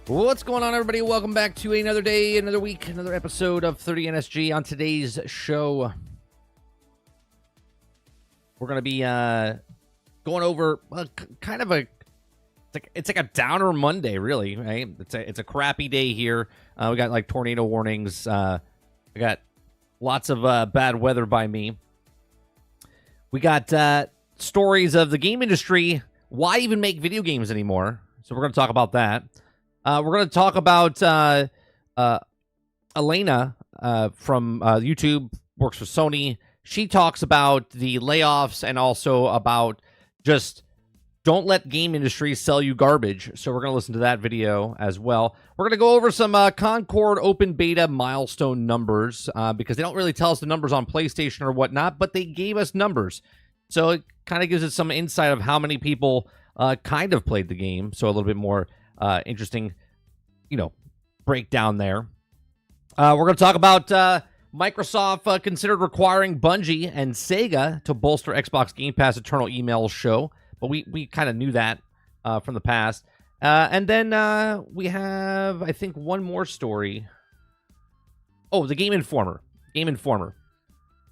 What's going on, everybody? Welcome back to another day, another week, another episode of 30 NSG. On today's show, we're going to be going over kind of it's like a downer Monday, really, right? It's a crappy day here. We got like tornado warnings. I got lots of bad weather by me. We got stories of the game industry. Why even make video games anymore? So we're going to talk about that. We're going to talk about Elena from YouTube, works for Sony. She talks about the layoffs and also about just don't let game industry sell you garbage. So we're going to listen to that video as well. We're going to go over some Concord open beta milestone numbers because they don't really tell us the numbers on PlayStation or whatnot, but they gave us numbers. So it kind of gives us some insight of how many people kind of played the game. So a little bit more interesting, breakdown there. We're going to talk about Microsoft considered requiring Bungie and Sega to bolster Xbox Game Pass Eternal email show, but we kind of knew that from the past. And then we have, I think, one more story. Oh, the Game Informer.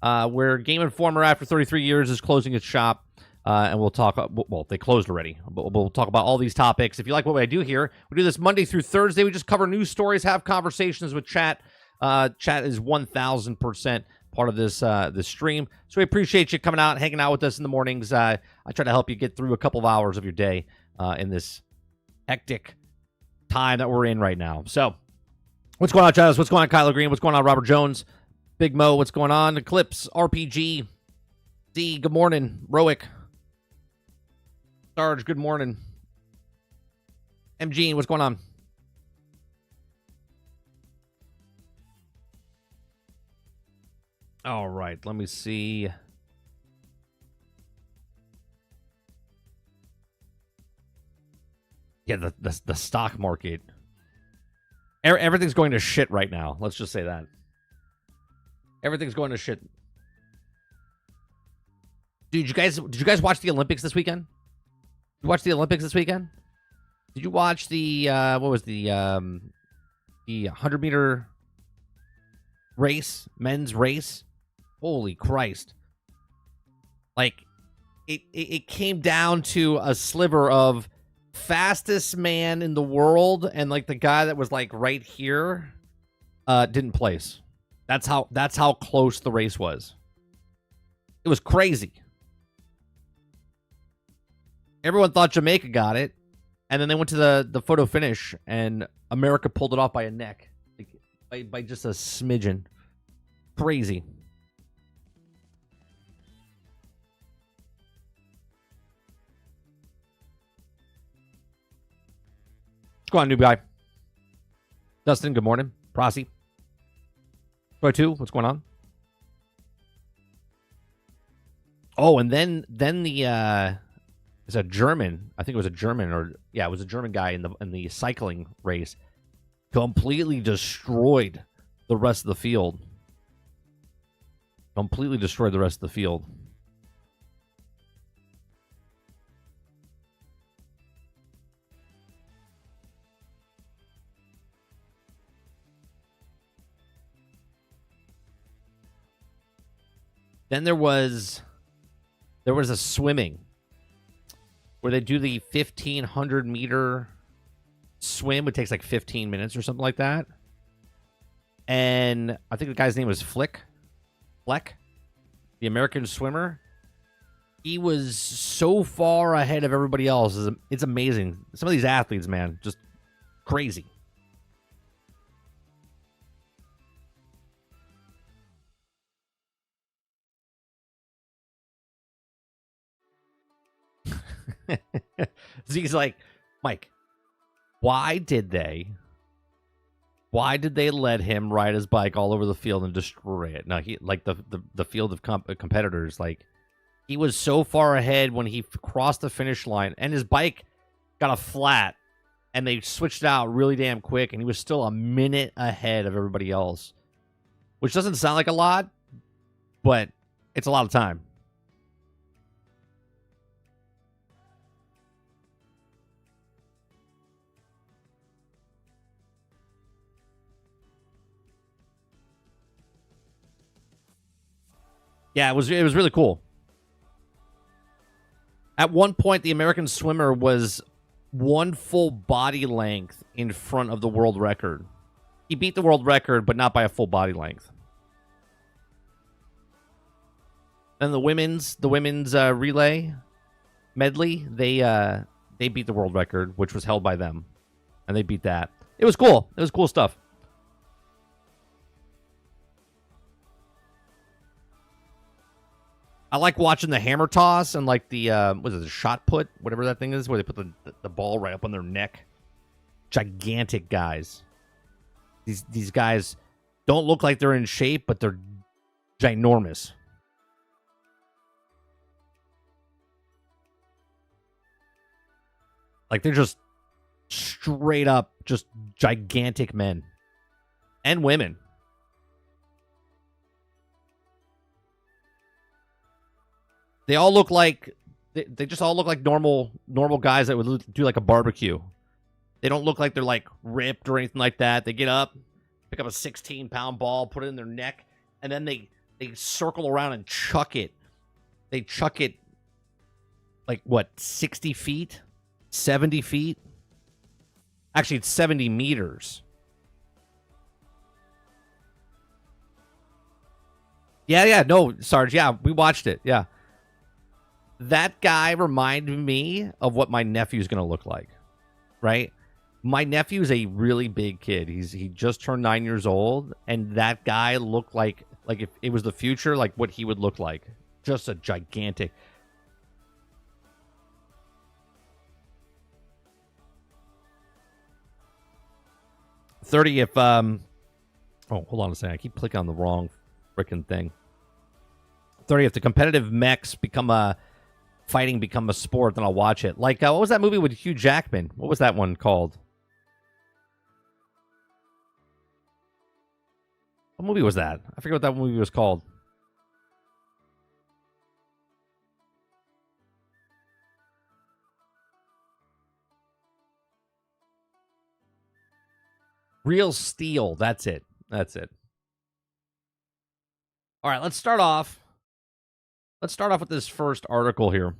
Where Game Informer, after 33 years, is closing its shop. And we'll talk, well, they closed already, but we'll talk about all these topics. If you like what I do here, we do this Monday through Thursday. We just cover news stories, have conversations with chat. Chat is 1,000% part of this stream. So we appreciate you coming out, hanging out with us in the mornings. I try to help you get through a couple of hours of your day in this hectic time that we're in right now. So what's going on, Travis? What's going on, Kyler Green? What's going on, Robert Jones? Big Mo, what's going on? Eclipse, RPG, D, good morning. Roic, Sarge, good morning. MG, what's going on? All right, let me see. Yeah, the stock market. Everything's going to shit right now. Let's just say that. Everything's going to shit. Dude, did you guys watch the Olympics this weekend? You watch the Olympics this weekend? Did you watch the what was the 100-meter race, men's race? Holy Christ. Like it came down to a sliver of fastest man in the world, and like the guy that was like right here didn't place. That's how close the race was. It was crazy. Everyone thought Jamaica got it, and then they went to the photo finish, and America pulled it off by a neck, by just a smidgen. Crazy. What's going on, new guy? Dustin, good morning. Prosy. Troy 2, what's going on? Oh, and then the it's a German. I think it was a German, it was a German guy in the cycling race. Completely destroyed the rest of the field. Then there was a swimming, where they do the 1,500 meter swim. It takes like 15 minutes or something like that. And I think the guy's name was Fleck, the American swimmer. He was so far ahead of everybody else. It's amazing. Some of these athletes, man, just crazy. He's like, Mike, why did they let him ride his bike all over the field and destroy it? No, he like the field of competitors. Like, he was so far ahead when he crossed the finish line, and his bike got a flat, and they switched it out really damn quick, and he was still a minute ahead of everybody else, which doesn't sound like a lot, but it's a lot of time. Yeah, it was really cool. At one point, the American swimmer was one full body length in front of the world record. He beat the world record, but not by a full body length. And the women's relay medley, they beat the world record, which was held by them, and they beat that. It was cool. It was cool stuff. I like watching the hammer toss and like the what is it, the shot put, whatever that thing is, where they put the ball right up on their neck. Gigantic guys. These guys don't look like they're in shape, but they're ginormous. Like they're just straight up just gigantic men and women. They all look like they just all look like normal guys that would do like a barbecue. They don't look like they're like ripped or anything like that. They get up, pick up a 16-pound ball, put it in their neck, and then they circle around and chuck it. They chuck it like what, 60 feet, 70 feet? Actually, it's 70 meters. Yeah, no, Sarge, yeah, we watched it, yeah. That guy reminded me of what my nephew's going to look like, right? My nephew's a really big kid. He just turned 9 years old, and that guy looked like if it was the future, like what he would look like. Just a gigantic. If oh, hold on a second. I keep clicking on the wrong freaking thing. 30, if the competitive mechs become a sport, then I'll watch it. Like, what was that movie with Hugh Jackman? What was that one called? What movie was that? I forget what that movie was called. Real Steel. That's it. That's it. All right, let's start off. Let's start off with this first article here.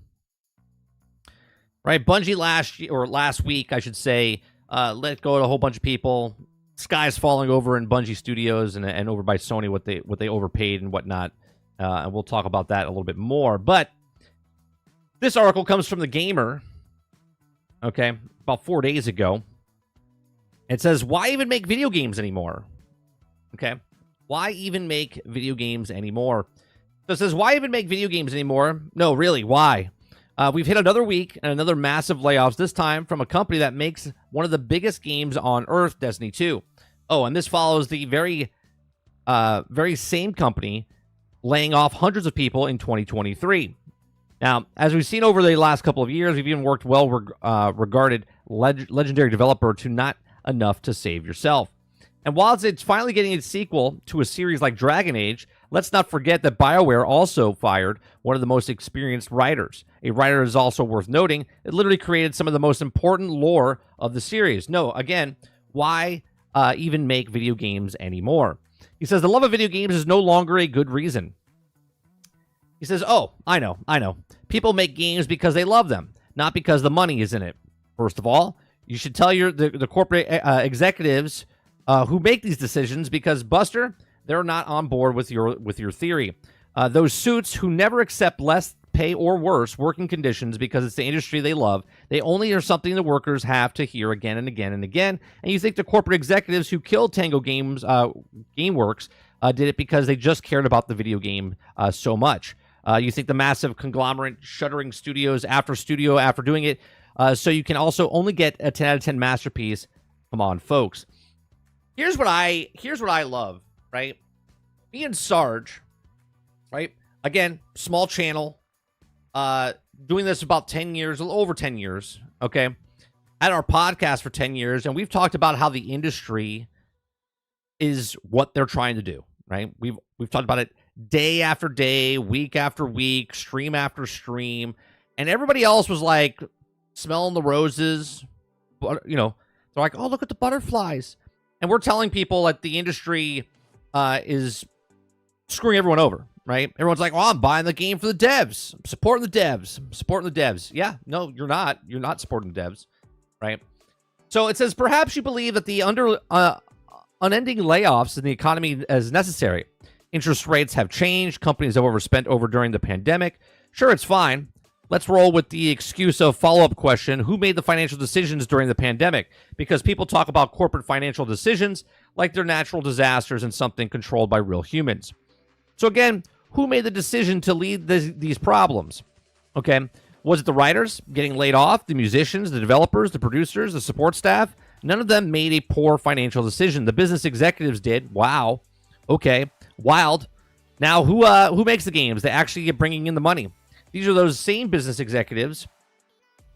Right, Bungie last week, I should say, let go of a whole bunch of people. Sky's falling over in Bungie Studios and over by Sony what they overpaid and whatnot. And we'll talk about that a little bit more. But this article comes from The Gamer. Okay, about 4 days ago. It says, why even make video games anymore? Okay, why even make video games anymore? So it says, why even make video games anymore? No, really, why? We've hit another week and another massive layoffs, this time from a company that makes one of the biggest games on Earth, Destiny 2. Oh, and this follows the very same company laying off hundreds of people in 2023. Now, as we've seen over the last couple of years, we've even worked regarded legendary developer to not enough to save yourself. And while it's finally getting its sequel to a series like Dragon Age, let's not forget that BioWare also fired one of the most experienced writers. A writer is also worth noting. It literally created some of the most important lore of the series. No, again, why even make video games anymore? He says, the love of video games is no longer a good reason. He says, oh, I know. People make games because they love them, not because the money is in it. First of all, you should tell the corporate executives who make these decisions, because Buster, they're not on board with your theory. Those suits who never accept less pay or worse working conditions because it's the industry they love, they only are something the workers have to hear again and again and again. And you think the corporate executives who killed Tango Games, GameWorks, did it because they just cared about the video game so much. You think the massive conglomerate shuttering studios after doing it, so you can also only get a 10 out of 10 masterpiece. Come on, folks. Here's what I love, right? Me and Sarge, right? Again, small channel, doing this about 10 years, a little over 10 years, okay? At our podcast for 10 years, and we've talked about how the industry is what they're trying to do, right? We've talked about it day after day, week after week, stream after stream, and everybody else was like smelling the roses, but they're like, oh, look at the butterflies. And we're telling people that the industry is screwing everyone over. right? Everyone's like, "Oh, I'm buying the game for the devs. I'm supporting the devs. I'm supporting the devs." Yeah, no, you're not. You're not supporting the devs, right? So it says, perhaps you believe that the unending layoffs in the economy is necessary. Interest rates have changed. Companies have overspent during the pandemic. Sure, it's fine. Let's roll with the excuse of follow-up question. Who made the financial decisions during the pandemic? Because people talk about corporate financial decisions like they're natural disasters and something controlled by real humans. So again, who made the decision to lead these problems? Okay. Was it the writers getting laid off, the musicians, the developers, the producers, the support staff? None of them made a poor financial decision. The business executives did. Wow. Okay. Wild. Now, who makes the games? They actually get bringing in the money. These are those same business executives.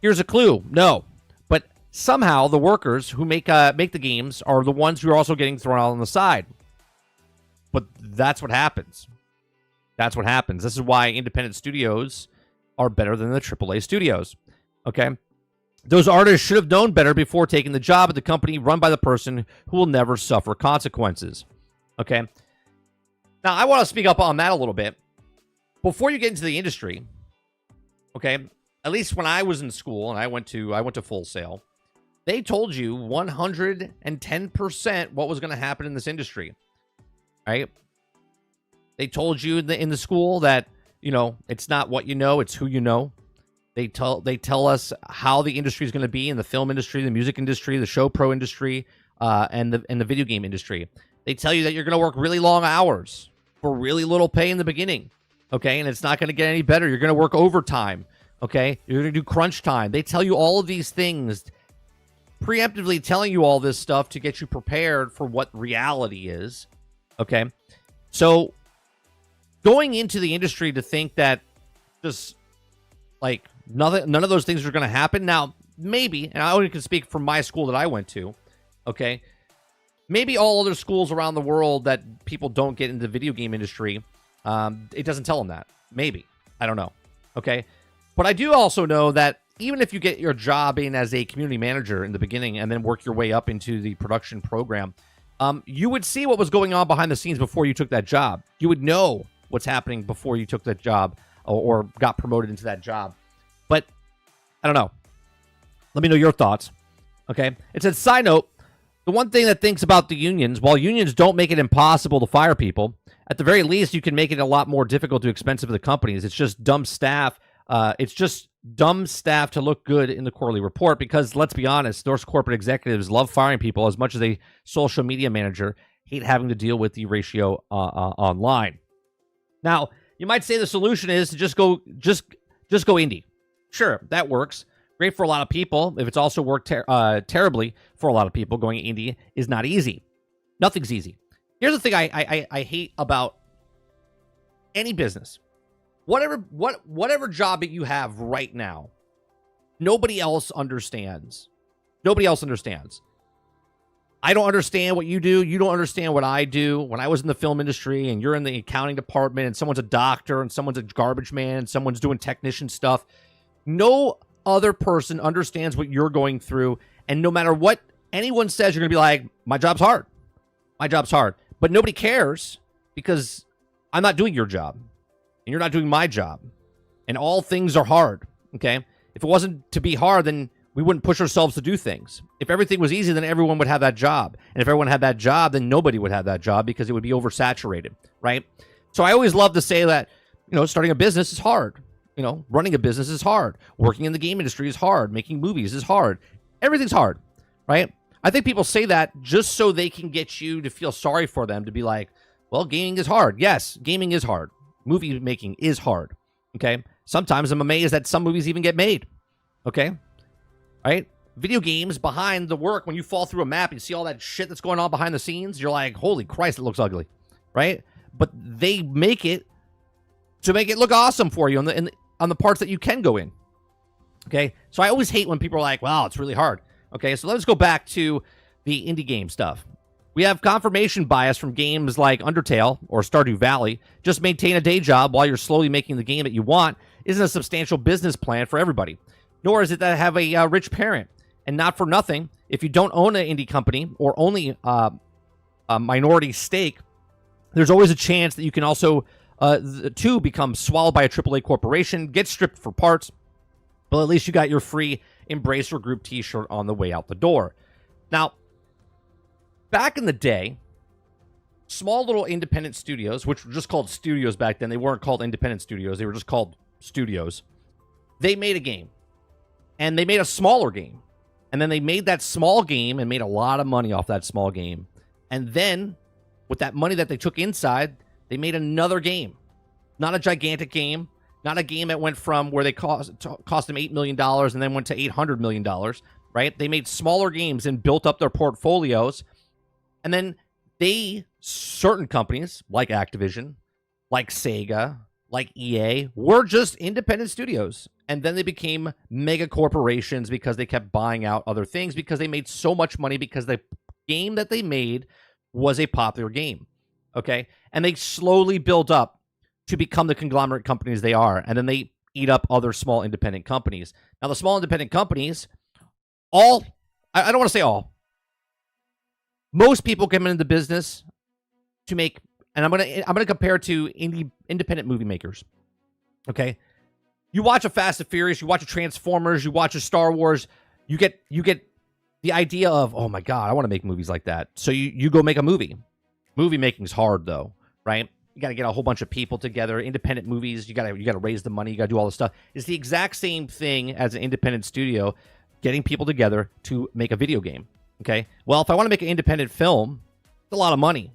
Here's a clue. No. But somehow the workers who make the games are the ones who are also getting thrown out on the side. But that's what happens. That's what happens. This is why independent studios are better than the AAA studios. Okay? Those artists should have known better before taking the job at the company run by the person who will never suffer consequences. Okay? Now, I want to speak up on that a little bit. Before you get into the industry, okay, at least when I was in school and I went to Full Sail, they told you 110% what was going to happen in this industry. Right? They told you in the school that, you know, it's not what you know, it's who you know. They tell us how the industry is going to be in the film industry, the music industry, the show pro industry, and the video game industry. They tell you that you're going to work really long hours for really little pay in the beginning. Okay, and it's not going to get any better. You're going to work overtime. Okay, you're going to do crunch time. They tell you all of these things, preemptively telling you all this stuff to get you prepared for what reality is. Okay, so going into the industry to think that just like none of those things are going to happen. Now, maybe, and I only can speak from my school that I went to. Okay, maybe all other schools around the world that people don't get into the video game industry. It doesn't tell them that. Maybe. I don't know. Okay. But I do also know that even if you get your job in as a community manager in the beginning and then work your way up into the production program, you would see what was going on behind the scenes before you took that job. You would know what's happening before you took that job or got promoted into that job. But I don't know. Let me know your thoughts. Okay. It says, side note, the one thing that thinks about the unions, while unions don't make it impossible to fire people, at the very least, you can make it a lot more difficult to expensive for the companies. It's just dumb staff. It's just dumb staff to look good in the quarterly report because, let's be honest, those corporate executives love firing people as much as a social media manager hate having to deal with the ratio online. Now, you might say the solution is to just go indie. Sure, that works. Great for a lot of people. If it's also worked terribly for a lot of people, going indie is not easy. Nothing's easy. Here's the thing I hate about any business. Whatever job that you have right now, nobody else understands. Nobody else understands. I don't understand what you do. You don't understand what I do. When I was in the film industry and you're in the accounting department and someone's a doctor and someone's a garbage man and someone's doing technician stuff, no other person understands what you're going through. And no matter what anyone says, you're going to be like, my job's hard. My job's hard. But nobody cares because I'm not doing your job and you're not doing my job. And all things are hard, okay? If it wasn't to be hard, then we wouldn't push ourselves to do things. If everything was easy, then everyone would have that job. And if everyone had that job, then nobody would have that job because it would be oversaturated, right? So I always love to say that, starting a business is hard. Running a business is hard. Working in the game industry is hard. Making movies is hard. Everything's hard, right? I think people say that just so they can get you to feel sorry for them, to be like, well, gaming is hard. Yes, gaming is hard. Movie making is hard, okay? Sometimes I'm amazed that some movies even get made, okay? Right? Video games behind the work, when you fall through a map and you see all that shit that's going on behind the scenes, you're like, holy Christ, it looks ugly, right? But they make it to make it look awesome for you on the parts that you can go in, okay? So I always hate when people are like, wow, it's really hard. Okay, so let's go back to the indie game stuff. We have confirmation bias from games like Undertale or Stardew Valley. Just maintain a day job while you're slowly making the game that you want isn't a substantial business plan for everybody. Nor is it that have a rich parent. And not for nothing, if you don't own an indie company or only a minority stake, there's always a chance that you can also the two become swallowed by a AAA corporation, get stripped for parts, but at least you got your free Embracer Group t-shirt on the way out the door. Now, back in the day, small little independent studios, which were just called studios back then, they weren't called independent studios, they were just called studios. They made a game, and they made a smaller game, and then they made that small game and made a lot of money off that small game. And then, with that money that they took inside, they made another game. Not a gigantic game, not a game that went from where they cost them $8 million and then went to $800 million, right? They made smaller games and built up their portfolios. And then certain companies like Activision, like Sega, like EA, were just independent studios. And then they became mega corporations because they kept buying out other things because they made so much money because the game that they made was a popular game. Okay? And they slowly build up to become the conglomerate companies they are. And then they eat up other small independent companies. Now, the small independent companies, I don't want to say all. Most people come into the business to make, and I'm gonna compare it to independent movie makers. Okay? You watch a Fast and Furious, you watch a Transformers, you watch a Star Wars, you get the idea of, oh my God, I want to make movies like that. So you go make a movie. Movie making is hard though, right? You got to get a whole bunch of people together. Independent movies, you got to raise the money, you got to do all this stuff. It's the exact same thing as an independent studio getting people together to make a video game. Okay? Well, if I want to make an independent film, it's a lot of money.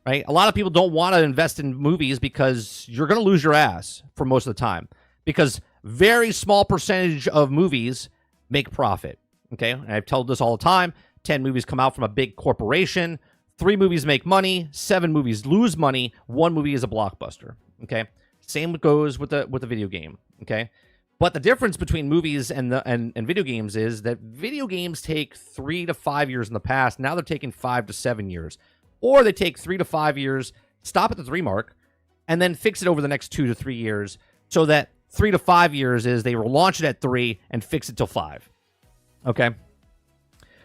Right? A lot of people don't want to invest in movies because you're going to lose your ass for most of the time. Because very small percentage of movies make profit. Okay? And I've told this all the time. 10 movies come out from a big corporation. 3 movies make money. 7 movies lose money. 1 movie is a blockbuster. Okay? Same goes with the video game. Okay? But the difference between movies and video games is that video games take 3 to 5 years in the past. Now they're taking 5 to 7 years. Or they take 3 to 5 years, stop at the 3 mark, and then fix it over the next 2 to 3 years so that 3 to 5 years is they will launch it at 3 and fix it till 5. Okay?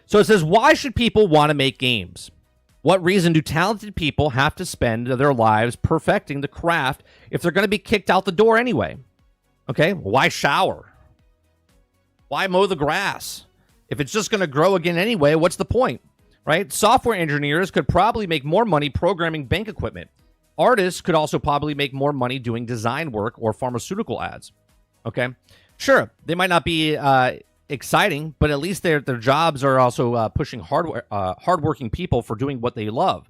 So it says, why should people want to make games? What reason do talented people have to spend their lives perfecting the craft if they're going to be kicked out the door anyway? Okay? Why shower? Why mow the grass? If it's just going to grow again anyway, what's the point? Right? Software engineers could probably make more money programming bank equipment. Artists could also probably make more money doing design work or pharmaceutical ads. Okay? Sure, they might not be exciting, but at least their jobs are also pushing hardworking people for doing what they love.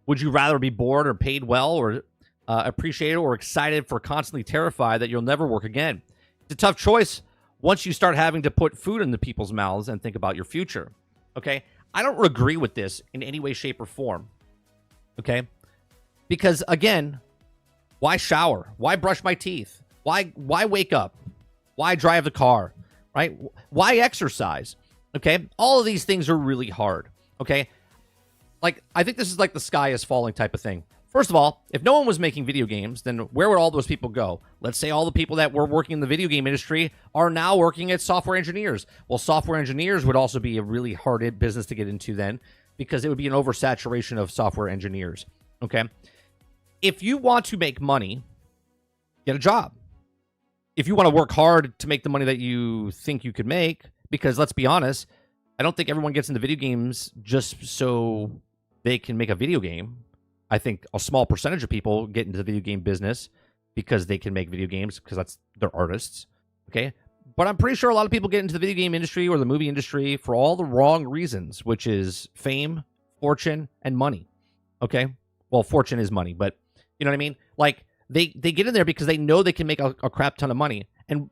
Would you rather be bored or paid well or appreciated or excited for constantly terrified that you'll never work again? It's a tough choice once you start having to put food into people's mouths and think about your future. Okay? I don't agree with this in any way, shape, or form. Okay? Because, again, why shower? Why brush my teeth? Why wake up? Why drive the car? Right? Why exercise? Okay? All of these things are really hard. Okay? Like, I think this is like the sky is falling type of thing. First of all, if no one was making video games, then where would all those people go? Let's say all the people that were working in the video game industry are now working as software engineers. Well, software engineers would also be a really hard business to get into then because it would be an oversaturation of software engineers. Okay? If you want to make money, get a job. If you want to work hard to make the money that you think you could make, because let's be honest, I don't think everyone gets into video games just so they can make a video game. I think a small percentage of people get into the video game business because they can make video games because they're artists. Okay? But I'm pretty sure a lot of people get into the video game industry or the movie industry for all the wrong reasons, which is fame, fortune, and money. Okay? Well, fortune is money, but you know what I mean? Like, they get in there because they know they can make a crap ton of money. And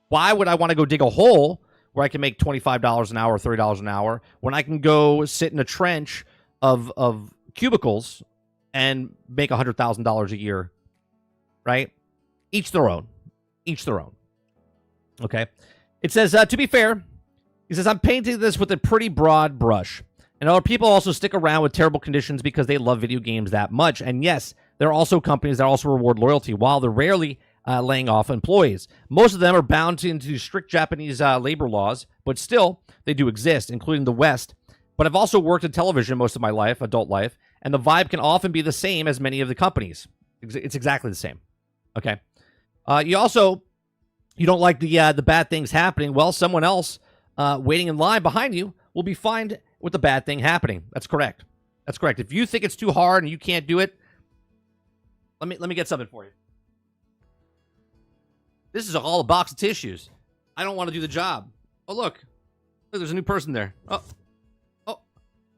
why would I want to go dig a hole where I can make $25 an hour, $30 an hour, when I can go sit in a trench of cubicles and make $100,000 a year, right? Each their own. Each their own. Okay? It says, to be fair, he says, I'm painting this with a pretty broad brush. And other people also stick around with terrible conditions because they love video games that much. And yes, there are also companies that also reward loyalty while they're rarely laying off employees. Most of them are bound into strict Japanese labor laws, but still, they do exist, including the West. But I've also worked in television most of my life, adult life, and the vibe can often be the same as many of the companies. It's exactly the same. Okay. You don't like the bad things happening. Well, someone else waiting in line behind you will be fine with the bad thing happening. That's correct. That's correct. If you think it's too hard and you can't do it, let me get something for you. This is all a box of tissues. I don't want to do the job. Oh, look, there's a new person there. Oh,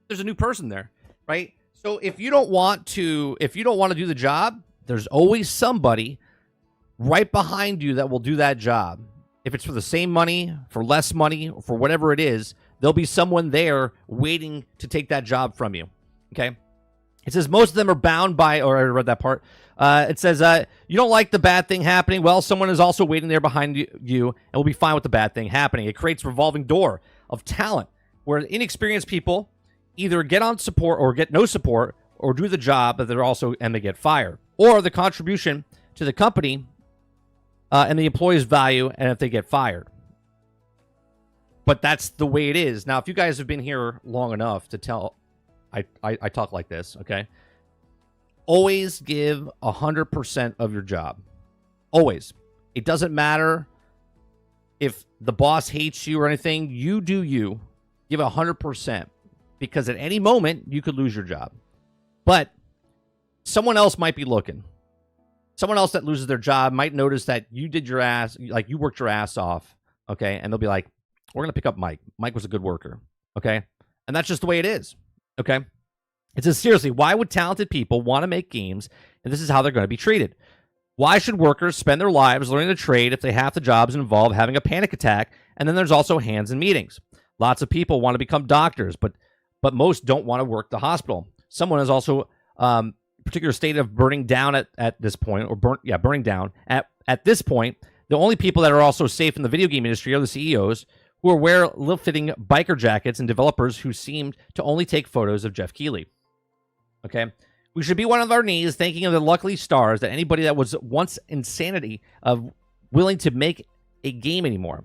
there's a new person there, right? So if you don't want to do the job, there's always somebody right behind you that will do that job. If it's for the same money, for less money, or for whatever it is, there'll be someone there waiting to take that job from you. Okay? It says most of them are bound by, or I read that part. It says, you don't like the bad thing happening. Well, someone is also waiting there behind you and will be fine with the bad thing happening. It creates a revolving door of talent where inexperienced people either get on support or get no support or do the job, but they're also, and they get fired. Or the contribution to the company and the employee's value, and if they get fired. But that's the way it is. Now, if you guys have been here long enough to tell, I talk like this, okay? Always give 100% of your job. Always. It doesn't matter if the boss hates you or anything. You do you. Give 100%. Because at any moment, you could lose your job. But someone else might be looking. Someone else that loses their job might notice that you did your ass, like you worked your ass off, okay? And they'll be like, we're going to pick up Mike. Mike was a good worker, okay? And that's just the way it is, okay? It says, seriously, why would talented people want to make games and this is how they're going to be treated? Why should workers spend their lives learning a trade if they half the jobs involve having a panic attack? And then there's also hands in meetings. Lots of people want to become doctors, but most don't want to work the hospital. Someone is also particular state of burning down at this point, or burning down. At this point, the only people that are also safe in the video game industry are the CEOs who wear little-fitting biker jackets and developers who seemed to only take photos of Jeff Keighley. Okay? We should be one of our knees thanking of the lucky stars that anybody that was once insanity of willing to make a game anymore.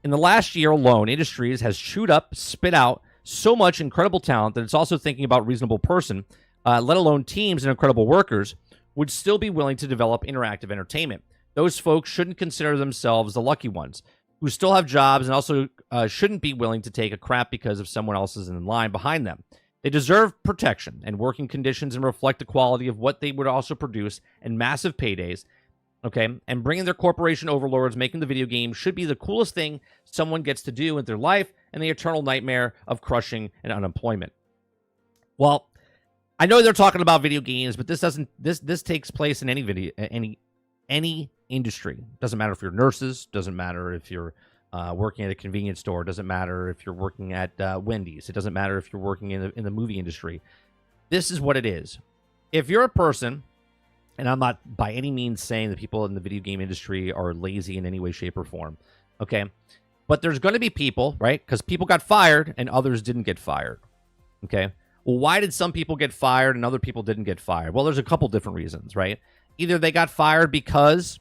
In the last year alone, industries has chewed up, spit out so much incredible talent that it's also thinking about reasonable person, let alone teams and incredible workers, would still be willing to develop interactive entertainment. Those folks shouldn't consider themselves the lucky ones, who still have jobs and also shouldn't be willing to take a crap because of someone else is in line behind them. They deserve protection and working conditions and reflect the quality of what they would also produce and massive paydays, okay? And bringing their corporation overlords making the video game should be the coolest thing someone gets to do in their life and the eternal nightmare of crushing and unemployment. Well, I know they're talking about video games, but this takes place in any industry. Doesn't matter if you're nurses, doesn't matter if you're working at a convenience store, doesn't matter if you're working at Wendy's, it doesn't matter if you're working in the movie industry. This is what it is. If you're a person, and I'm not by any means saying that people in the video game industry are lazy in any way, shape, or form, okay? But there's going to be people, right? Because people got fired and others didn't get fired, okay? Well, why did some people get fired and other people didn't get fired? Well, there's a couple different reasons, right? Either they got fired because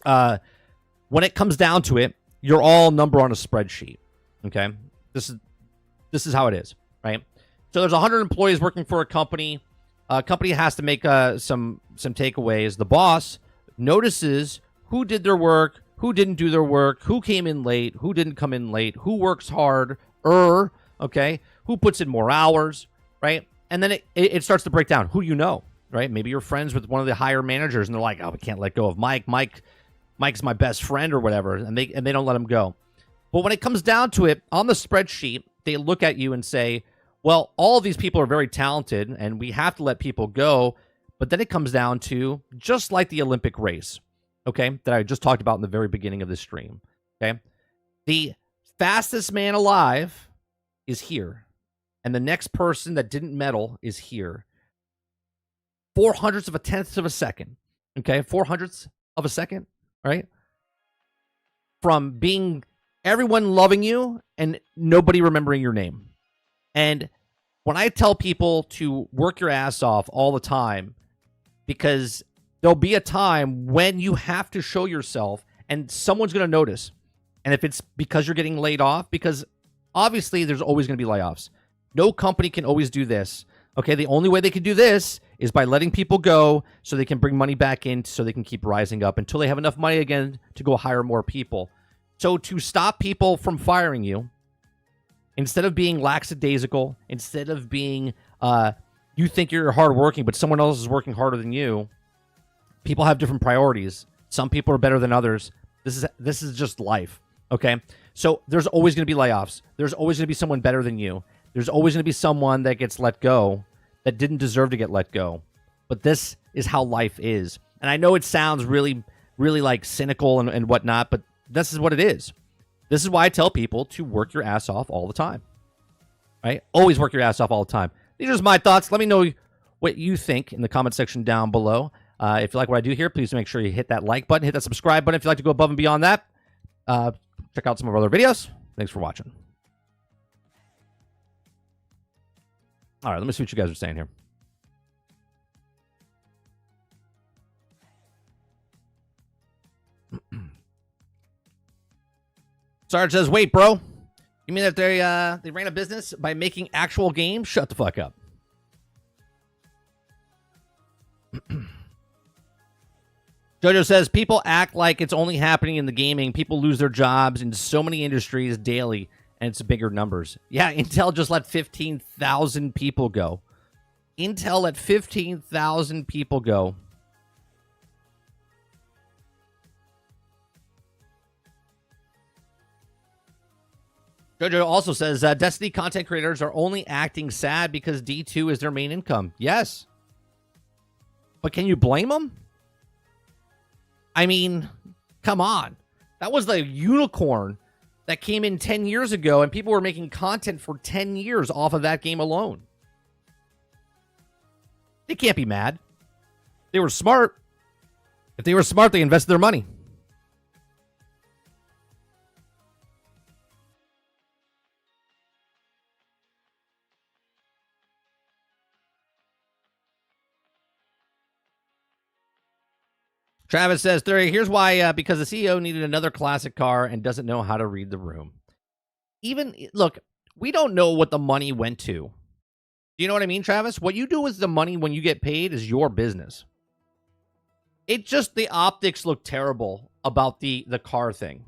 when it comes down to it, you're all number on a spreadsheet, okay? This is how it is, right? So there's 100 employees working for a company. A company has to make some takeaways. The boss notices who did their work, who didn't do their work, who came in late, who didn't come in late, who works hard, okay? Who puts in more hours, right? And then it starts to break down who you know, right? Maybe you're friends with one of the higher managers and they're like, oh, we can't let go of Mike. Mike's my best friend or whatever, and they don't let him go. But when it comes down to it, on the spreadsheet, they look at you and say, well, all of these people are very talented and we have to let people go. But then it comes down to just like the Olympic race, okay, that I just talked about in the very beginning of this stream, okay? The fastest man alive is here. And the next person that didn't medal is here. 0.04 of a tenth of a second, okay? 0.04 of a second, right? From being everyone loving you and nobody remembering your name. And when I tell people to work your ass off all the time, because there'll be a time when you have to show yourself and someone's going to notice. And if it's because you're getting laid off, because obviously there's always going to be layoffs. No company can always do this, Okay, the only way they can do this is by letting people go so they can bring money back in so they can keep rising up until they have enough money again to go hire more people. So to stop people from firing you, instead of being lackadaisical, instead of being you think you're hardworking but someone else is working harder than you, people have different priorities. Some people are better than others. This is just life, okay? So there's always going to be layoffs. There's always going to be someone better than you. There's always going to be someone that gets let go that didn't deserve to get let go. But this is how life is. And I know it sounds really, really like cynical and whatnot, but this is what it is. This is why I tell people to work your ass off all the time, right? Always work your ass off all the time. These are just my thoughts. Let me know what you think in the comment section down below. If you like what I do here, please make sure you hit that like button, hit that subscribe button. If you'd like to go above and beyond that, check out some of our other videos. Thanks for watching. All right, let me see what you guys are saying here. Sarge says, wait, bro. You mean that they ran a business by making actual games? Shut the fuck up. Jojo says, people act like it's only happening in the gaming. People lose their jobs in so many industries daily, and it's bigger numbers. Yeah, Intel just let 15,000 people go. Intel let 15,000 people go. Jojo also says, Destiny content creators are only acting sad because D2 is their main income. Yes. But can you blame them? I mean, come on. That was the unicorn that came in 10 years ago, and people were making content for 10 years off of that game alone. They can't be mad. They were smart. If they were smart, they invested their money. Travis says, here's why, because the CEO needed another classic car and doesn't know how to read the room. Look, we don't know what the money went to. Do you know what I mean, Travis? What you do with the money when you get paid is your business. It just, the optics look terrible about the car thing.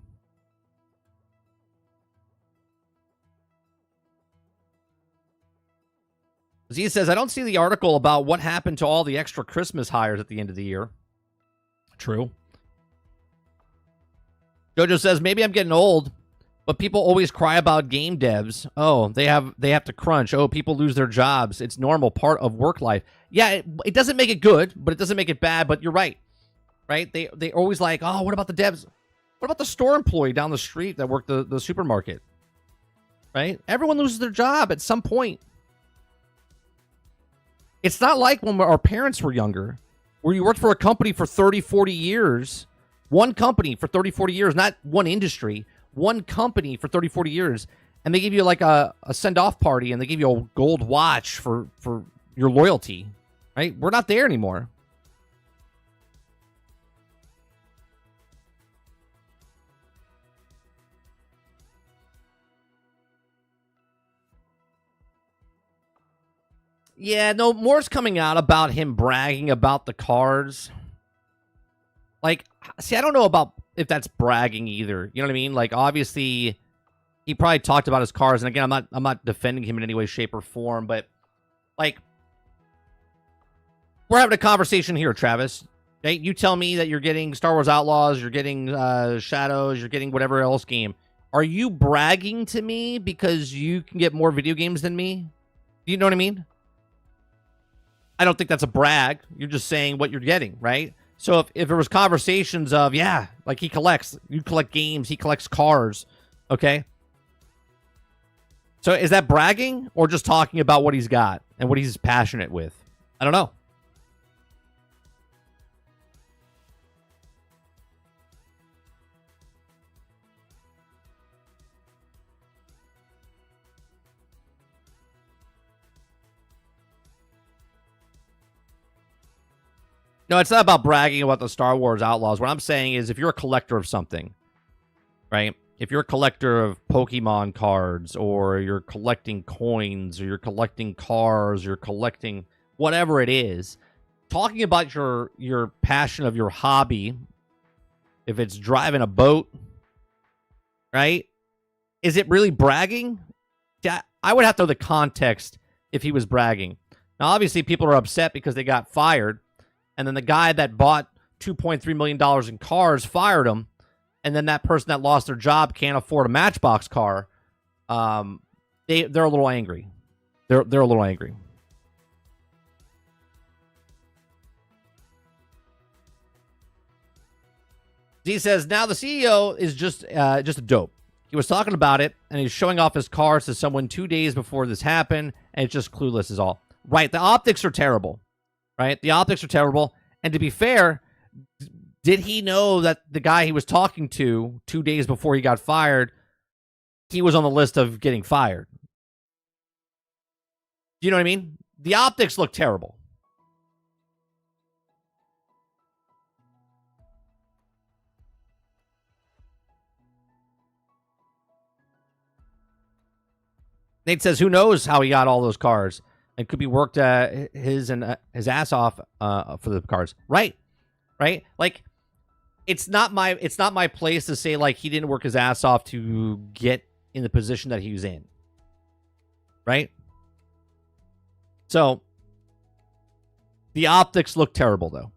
Z says, I don't see the article about what happened to all the extra Christmas hires at the end of the year. True. Jojo says, maybe I'm getting old, but people always cry about game devs. Oh, they have to crunch. Oh, people lose their jobs. It's normal part of work life. Yeah, it doesn't make it good, but it doesn't make it bad. But you're right. Right? They always like, oh, what about the devs? What about the store employee down the street that worked the supermarket? Right? Everyone loses their job at some point. It's not like when our parents were younger, where you worked for a company for 30, 40 years, one company for 30, 40 years, not one industry, one company for 30, 40 years, and they give you like a send-off party, and they give you a gold watch for your loyalty, right? We're not there anymore. Yeah, no, more's coming out about him bragging about the cars. Like, see, I don't know about if that's bragging either. You know what I mean? Like, obviously, he probably talked about his cars, and again, I'm not defending him in any way, shape, or form, but like, we're having a conversation here, Travis. Okay? You tell me that you're getting Star Wars Outlaws, you're getting Shadows, you're getting whatever else game. Are you bragging to me because you can get more video games than me? Do you know what I mean? I don't think that's a brag. You're just saying what you're getting, right? So if there was conversations of, yeah, like you collect games, he collects cars, okay? So is that bragging or just talking about what he's got and what he's passionate with? I don't know. No, it's not about bragging about the Star Wars Outlaws. What I'm saying is if you're a collector of something, right? if you're a collector of Pokemon cards, or you're collecting coins, or you're collecting cars, or you're collecting whatever it is, talking about your passion of your hobby, if it's driving a boat, right? Is it really bragging? Yeah, I would have to know the context if he was bragging. Now, obviously, people are upset because they got fired, and then the guy that bought $2.3 million in cars fired him, and then that person that lost their job can't afford a Matchbox car. They're a little angry. They're a little angry. Z says, now the CEO is just a dope. He was talking about it, and he's showing off his cars to someone 2 days before this happened, and it's just clueless is all. Right, the optics are terrible. Right, the optics are terrible. And to be fair, did he know that the guy he was talking to 2 days before he got fired, he was on the list of getting fired? You know what I mean? The optics look terrible. Nate says, who knows how he got all those cars? And could be worked his ass off for the cars. Right. Like, it's not my place to say, like, he didn't work his ass off to get in the position that he was in. Right? So, the optics look terrible, though.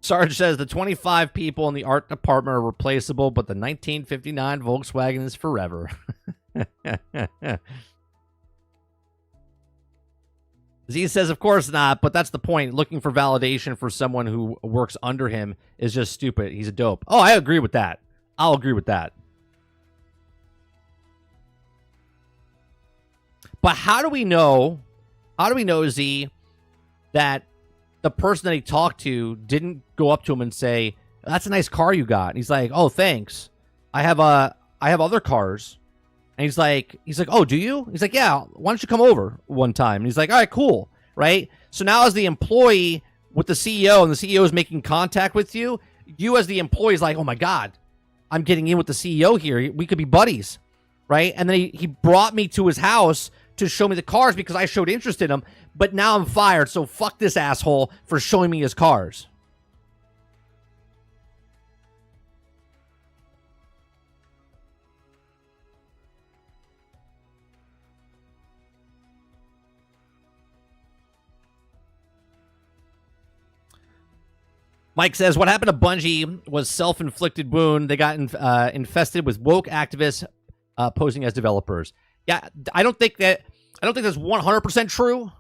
Sarge says the 25 people in the art department are replaceable, but the 1959 Volkswagen is forever. Z says, of course not, but that's the point. Looking for validation for someone who works under him is just stupid. He's a dope. Oh, I agree with that. I'll agree with that. But how do we know, Z, that the person that he talked to didn't go up to him and say, that's a nice car you got? And he's like, oh, thanks. I have other cars. And he's like, oh, do you? He's like, yeah, why don't you come over one time? And he's like, all right, cool. Right? So now as the employee with the CEO, and the CEO is making contact with you, you as the employee is like, oh my God, I'm getting in with the CEO here. We could be buddies. Right? And then he brought me to his house to show me the cars because I showed interest in them, but now I'm fired, so fuck this asshole for showing me his cars. Mike says, what happened to Bungie was self-inflicted wound. They got infested with woke activists posing as developers. Yeah, I don't think that's 100% true.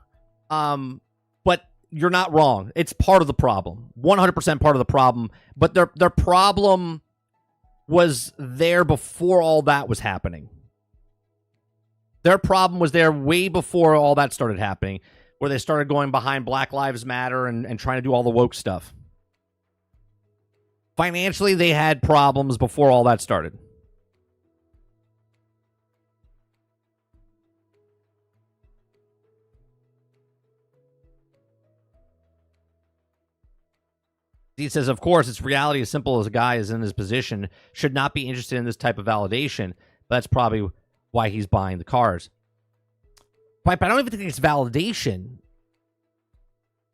But you're not wrong. It's part of the problem. 100% part of the problem. But their problem was there before all that was happening. Their problem was there way before all that started happening, where they started going behind Black Lives Matter and trying to do all the woke stuff. Financially, they had problems before all that started. He says, of course, it's reality as simple as a guy is in his position, should not be interested in this type of validation. But that's probably why he's buying the cars. But I don't even think it's validation.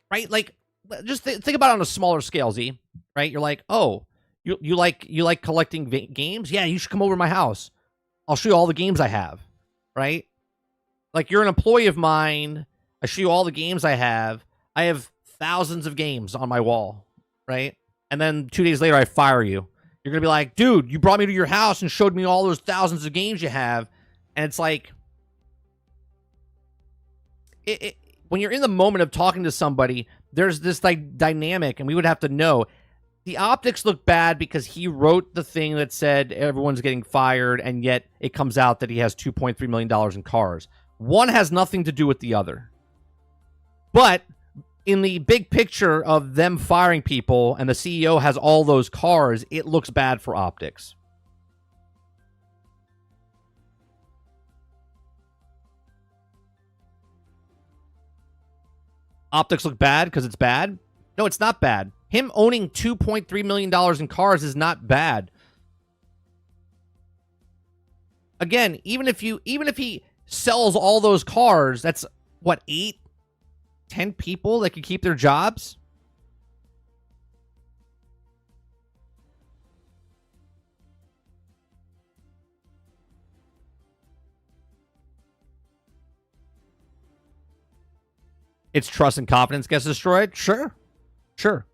Right? Like, just think about it on a smaller scale, Z. Right? You're like, oh, you like collecting games? Yeah, you should come over to my house. I'll show you all the games I have. Right? Like, you're an employee of mine. I show you all the games I have. I have thousands of games on my wall. Right? And then 2 days later, I fire you. You're going to be like, dude, you brought me to your house and showed me all those thousands of games you have. And it's like, when you're in the moment of talking to somebody, there's this like dynamic, and we would have to know. The optics look bad because he wrote the thing that said everyone's getting fired, and yet it comes out that he has $2.3 million in cars. One has nothing to do with the other. But in the big picture of them firing people and the CEO has all those cars, it looks bad for optics. Optics look bad because it's bad. No, it's not bad. Him owning $2.3 million in cars is not bad. Again, even if he sells all those cars, that's what, 8, 10 people that could keep their jobs? Its trust and confidence gets destroyed? Sure. Sure.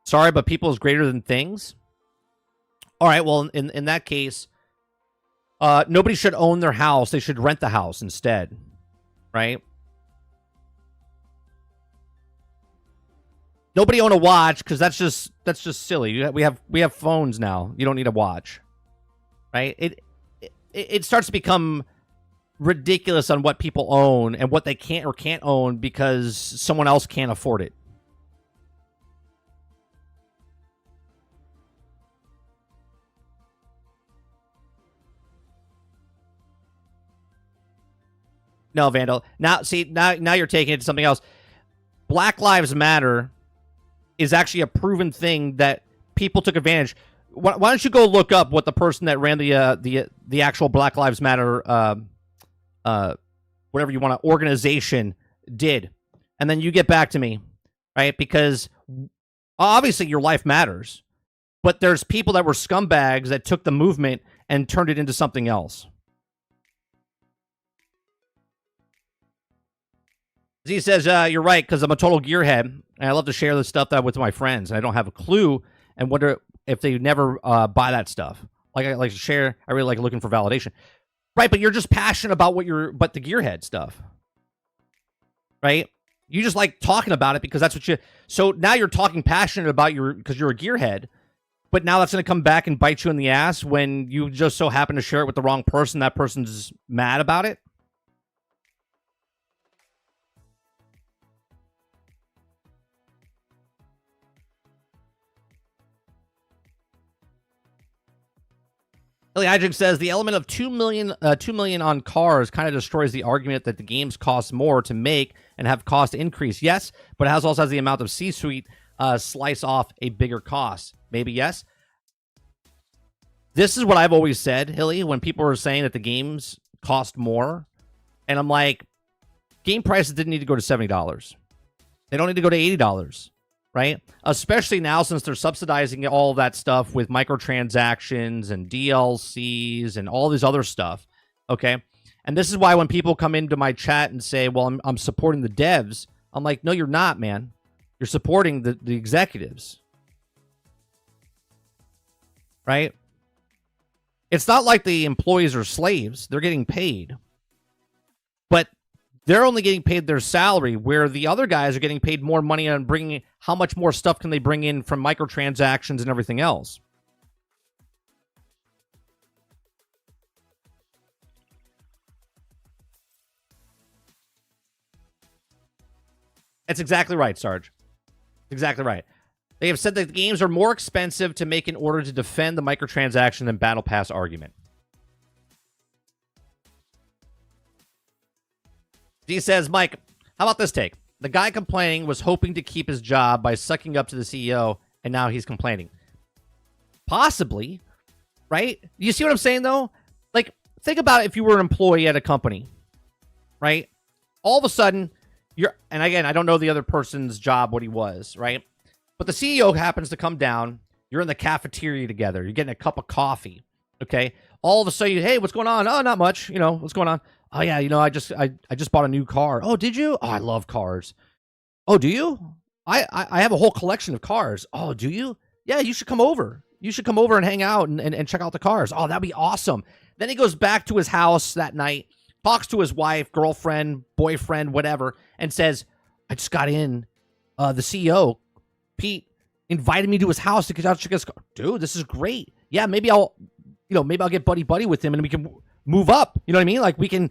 Sorry, but people is greater than things? All right, well, in that case, nobody should own their house. They should rent the house instead, right? Nobody own a watch because that's just silly. We have phones now. You don't need a watch, right? It starts to become ridiculous on what people own and what they can't or can't own because someone else can't afford it. No, Vandal. Now you're taking it to something else. Black Lives Matter is actually a proven thing that people took advantage. Why don't you go look up what the person that ran the actual Black Lives Matter whatever you want to organization did, and then you get back to me, right? Because obviously your life matters, but there's people that were scumbags that took the movement and turned it into something else. Z says, you're right, because I'm a total gearhead, and I love to share this stuff with my friends, and I don't have a clue and wonder if they never buy that stuff. Like, I like to share. I really like looking for validation. Right, but you're just passionate about but the gearhead stuff. Right? You just like talking about it because that's what you... So now you're talking passionate about because you're a gearhead, but now that's going to come back and bite you in the ass when you just so happen to share it with the wrong person. That person's mad about it. Elijah says the element of 2 million on cars kind of destroys the argument that the games cost more to make and have cost increase. Yes, but it also has the amount of C-suite slice off a bigger cost. Maybe yes. This is what I've always said, Hilly, when people are saying that the games cost more, and I'm like, game prices didn't need to go to $70. They don't need to go to $80. Right? Especially now since they're subsidizing all of that stuff with microtransactions and DLCs and all this other stuff. Okay? And this is why when people come into my chat and say, well, I'm supporting the devs, I'm like, no, you're not, man. You're supporting the executives. Right? It's not like the employees are slaves. They're getting paid. But they're only getting paid their salary, where the other guys are getting paid more money on bringing... How much more stuff can they bring in from microtransactions and everything else? That's exactly right, Sarge. Exactly right. They have said that the games are more expensive to make in order to defend the microtransaction and Battle Pass argument. He says, Mike, how about this take? The guy complaining was hoping to keep his job by sucking up to the CEO, and now he's complaining. Possibly, right? You see what I'm saying, though? Like, think about it if you were an employee at a company, right? All of a sudden, and again, I don't know the other person's job, what he was, right? But the CEO happens to come down. You're in the cafeteria together. You're getting a cup of coffee, okay? All of a sudden, hey, what's going on? Oh, not much. What's going on? Oh, yeah, I just bought a new car. Oh, did you? Oh, I love cars. Oh, do you? I have a whole collection of cars. Oh, do you? Yeah, you should come over. You should come over and hang out and check out the cars. Oh, that'd be awesome. Then he goes back to his house that night, talks to his wife, girlfriend, boyfriend, whatever, and says, I just got in. The CEO, Pete, invited me to his house to get out to check his car. Dude, this is great. Yeah, maybe I'll get buddy with him and we can move up. You know what I mean? Like, we can...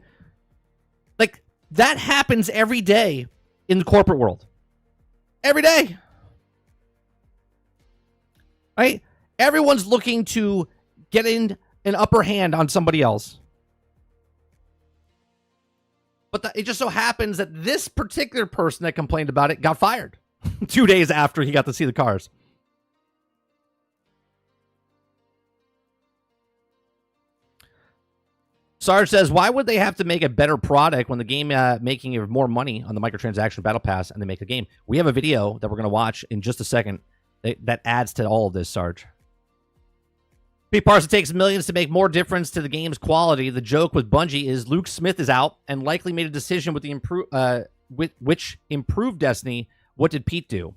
Like, that happens every day in the corporate world. Every day. Right? Everyone's looking to get in an upper hand on somebody else. But it just so happens that this particular person that complained about it got fired 2 days after he got to see the cars. Sarge says, why would they have to make a better product when the game making more money on the microtransaction battle pass and they make a game? We have a video that we're going to watch in just a second that adds to all of this, Sarge. Pete Parson takes millions to make more difference to the game's quality. The joke with Bungie is Luke Smith is out and likely made a decision with the which improved Destiny. What did Pete do?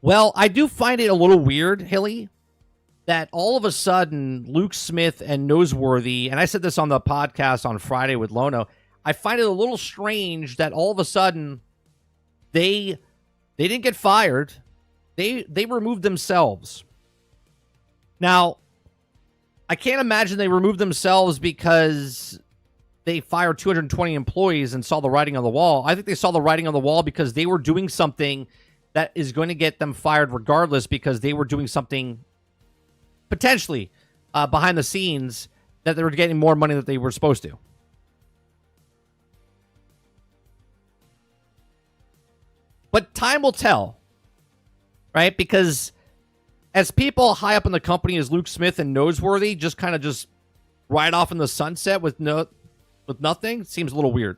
Well, I do find it a little weird, Hilly, that all of a sudden Luke Smith and Noseworthy, and I said this on the podcast on Friday with Lono, I find it a little strange that all of a sudden they didn't get fired. They removed themselves. Now, I can't imagine they removed themselves because they fired 220 employees and saw the writing on the wall. I think they saw the writing on the wall because they were doing something that is going to get them fired regardless, because they were doing something potentially behind the scenes that they were getting more money than they were supposed to. But time will tell, right? Because as people high up in the company as Luke Smith and Noseworthy just kind of just ride off in the sunset with nothing, seems a little weird.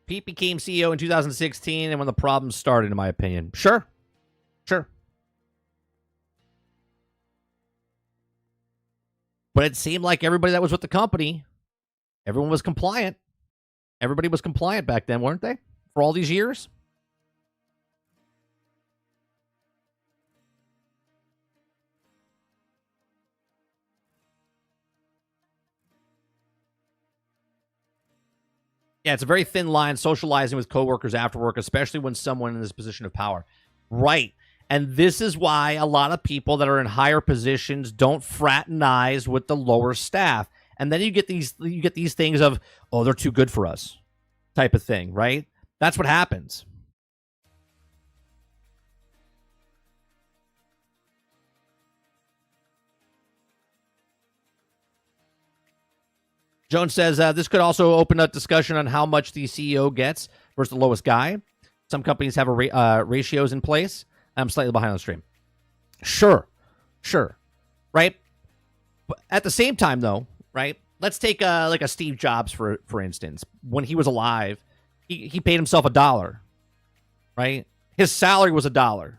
Pete became CEO in 2016 and when the problems started, in my opinion. Sure. But it seemed like everybody that was with the company, everyone was compliant. Everybody was compliant back then, weren't they? For all these years? Yeah, it's a very thin line socializing with coworkers after work, especially when someone in this position of power. Right. And this is why a lot of people that are in higher positions don't fraternize with the lower staff. And then you get these things of, oh, they're too good for us type of thing, right? That's what happens. Jones says this could also open up discussion on how much the CEO gets versus the lowest guy. Some companies have ratios in place. I'm slightly behind on the stream. Sure. Right? But at the same time, though, right? Let's take like a Steve Jobs, for instance. When he was alive, he paid himself $1, right? His salary was $1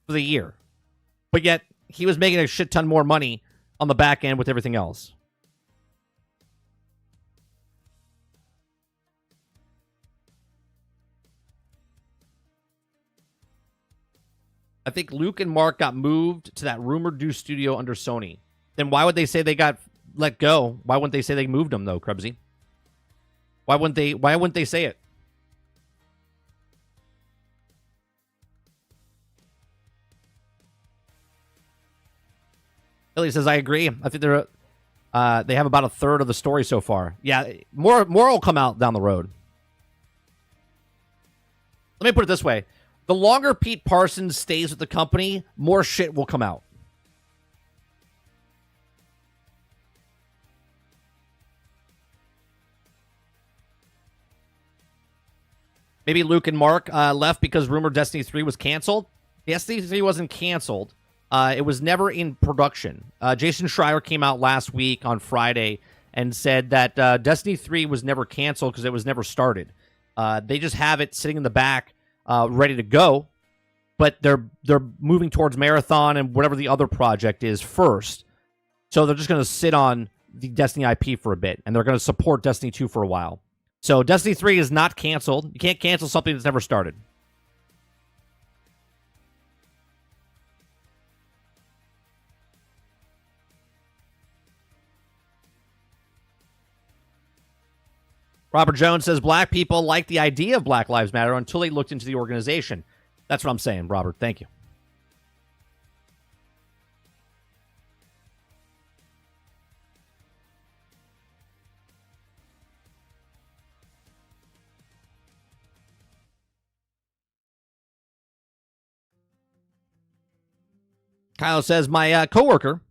for the year. But yet, he was making a shit ton more money on the back end with everything else. I think Luke and Mark got moved to that rumored new studio under Sony. Then why would they say they got let go? Why wouldn't they say they moved them, though, Krebsy? Why wouldn't they say it? Billy says, I agree. I think they have about a third of the story so far. Yeah, more will come out down the road. Let me put it this way. The longer Pete Parsons stays with the company, more shit will come out. Maybe Luke and Mark left because rumored Destiny 3 was canceled. Destiny 3 wasn't canceled. It was never in production. Jason Schreier came out last week on Friday and said that Destiny 3 was never canceled because it was never started. They just have it sitting in the back, ready to go, but they're moving towards Marathon and whatever the other project is first. So they're just going to sit on the Destiny IP for a bit, and they're going to support Destiny 2 for a while. So Destiny 3 is not canceled. You can't cancel something that's never started. Robert Jones says black people like the idea of Black Lives Matter until they looked into the organization. That's what I'm saying, Robert. Thank you. Kyle says my coworker,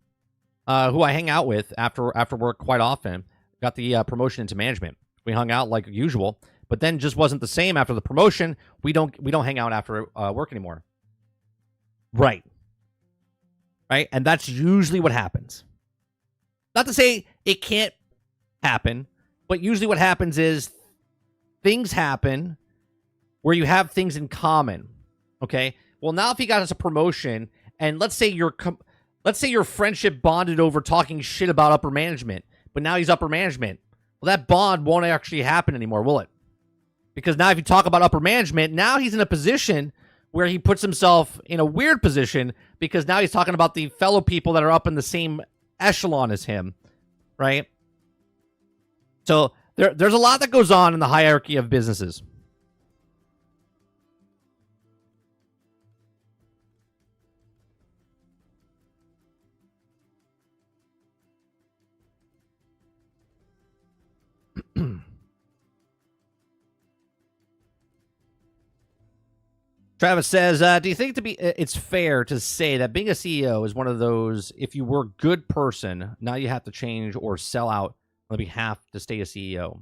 who I hang out with after work quite often, got the promotion into management. We hung out like usual, but then just wasn't the same after the promotion. We don't hang out after work anymore. Right. And that's usually what happens. Not to say it can't happen, but usually what happens is things happen where you have things in common. Okay. Well, now if he got us a promotion, and let's say your friendship bonded over talking shit about upper management, but now he's upper management. Well, that bond won't actually happen anymore, will it? Because now if you talk about upper management, now he's in a position where he puts himself in a weird position because now he's talking about the fellow people that are up in the same echelon as him, right? So there's a lot that goes on in the hierarchy of businesses. Travis says, do you think it's fair to say that being a CEO is one of those, if you were a good person, now you have to change or sell out on behalf to stay a CEO?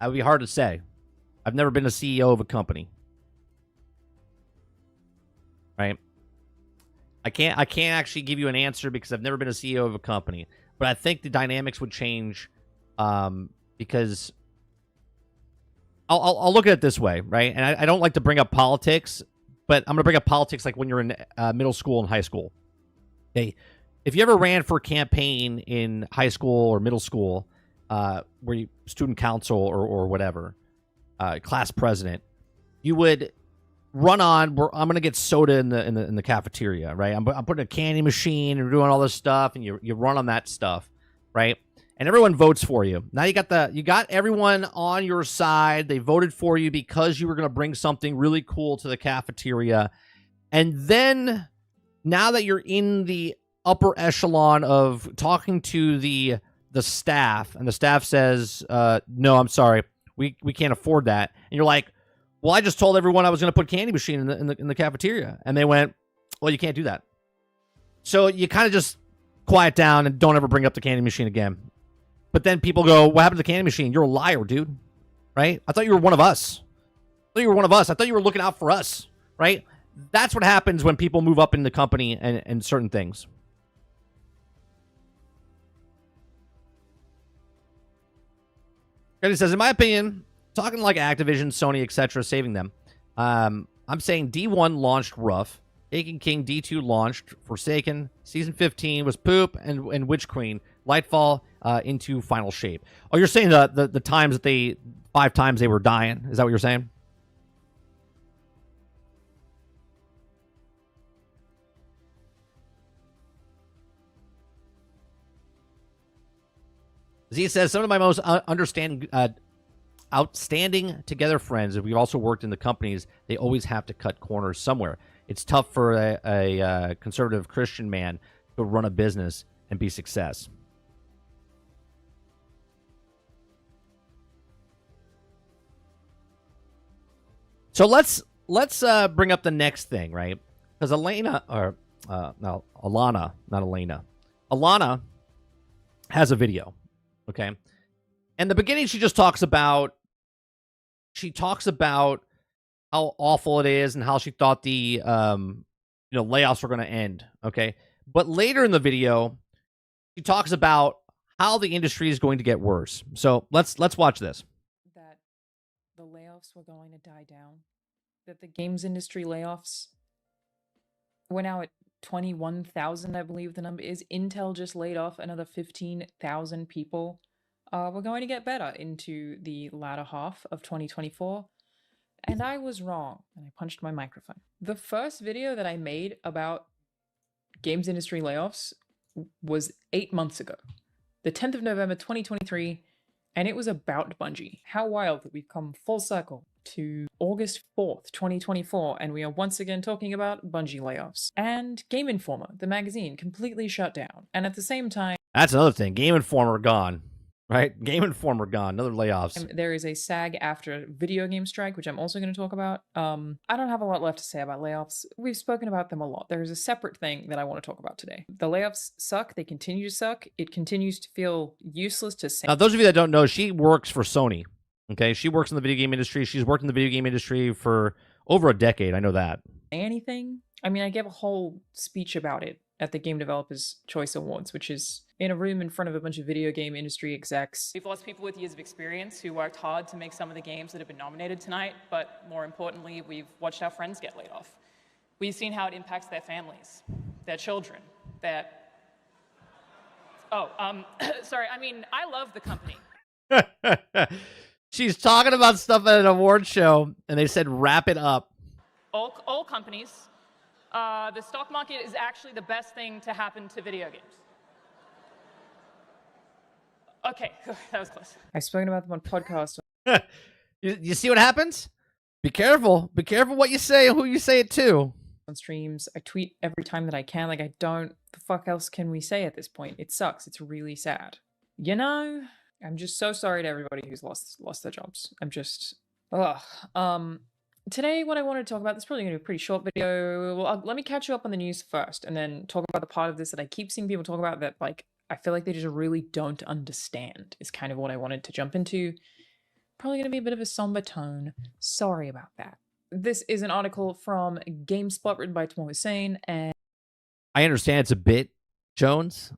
That would be hard to say. I've never been a CEO of a company. Right? I can't actually give you an answer because I've never been a CEO of a company. But I think the dynamics would change because I'll look at it this way, right? And I don't like to bring up politics, but I'm going to bring up politics like when you're in middle school and high school. Okay, if you ever ran for a campaign in high school or middle school, where you student council or whatever, class president, you would run on. I'm going to get soda in the cafeteria, right? I'm putting a candy machine and doing all this stuff, and you run on that stuff, right? And everyone votes for you. Now you got everyone on your side. They voted for you because you were going to bring something really cool to the cafeteria. And then now that you're in the upper echelon of talking to the staff, and the staff says, no, I'm sorry, we can't afford that. And you're like, well, I just told everyone I was going to put candy machine in the cafeteria. And they went, well, you can't do that. So you kind of just quiet down and don't ever bring up the candy machine again. But then people go, what happened to the candy machine? You're a liar, dude. Right? I thought you were one of us. I thought you were looking out for us. Right? That's what happens when people move up in the company and certain things. And he says, in my opinion, talking like Activision, Sony, etc., saving them. I'm saying D1 launched rough. Taken King D2 launched. Forsaken. Season 15 was poop. And Witch Queen. Lightfall into final shape. Oh, you're saying the times that 5 times they were dying. Is that what you're saying? Z says, some of my most outstanding together friends, if we've also worked in the companies, they always have to cut corners somewhere. It's tough for a conservative Christian man to run a business and be success. So let's bring up the next thing, right? Because Alana, not Elena. Alana has a video, okay? In the beginning, she talks about how awful it is and how she thought the layoffs were going to end, okay? But later in the video, she talks about how the industry is going to get worse. So let's watch this. That the layoffs were going to die down. That the games industry layoffs, we're now at 21,000, I believe the number is. Intel just laid off another 15,000 people. We're going to get better into the latter half of 2024. And I was wrong, and I punched my microphone. The first video that I made about games industry layoffs was 8 months ago. The 10th of November, 2023, and it was about Bungie. How wild that we've come full circle to August 4th, 2024, and we are once again talking about Bungie layoffs. And Game Informer, the magazine, completely shut down. And at the same time, that's another thing. Game Informer gone. Right? Game Informer gone. Another layoffs. There is a SAG-AFTRA video game strike, which I'm also going to talk about. I don't have a lot left to say about layoffs. We've spoken about them a lot. There is a separate thing that I want to talk about today. The layoffs suck. They continue to suck. It continues to feel useless to say. Now, those of you that don't know, she works for Sony. Okay? She works in the video game industry. She's worked in the video game industry for over a decade. I know that. Anything? I mean, I gave a whole speech about it at the Game Developers Choice Awards, which is in a room in front of a bunch of video game industry execs. We've lost people with years of experience who worked hard to make some of the games that have been nominated tonight, but more importantly, we've watched our friends get laid off. We've seen how it impacts their families, their children, their... sorry, I mean, I love the company. She's talking about stuff at an award show, and they said, wrap it up. All companies, the stock market is actually the best thing to happen to video games. Okay, that was close. I've spoken about them on podcasts. You see what happens? Be careful. Be careful what you say and who you say it to. On streams, I tweet every time that I can. Like, I don't... The fuck else can we say at this point? It sucks. It's really sad. You know, I'm just so sorry to everybody who's lost their jobs. I'm just... Ugh. Today, what I wanted to talk about, this is probably going to be a pretty short video. Well, let me catch you up on the news first, and then talk about the part of this that I keep seeing people talk about that, like, I feel like they just really don't understand, is kind of what I wanted to jump into. Probably going to be a bit of a somber tone. Sorry about that. This is an article from GameSpot written by Tamal Hussein, and I understand it's a bit, Jones,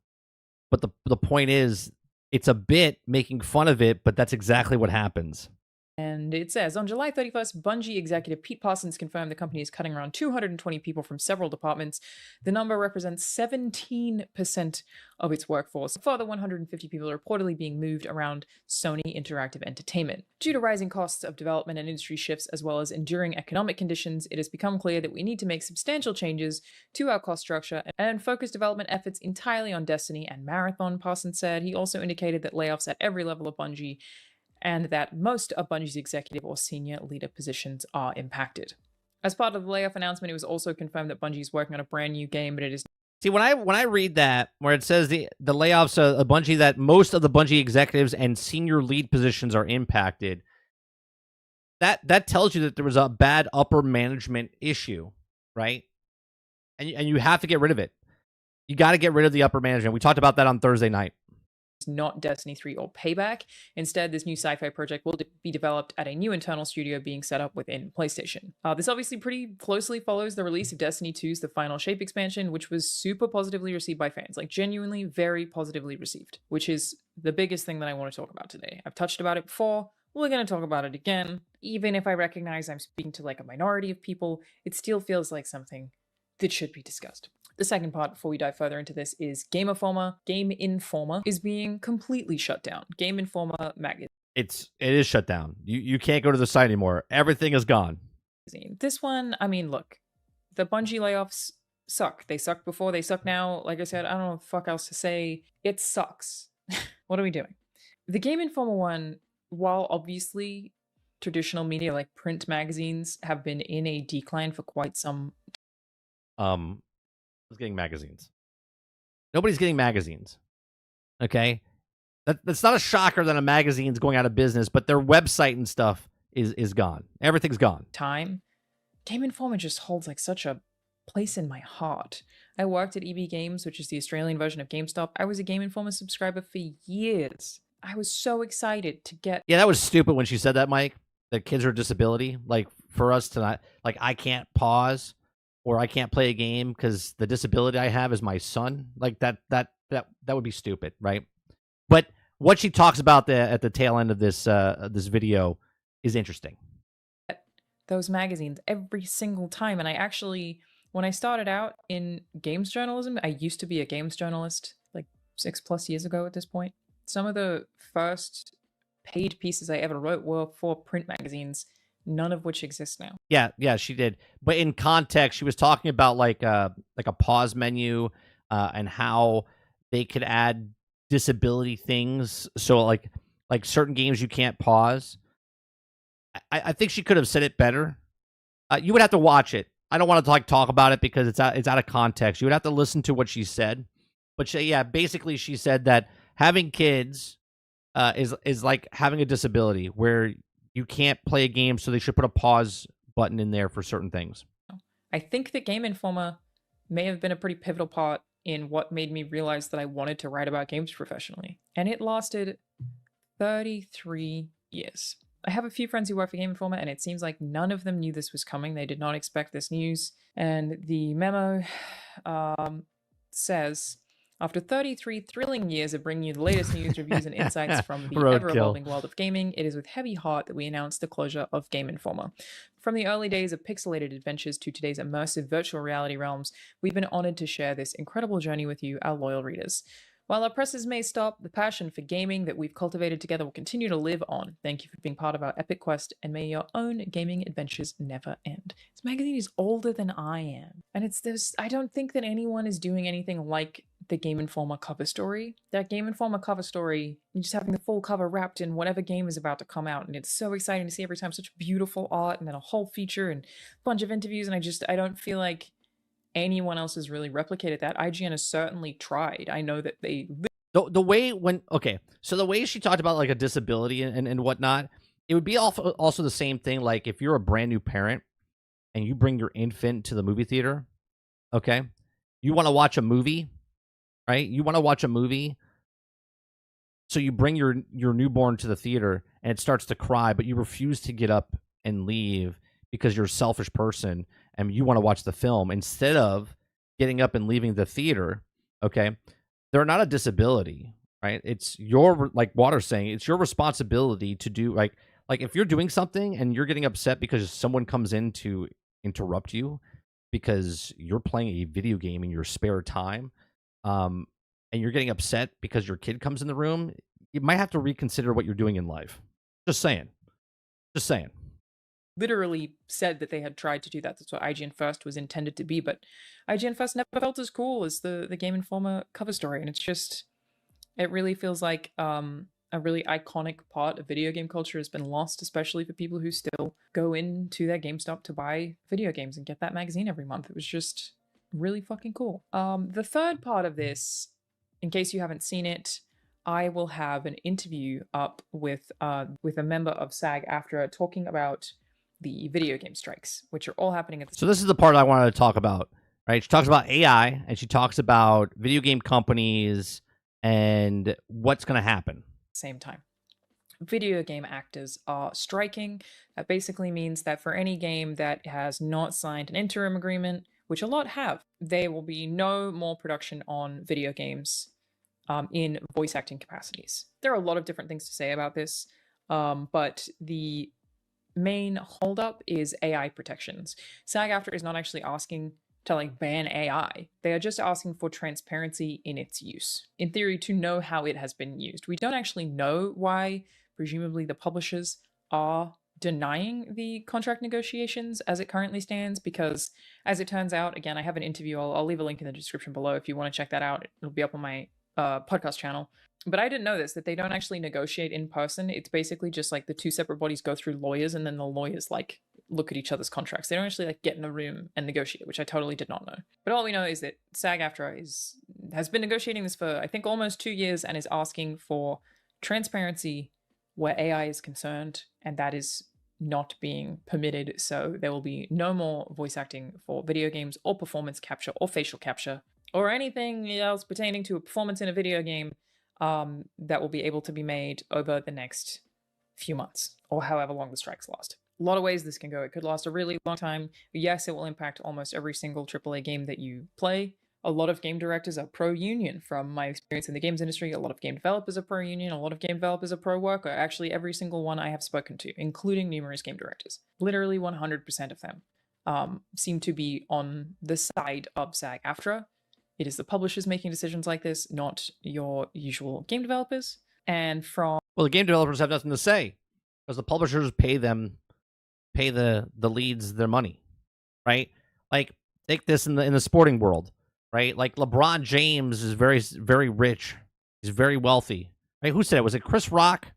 but the point is, it's a bit making fun of it, but that's exactly what happens. And it says, on July 31st, Bungie executive Pete Parsons confirmed the company is cutting around 220 people from several departments. The number represents 17% of its workforce. Further 150 people are reportedly being moved around Sony Interactive Entertainment. Due to rising costs of development and industry shifts, as well as enduring economic conditions, it has become clear that we need to make substantial changes to our cost structure and focus development efforts entirely on Destiny and Marathon, Parsons said. He also indicated that layoffs at every level of Bungie and that most of Bungie's executive or senior leader positions are impacted. As part of the layoff announcement, it was also confirmed that Bungie is working on a brand new game, but it is... See, when I read that, where it says the layoffs of Bungie, that most of the Bungie executives and senior lead positions are impacted, that tells you that there was a bad upper management issue, right? And you have to get rid of it. You got to get rid of the upper management. We talked about that on Thursday night. Not Destiny 3 or Payback. Instead, this new sci-fi project will be developed at a new internal studio being set up within PlayStation. This obviously pretty closely follows the release of Destiny 2's The Final Shape expansion, which was super positively received by fans, like genuinely very positively received, which is the biggest thing that I want to talk about today. I've touched about it before. We're going to talk about it again. Even if I recognize I'm speaking to like a minority of people, it still feels like something that should be discussed. The second part, before we dive further into this, is Game Informer is being completely shut down. Game Informer magazine. It is shut down. You can't go to the site anymore. Everything is gone. This one, I mean, look, the Bungie layoffs suck. They sucked before, they suck now. Like I said, I don't know what the fuck else to say. It sucks. What are we doing? The Game Informer one, while obviously traditional media like print magazines have been in a decline for quite some Who's getting magazines? Nobody's getting magazines. Okay? That's not a shocker that a magazine's going out of business, but their website and stuff is gone. Everything's gone. Time. Game Informer just holds like such a place in my heart. I worked at EB Games, which is the Australian version of GameStop. I was a Game Informer subscriber for years. I was so excited to get... Yeah, that was stupid when she said that, Mike. That kids are a disability. Like, for us to not... Like, I can't pause or I can't play a game because the disability I have is my son. Like, that would be stupid, right? But what she talks about at the tail end of this this video is interesting. Those magazines every single time. And I actually, when I started out in games journalism, I used to be a games journalist like 6+ years ago at this point. Some of the first paid pieces I ever wrote were for print magazines, none of which exist now. Yeah, she did. But in context, she was talking about like a pause menu and how they could add disability things. So like like certain games you can't pause. I think she could have said it better. You would have to watch it. I don't want to talk about it because it's out of context. You would have to listen to what she said. But basically she said that having kids is like having a disability where you can't play a game, so they should put a pause button in there for certain things. I think that Game Informer may have been a pretty pivotal part in what made me realize that I wanted to write about games professionally. And it lasted 33 years. I have a few friends who work for Game Informer, and it seems like none of them knew this was coming. They did not expect this news. And the memo says, after 33 thrilling years of bringing you the latest news, reviews, and insights from the ever-evolving world of gaming, it is with heavy heart that we announce the closure of Game Informer. From the early days of pixelated adventures to today's immersive virtual reality realms, we've been honored to share this incredible journey with you, our loyal readers. While our presses may stop, the passion for gaming that we've cultivated together will continue to live on. Thank you for being part of our epic quest, and may your own gaming adventures never end. This magazine is older than I am, and I don't think that anyone is doing anything like the Game Informer cover story. That Game Informer cover story, you're just having the full cover wrapped in whatever game is about to come out, and it's so exciting to see every time. Such beautiful art, and then a whole feature and a bunch of interviews, and I don't feel like anyone else has really replicated that. IGN has certainly tried. I know that they... The way the way she talked about like a disability and whatnot, it would be also the same thing. Like if you're a brand new parent and you bring your infant to the movie theater, okay, you want to watch a movie, right? You want to watch a movie, so you bring your newborn to the theater and it starts to cry, but you refuse to get up and leave because you're a selfish person and you want to watch the film instead of getting up and leaving the theater, okay? They're not a disability, right? It's your, like Water's saying, it's your responsibility to do, like if you're doing something and you're getting upset because someone comes in to interrupt you because you're playing a video game in your spare time, and you're getting upset because your kid comes in the room, you might have to reconsider what you're doing in life. Just saying. Literally said that they had tried to do that. That's what IGN First was intended to be, but IGN First never felt as cool as the Game Informer cover story, and it really feels like a really iconic part of video game culture has been lost, especially for people who still go into their GameStop to buy video games and get that magazine every month. It was just really fucking cool. The third part of this, in case you haven't seen it, I will have an interview up with a member of SAG-AFTRA talking about the video game strikes, which are all happening at the So this is the part I wanted to talk about, right? She talks about AI and she talks about video game companies and what's going to happen. Same time. Video game actors are striking. That basically means that for any game that has not signed an interim agreement, which a lot have, there will be no more production on video games in voice acting capacities. There are a lot of different things to say about this, but the main holdup is AI protections. SAG-AFTRA is not actually asking to ban AI. They are just asking for transparency in its use. In theory, to know how it has been used. We don't actually know why, presumably, the publishers are denying the contract negotiations as it currently stands, because as it turns out, again, I have an interview, I'll leave a link in the description below if you want to check that out. It'll be up on my podcast channel. But I didn't know this, that they don't actually negotiate in person. It's basically just the two separate bodies go through lawyers, and then the lawyers look at each other's contracts. They don't actually get in a room and negotiate, which I totally did not know. But all we know is that SAG-AFTRA has been negotiating this for I think almost 2 years and is asking for transparency where AI is concerned, and that is not being permitted. So there will be no more voice acting for video games or performance capture or facial capture or anything else pertaining to a performance in a video game that will be able to be made over the next few months or however long the strikes last. A lot of ways this can go. It could last a really long time. Yes, it will impact almost every single AAA game that you play. A lot of game directors are pro-union from my experience in the games industry. A lot of game developers are pro-union. A lot of game developers are pro-worker. Actually, every single one I have spoken to, including numerous game directors, literally 100% of them seem to be on the side of SAG-AFTRA. It is the publishers making decisions like this, not your usual game developers. And well, the game developers have nothing to say because the publishers pay the leads their money, right? Take this in the sporting world, right? LeBron James is very, very rich. He's very wealthy, right? Who said it? Was it Chris Rock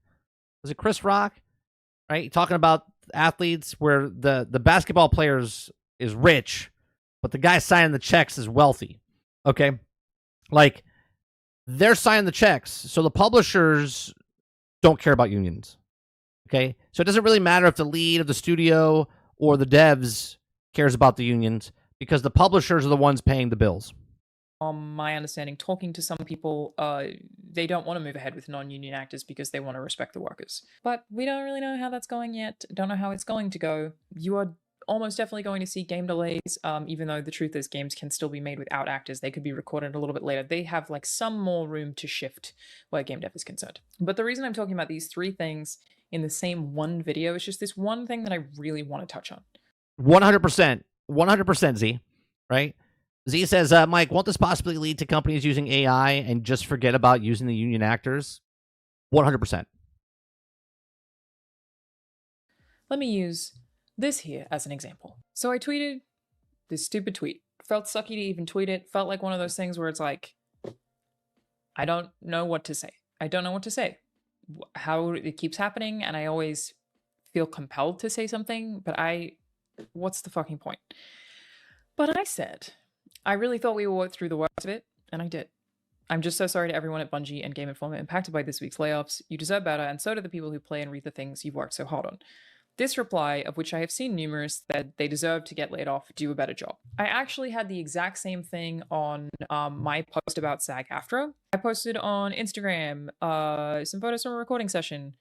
Was it Chris Rock? Right? Talking about athletes where the basketball players is rich, but the guy signing the checks is wealthy. Okay? Like, they're signing the checks, so the publishers don't care about unions. Okay? So it doesn't really matter if the lead of the studio or the devs cares about the unions, because the publishers are the ones paying the bills. My understanding, talking to some people, they don't want to move ahead with non-union actors because they want to respect the workers. But we don't really know how that's going yet. Don't know how it's going to go. You are almost definitely going to see game delays, even though the truth is games can still be made without actors. They could be recorded a little bit later. They have like some more room to shift where game dev is concerned. But the reason I'm talking about these three things in the same one video is just this one thing that I really want to touch on. 100%. 100% Z, right? Z says, Mike, won't this possibly lead to companies using AI and just forget about using the union actors? 100%. Let me use this here as an example. So I tweeted this stupid tweet. Felt sucky to even tweet it. Felt like one of those things where it's like, I don't know what to say. I don't know what to say. How it keeps happening, and I always feel compelled to say something, but what's the fucking point? But I said, I really thought we would work through the worst of it, and I did. I'm just so sorry to everyone at Bungie and Game Informer impacted by this week's layoffs. You deserve better, and so do the people who play and read the things you've worked so hard on. This reply, of which I have seen numerous, that they deserve to get laid off, do a better job. I actually had the exact same thing on my post about SAG-AFTRA. I posted on Instagram some photos from a recording session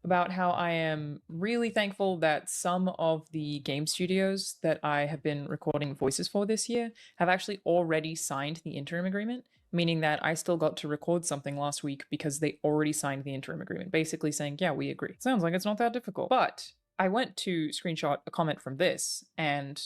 about how I am really thankful that some of the game studios that I have been recording voices for this year have actually already signed the interim agreement, meaning that I still got to record something last week because they already signed the interim agreement, basically saying, yeah, we agree. Sounds like it's not that difficult. But I went to screenshot a comment from this, and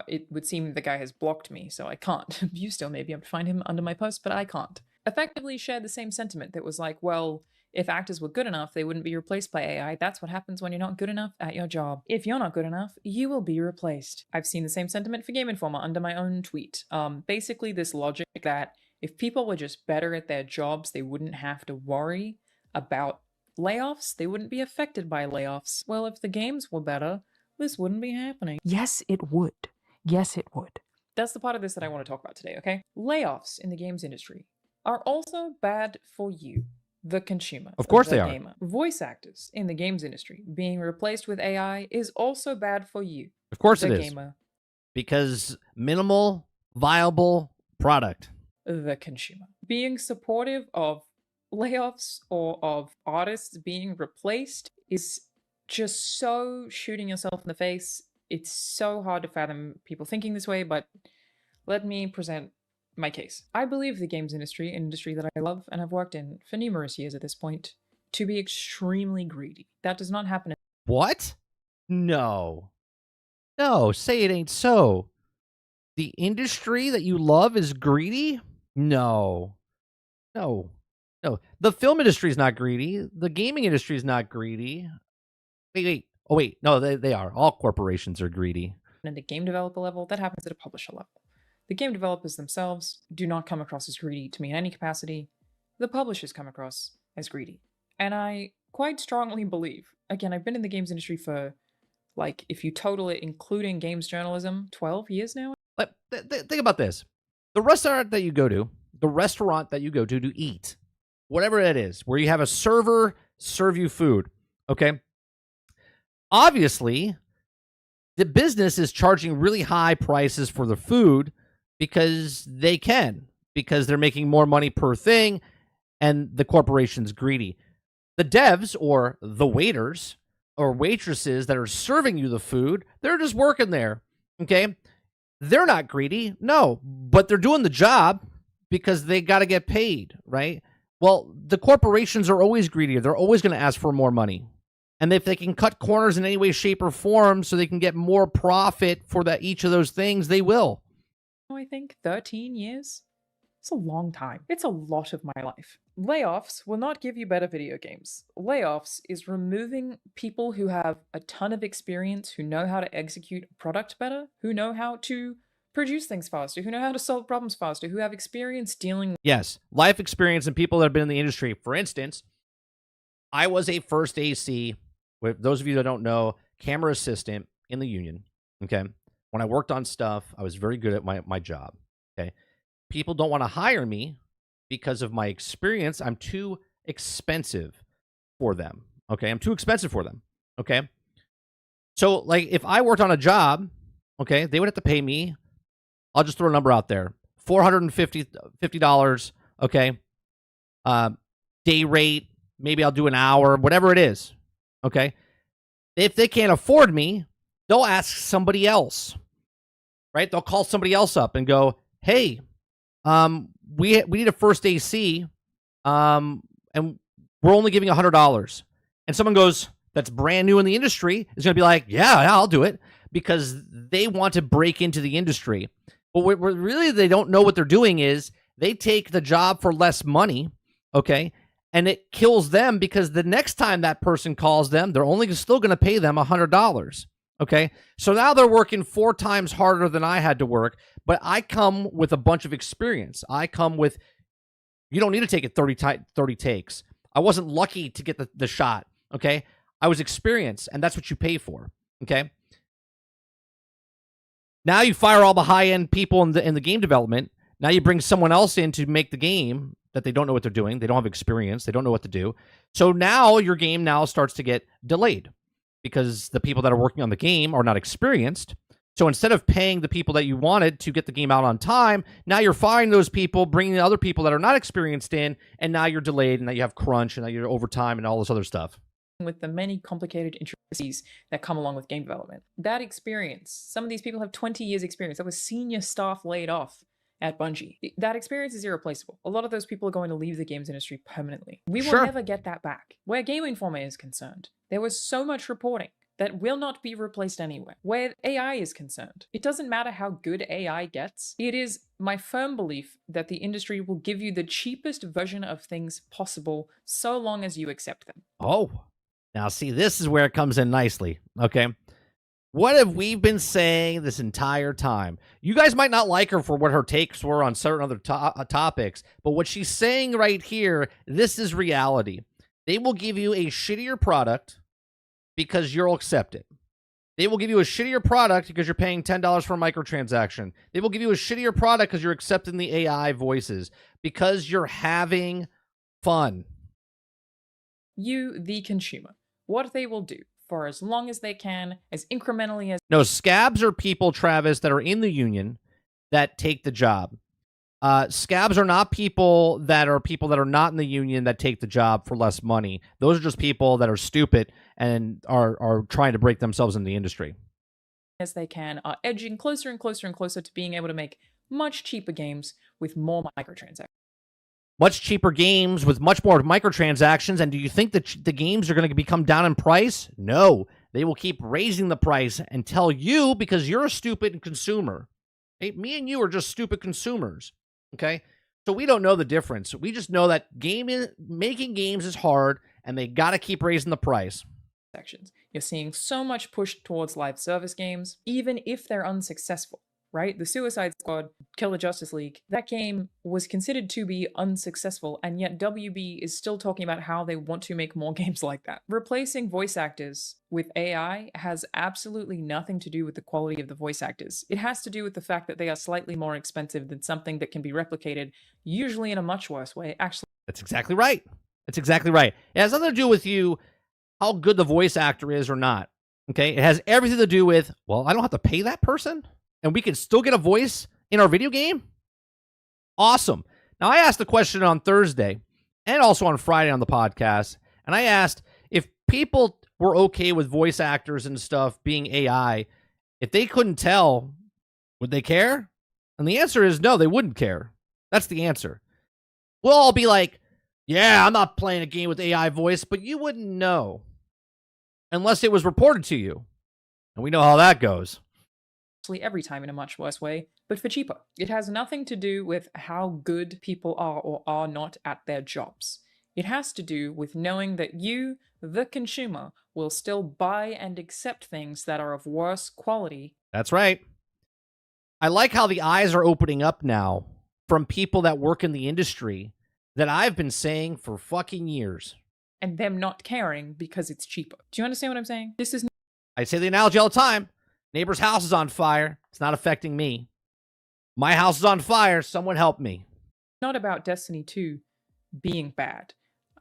it would seem the guy has blocked me, so I can't. You still may be able to find him under my post, but I can't. Effectively shared the same sentiment that was like, well, if actors were good enough, they wouldn't be replaced by AI. That's what happens when you're not good enough at your job. If you're not good enough, you will be replaced. I've seen the same sentiment for Game Informer under my own tweet. Basically this logic that if people were just better at their jobs, they wouldn't have to worry about layoffs. They wouldn't be affected by layoffs. Well, if the games were better, this wouldn't be happening. Yes, it would. Yes, it would. That's the part of this that I want to talk about today, okay? Layoffs in the games industry are also bad for you, the consumer. Of course the they are. gamer. Voice actors in the games industry being replaced with AI is also bad for you, Of course the it is. gamer. Because minimal, viable product. The consumer. Being supportive of layoffs or of artists being replaced is just so shooting yourself in the face. It's so hard to fathom people thinking this way, but let me present my case. I believe the games industry, an industry that I love and have worked in for numerous years at this point, to be extremely greedy. That does not happen. What? No. No, say it ain't so. The industry that you love is greedy? No. No. No. The film industry is not greedy. The gaming industry is not greedy. Wait. Oh, wait. No, they are. All corporations are greedy. At a game developer level, that happens at a publisher level. The game developers themselves do not come across as greedy to me in any capacity. The publishers come across as greedy. And I quite strongly believe, again, I've been in the games industry for, like, if you total it, including games journalism, 12 years now? But think about this. The restaurant that you go to eat, whatever it is, where you have a server serve you food, okay? Obviously, the business is charging really high prices for the food because they can, because they're making more money per thing, and the corporation's greedy. The devs or the waiters or waitresses that are serving you the food, they're just working there, okay? They're not greedy, no, but they're doing the job because they got to get paid, right? Well, the corporations are always greedy. They're always going to ask for more money. And if they can cut corners in any way, shape, or form so they can get more profit for each of those things, they will. I think 13 years? It's a long time. It's a lot of my life. Layoffs will not give you better video games. Layoffs is removing people who have a ton of experience, who know how to execute a product better, who know how to produce things faster, who know how to solve problems faster, who have experience dealing with... Yes, life experience and people that have been in the industry. For instance, I was a first AC, with those of you that don't know, camera assistant in the union. Okay. When I worked on stuff, I was very good at my job. Okay. People don't want to hire me because of my experience. I'm too expensive for them. Okay. I'm too expensive for them. Okay. So, like, if I worked on a job, okay, they would have to pay me. I'll just throw a number out there: $450. Okay. Day rate. Maybe I'll do an hour, whatever it is. Okay. If they can't afford me, they'll ask somebody else. Right? They'll call somebody else up and go, "Hey, we need a first AC, and we're only giving $100." And someone goes, that's brand new in the industry, is going to be like, yeah, I'll do it, because they want to break into the industry. But what really they don't know what they're doing is they take the job for less money, okay, and it kills them, because the next time that person calls them, they're only still going to pay them $100, okay? So now they're working 4 times harder than I had to work, but I come with a bunch of experience. I come with, you don't need to take it 30 takes. I wasn't lucky to get the shot, okay? I was experienced, and that's what you pay for, okay? Now you fire all the high-end people in the game development. Now you bring someone else in to make the game that they don't know what they're doing. They don't have experience. They don't know what to do. So now your game now starts to get delayed because the people that are working on the game are not experienced. So instead of paying the people that you wanted to get the game out on time, now you're firing those people, bringing the other people that are not experienced in, and now you're delayed, and now you have crunch, and now you're overtime and all this other stuff. With the many complicated intricacies that come along with game development. That experience, some of these people have 20 years experience. That was senior staff laid off at Bungie. That experience is irreplaceable. A lot of those people are going to leave the games industry permanently. We will never get that back. Where Game Informer is concerned, there was so much reporting that will not be replaced anywhere. Where AI is concerned, it doesn't matter how good AI gets. It is my firm belief that the industry will give you the cheapest version of things possible so long as you accept them. Oh, now see, this is where it comes in nicely, okay? What have we been saying this entire time? You guys might not like her for what her takes were on certain other topics, but what she's saying right here, this is reality. They will give you a shittier product because you'll accept it. They will give you a shittier product because you're paying $10 for a microtransaction. They will give you a shittier product because you're accepting the AI voices, because you're having fun. You, the consumer, what they will do for as long as they can, as incrementally as... No, scabs are people, Travis, that are in the union that take the job. Scabs are not people that are not in the union that take the job for less money. Those are just people that are stupid and are trying to break themselves in the industry. As they can, are edging closer and closer and closer to being able to make much cheaper games with more microtransactions. Much cheaper games with much more microtransactions. And do you think that the games are going to become down in price? No, they will keep raising the price until you, because you're a stupid consumer. Hey, me and you are just stupid consumers. Okay, so we don't know the difference. We just know that making games is hard, and they got to keep raising the price. You're seeing so much push towards live service games, even if they're unsuccessful. Right? The Suicide Squad, Kill the Justice League, that game was considered to be unsuccessful, and yet WB is still talking about how they want to make more games like that. Replacing voice actors with AI has absolutely nothing to do with the quality of the voice actors. It has to do with the fact that they are slightly more expensive than something that can be replicated, usually in a much worse way. Actually, that's exactly right. That's exactly right. It has nothing to do with you, how good the voice actor is or not. Okay? It has everything to do with, well, I don't have to pay that person, and we can still get a voice in our video game? Awesome. Now, I asked the question on Thursday and also on Friday on the podcast, and I asked if people were okay with voice actors and stuff being AI, if they couldn't tell, would they care? And the answer is no, they wouldn't care. That's the answer. We'll all be like, yeah, I'm not playing a game with AI voice, but you wouldn't know unless it was reported to you. And we know how that goes. Every time in a much worse way, but for cheaper. It has nothing to do with how good people are or are not at their jobs. It has to do with knowing that you, the consumer, will still buy and accept things that are of worse quality. That's right. I like how the eyes are opening up now from people that work in the industry that I've been saying for fucking years. and them not caring because it's cheaper. Do you understand what I'm saying? This is I say the analogy all the time. Neighbor's house is on fire. It's not affecting me. My house is on fire. Someone help me. not about Destiny 2 being bad.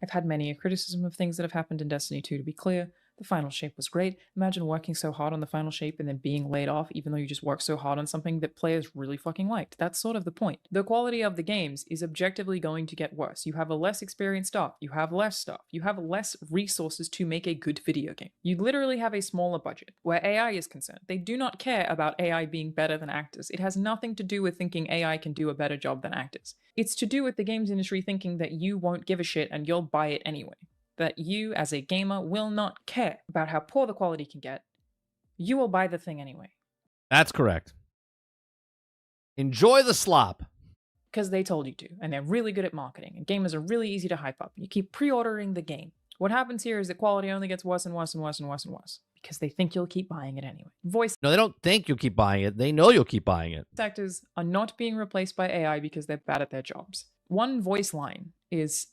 I've had many a criticism of things that have happened in Destiny 2, to be clear. The final shape was great. Imagine working so hard on the final shape and then being laid off, even though you just worked so hard on something that players really fucking liked. That's sort of the point. The quality of the games is objectively going to get worse. You have a less experienced staff. You have less stuff. You have less resources to make a good video game. You literally have a smaller budget. Where AI is concerned, they do not care about AI being better than actors. It has nothing to do with thinking AI can do a better job than actors. It's to do with the games industry thinking that you won't give a shit and you'll buy it anyway. That you, as a gamer, will not care about how poor the quality can get. You will buy the thing anyway. That's correct. Enjoy the slop. Because they told you to, and they're really good at marketing, and gamers are really easy to hype up. You keep pre-ordering the game. What happens here is that quality only gets worse and worse and worse and worse and worse, because they think you'll keep buying it anyway. Voice No, they don't think you'll keep buying it. They know you'll keep buying it. actors are not being replaced by AI because they're bad at their jobs. One voice line is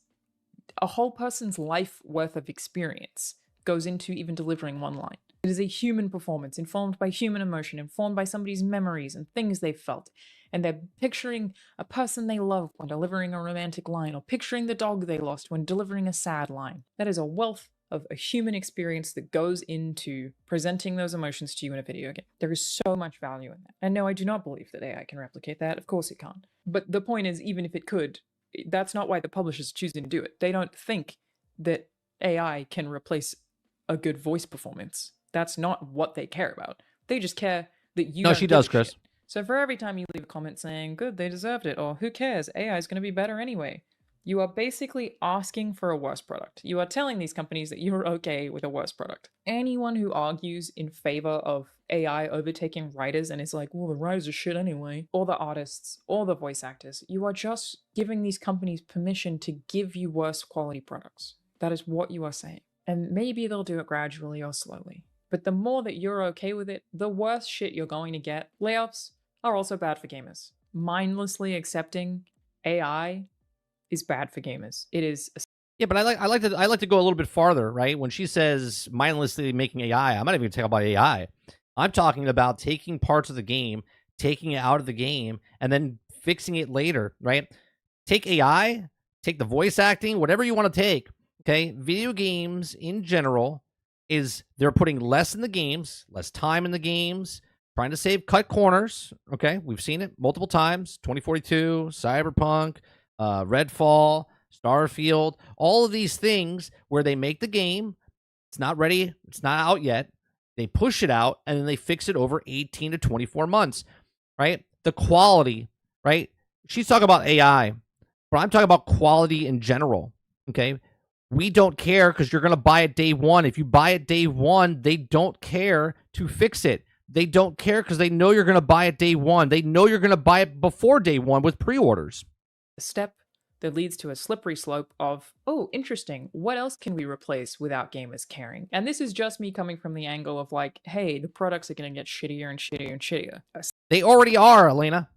a whole person's life worth of experience goes into even delivering one line. It is a human performance, informed by human emotion, informed by somebody's memories and things they've felt. And they're picturing a person they love when delivering a romantic line, or picturing the dog they lost when delivering a sad line. That is a wealth of a human experience that goes into presenting those emotions to you in a video game. There is so much value in that. And no, I do not believe that AI can replicate that. Of course it can't. But the point is, even if it could, that's not why the publishers are choosing to do it. They don't think that AI can replace a good voice performance. That's not what they care about. They just care that you. No, don't she give a does, Chris. shit. So for every time you leave a comment saying, good, they deserved it, or who cares, AI is going to be better anyway, you are basically asking for a worse product. You are telling these companies that you're okay with a worse product. Anyone who argues in favor of AI overtaking writers and is like, well, the writers are shit anyway, or the artists, or the voice actors, you are just giving these companies permission to give you worse quality products. That is what you are saying. And maybe they'll do it gradually or slowly. But the more that you're okay with it, the worse shit you're going to get. Layoffs are also bad for gamers. Mindlessly accepting AI is bad for gamers. It is. Yeah, but I like to go a little bit farther, right? When she says mindlessly making AI, I'm not even talking about AI. I'm talking about taking parts of the game, taking it out of the game, and then fixing it later, right? Take AI, take the voice acting, whatever you want to take. Okay, video games in general is they're putting less in the games, less time in the games, trying to cut corners. Okay, we've seen it multiple times. 2042, Cyberpunk, Redfall, Starfield, all of these things where they make the game, it's not ready, it's not out yet. They push it out and then they fix it over 18 to 24 months, right? The quality, right? She's talking about AI, but I'm talking about quality in general, okay? We don't care because you're going to buy it day one. If you buy it day one, they don't care to fix it. They don't care because they know you're going to buy it day one. They know you're going to buy it before day one with pre-orders. A step that leads to a slippery slope of, oh, interesting, what else can we replace without gamers caring? And this is just me coming from the angle of like, hey, the products are going to get shittier and shittier and shittier. They already are, Elena.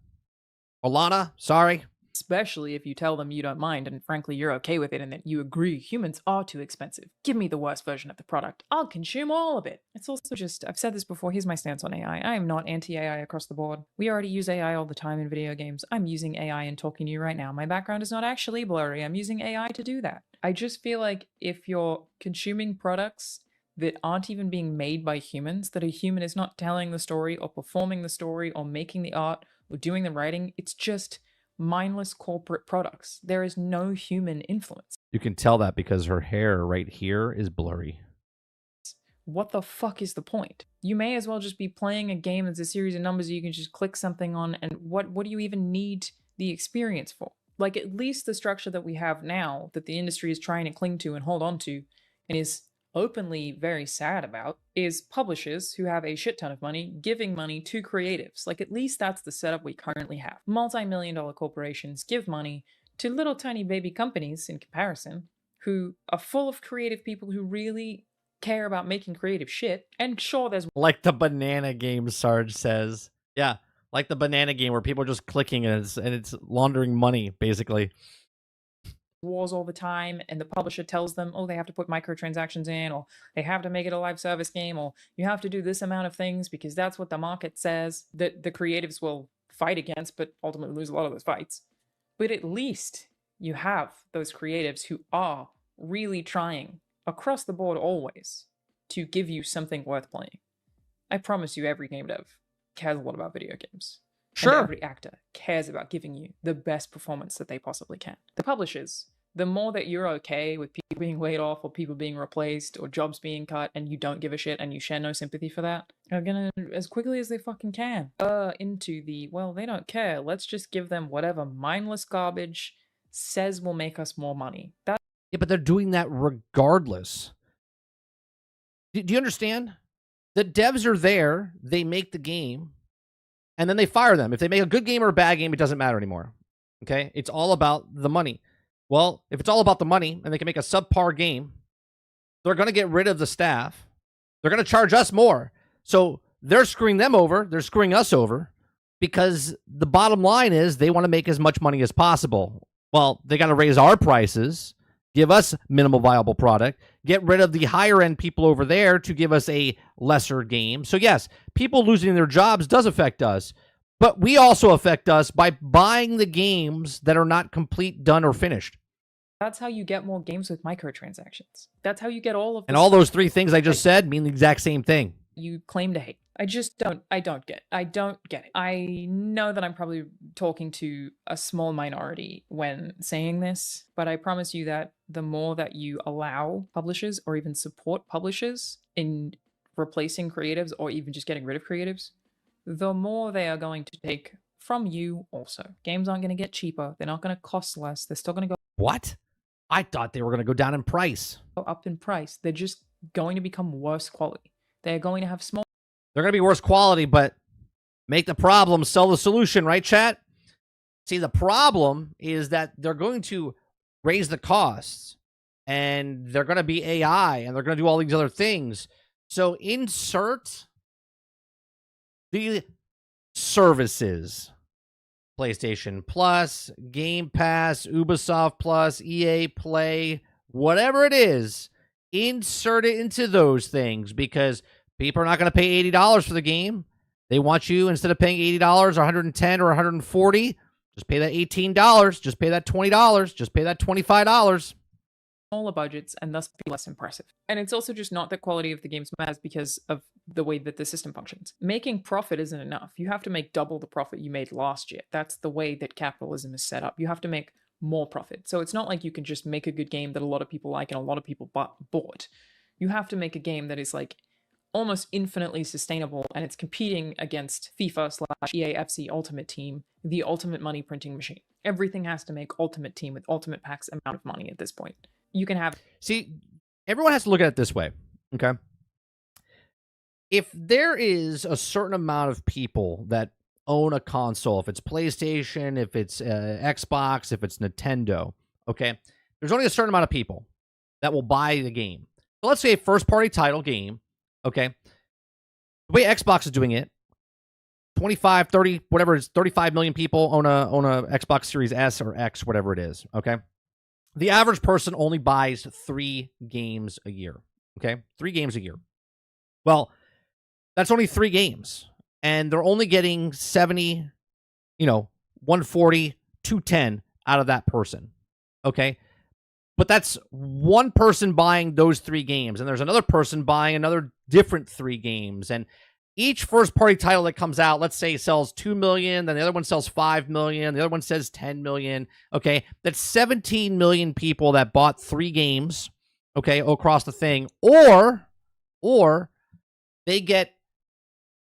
Alana, sorry. Especially if you tell them you don't mind and frankly you're okay with it and that you agree humans are too expensive. Give me the worst version of the product. I'll consume all of it. It's also just, I've said this before, here's my stance on AI. I am not anti-AI across the board. We already use AI all the time in video games. I'm using AI and talking to you right now. My background is not actually blurry. I'm using AI to do that. I just feel like if you're consuming products that aren't even being made by humans, that a human is not telling the story or performing the story or making the art or doing the writing, it's just mindless corporate products. There is no human influence. You can tell that because her hair right here is blurry. What the fuck is the point? You may as well just be playing a game that's a series of numbers you can just click something on, and what do you even need the experience for? Like, at least the structure that we have now that the industry is trying to cling to and hold on to and is openly very sad about is publishers who have a shit ton of money giving money to creatives. Like, at least that's the setup we currently have. Multi-million-dollar corporations give money to little tiny baby companies in comparison who are full of creative people who really care about making creative shit. And sure, there's Like the banana game, Sarge says. Yeah, like the banana game where people are just clicking and it's laundering money, basically. wars all the time, and the publisher tells them, oh, they have to put microtransactions in, or they have to make it a live service game, or you have to do this amount of things because that's what the market says, that the creatives will fight against, but ultimately lose a lot of those fights. But at least you have those creatives who are really trying across the board always to give you something worth playing. I promise you, every game dev cares a lot about video games. Sure. And every actor cares about giving you the best performance that they possibly can. The publishers, the more that you're okay with people being laid off or people being replaced or jobs being cut and you don't give a shit and you share no sympathy for that, are gonna, as quickly as they fucking can, into the, well, they don't care. Let's just give them whatever mindless garbage says will make us more money. That Yeah, but they're doing that regardless. Do you understand? The devs are there, they make the game, and then they fire them. If they make a good game or a bad game, it doesn't matter anymore. Okay? It's all about the money. Well, if it's all about the money and they can make a subpar game, they're going to get rid of the staff. They're going to charge us more. So they're screwing them over. They're screwing us over because the bottom line is they want to make as much money as possible. Well, they got to raise our prices, give us minimal viable product, get rid of the higher end people over there to give us a lesser game. So yes, people losing their jobs does affect us, but we also affect us by buying the games that are not complete, done, or finished. That's how you get more games with microtransactions. That's how you get all of And all those three things I just said mean the exact same thing. You claim to hate. I don't get it. I know that I'm probably talking to a small minority when saying this, but I promise you that the more that you allow publishers or even support publishers in replacing creatives or even just getting rid of creatives, the more they are going to take from you also. Games aren't going to get cheaper. They're not going to cost less. They're still going to go What? I thought they were going to go down in price. up in price. They're just going to become worse quality. They're going to have small. They're going to be worse quality, but make the problem, sell the solution, right, chat? See, the problem is that they're going to raise the costs, and they're going to be AI, and they're going to do all these other things. So insert the services. PlayStation Plus, Game Pass, Ubisoft Plus, EA Play, whatever it is, insert it into those things because people are not going to pay $80 for the game. They want you, instead of paying $80 or $110 or $140, just pay that $18, just pay that $20, just pay that $25. Smaller budgets and thus be less impressive. And it's also just not the quality of the games matters because of the way that the system functions. Making profit isn't enough. You have to make double the profit you made last year. That's the way that capitalism is set up. You have to make more profit. So it's not like you can just make a good game that a lot of people like and a lot of people bought. You have to make a game that is like almost infinitely sustainable, and it's competing against FIFA/EA FC Ultimate Team, the ultimate money printing machine. Everything has to make Ultimate Team with Ultimate Pack's amount of money at this point. You can have... See, everyone has to look at it this way, okay? If there is a certain amount of people that own a console, if it's PlayStation, if it's Xbox, if it's Nintendo, okay, there's only a certain amount of people that will buy the game. So let's say a first-party title game, okay? The way Xbox is doing it, 25, 30, whatever it is, 35 million people own a Xbox Series S or X, whatever it is, okay? The average person only buys 3 games a year, okay? 3 games a year. Well, that's only 3 games, and they're only getting 70, 140, 210 out of that person, okay? But that's one person buying those 3 games, and there's another person buying another different 3 games, and each first-party title that comes out, let's say, sells 2 million, then the other one sells 5 million, the other one says 10 million, okay? That's 17 million people that bought 3 games, okay, across the thing, or they get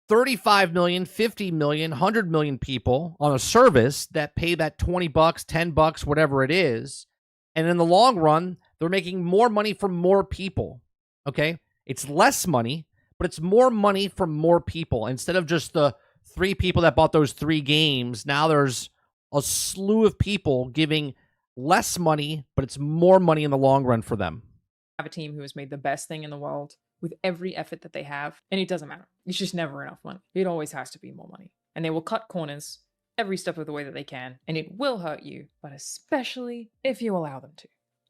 35 million, 50 million, 100 million people on a service that pay that $20, $10, whatever it is, and in the long run, they're making more money from more people, okay? It's less money, but it's more money from more people. Instead of just the 3 people that bought those 3 games, now there's a slew of people giving less money, but it's more money in the long run for them. Have a team who has made the best thing in the world with every effort that they have, and it doesn't matter. It's just never enough money. It always has to be more money. And they will cut corners every step of the way that they can, and it will hurt you, but especially if you allow them to.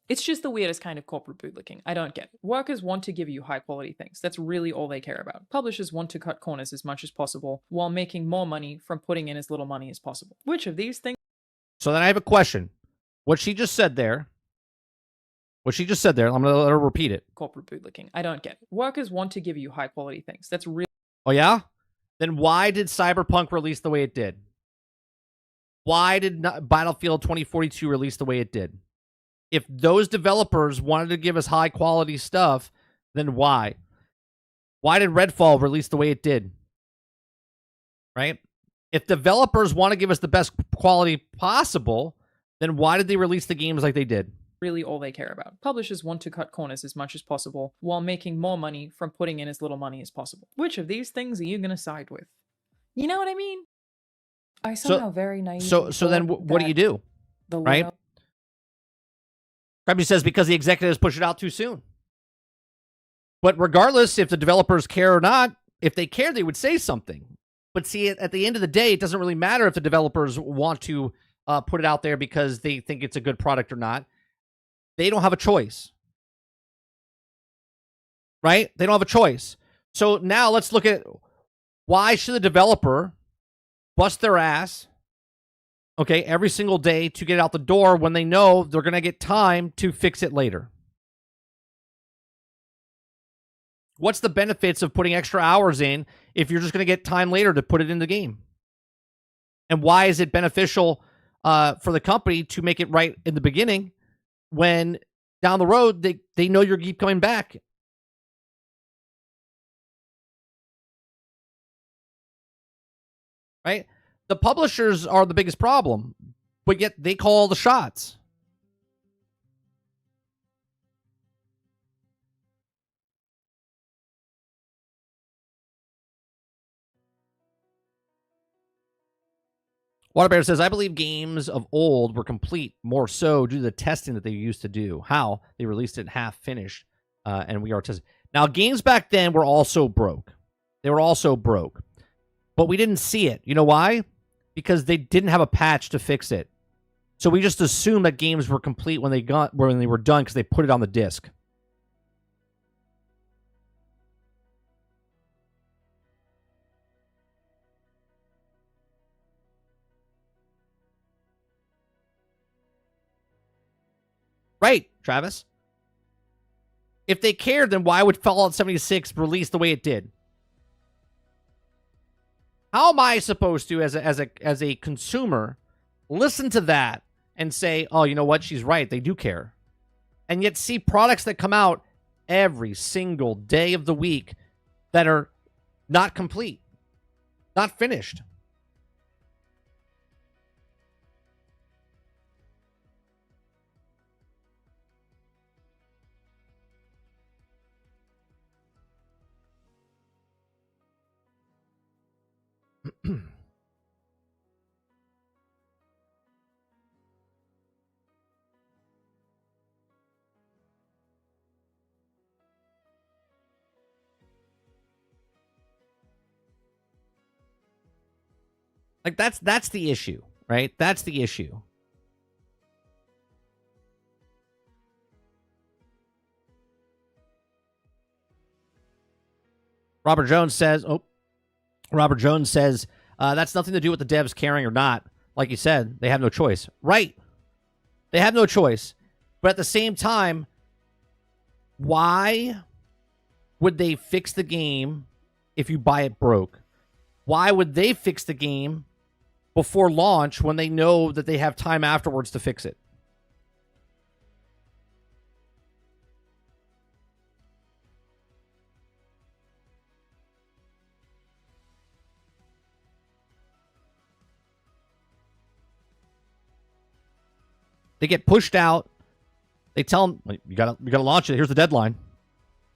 It's just the weirdest kind of corporate bootlicking. I don't get it. Workers want to give you high quality things. That's really all they care about. Publishers want to cut corners as much as possible while making more money from putting in as little money as possible. Which of these things? So then I have a question. What she just said there, I'm going to let her repeat it. Corporate bootlicking. I don't get it. Workers want to give you high quality things. That's really. Oh, yeah? Then why did Cyberpunk release the way it did? Why did Battlefield 2042 release the way it did? If those developers wanted to give us high quality stuff, then why? Why did Redfall release the way it did? Right? If developers want to give us the best quality possible, then why did they release the games like they did? Really all they care about. Publishers want to cut corners as much as possible while making more money from putting in as little money as possible. Which of these things are you going to side with? You know what I mean? I somehow very naive. So then what do you do? Right? Krabby says because the executives push it out too soon. But regardless if the developers care or not, if they care, they would say something. But see, at the end of the day, it doesn't really matter if the developers want to put it out there because they think it's a good product or not. They don't have a choice. Right? They don't have a choice. So now let's look at why should the developer bust their ass, okay, every single day to get it out the door when they know they're going to get time to fix it later? What's the benefits of putting extra hours in if you're just going to get time later to put it in the game? And why is it beneficial for the company to make it right in the beginning when down the road they know you're keep coming back? Right? The publishers are the biggest problem, but yet they call the shots. Waterbear says, I believe games of old were complete more so due to the testing that they used to do. How? They released it half finished, and we are testing. Now, games back then were also broke. They were also broke. But we didn't see it. You know why? Because they didn't have a patch to fix it. So we just assumed that games were complete when they were done because they put it on the disc. Right, Travis. If they cared, then why would Fallout 76 release the way it did? How am I supposed to, as a consumer, listen to that and say, oh, you know what? She's right. They do care. And yet see products that come out every single day of the week that are not complete, not finished. Like that's the issue, right? That's the issue. Robert Jones says, that's nothing to do with the devs caring or not. Like you said, they have no choice. Right. They have no choice. But at the same time, why would they fix the game if you buy it broke? Why would they fix the game before launch when they know that they have time afterwards to fix it? They get pushed out. They tell them, you gotta launch it. Here's the deadline.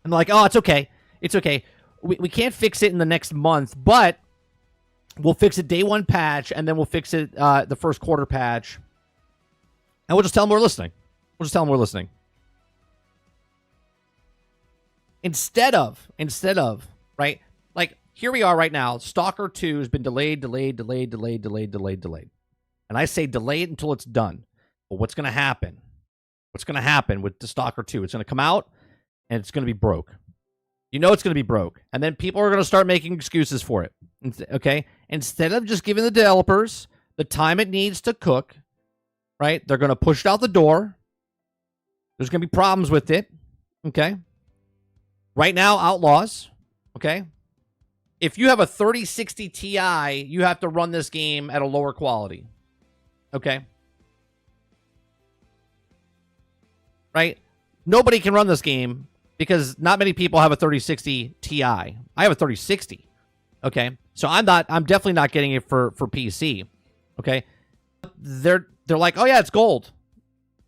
And they're like, oh, it's okay. It's okay. We can't fix it in the next month, but we'll fix it day one patch, and then we'll fix it the first quarter patch. And we'll just tell them we're listening. Instead of, right? Like, here we are right now. Stalker 2 has been delayed. And I say delayed until it's done. But what's going to happen? What's going to happen with the Stalker 2? It's going to come out, and it's going to be broke. You know it's going to be broke. And then people are going to start making excuses for it. Okay? Instead of just giving the developers the time it needs to cook, right? They're going to push it out the door. There's going to be problems with it. Okay? Right now, Outlaws. Okay? If you have a 3060 Ti, you have to run this game at a lower quality. Okay? Right? Nobody can run this game because not many people have a 3060 Ti. I have a 3060. Okay? So I'm definitely not getting it for PC. Okay? They're like, "Oh yeah, it's gold."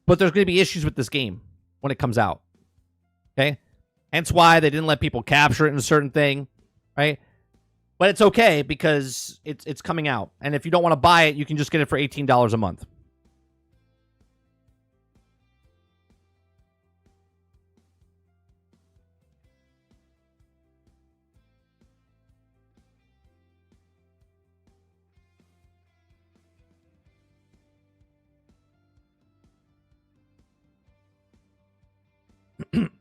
But there's going to be issues with this game when it comes out. Okay? Hence why they didn't let people capture it in a certain thing, right? But it's okay because it's coming out. And if you don't want to buy it, you can just get it for $18 a month.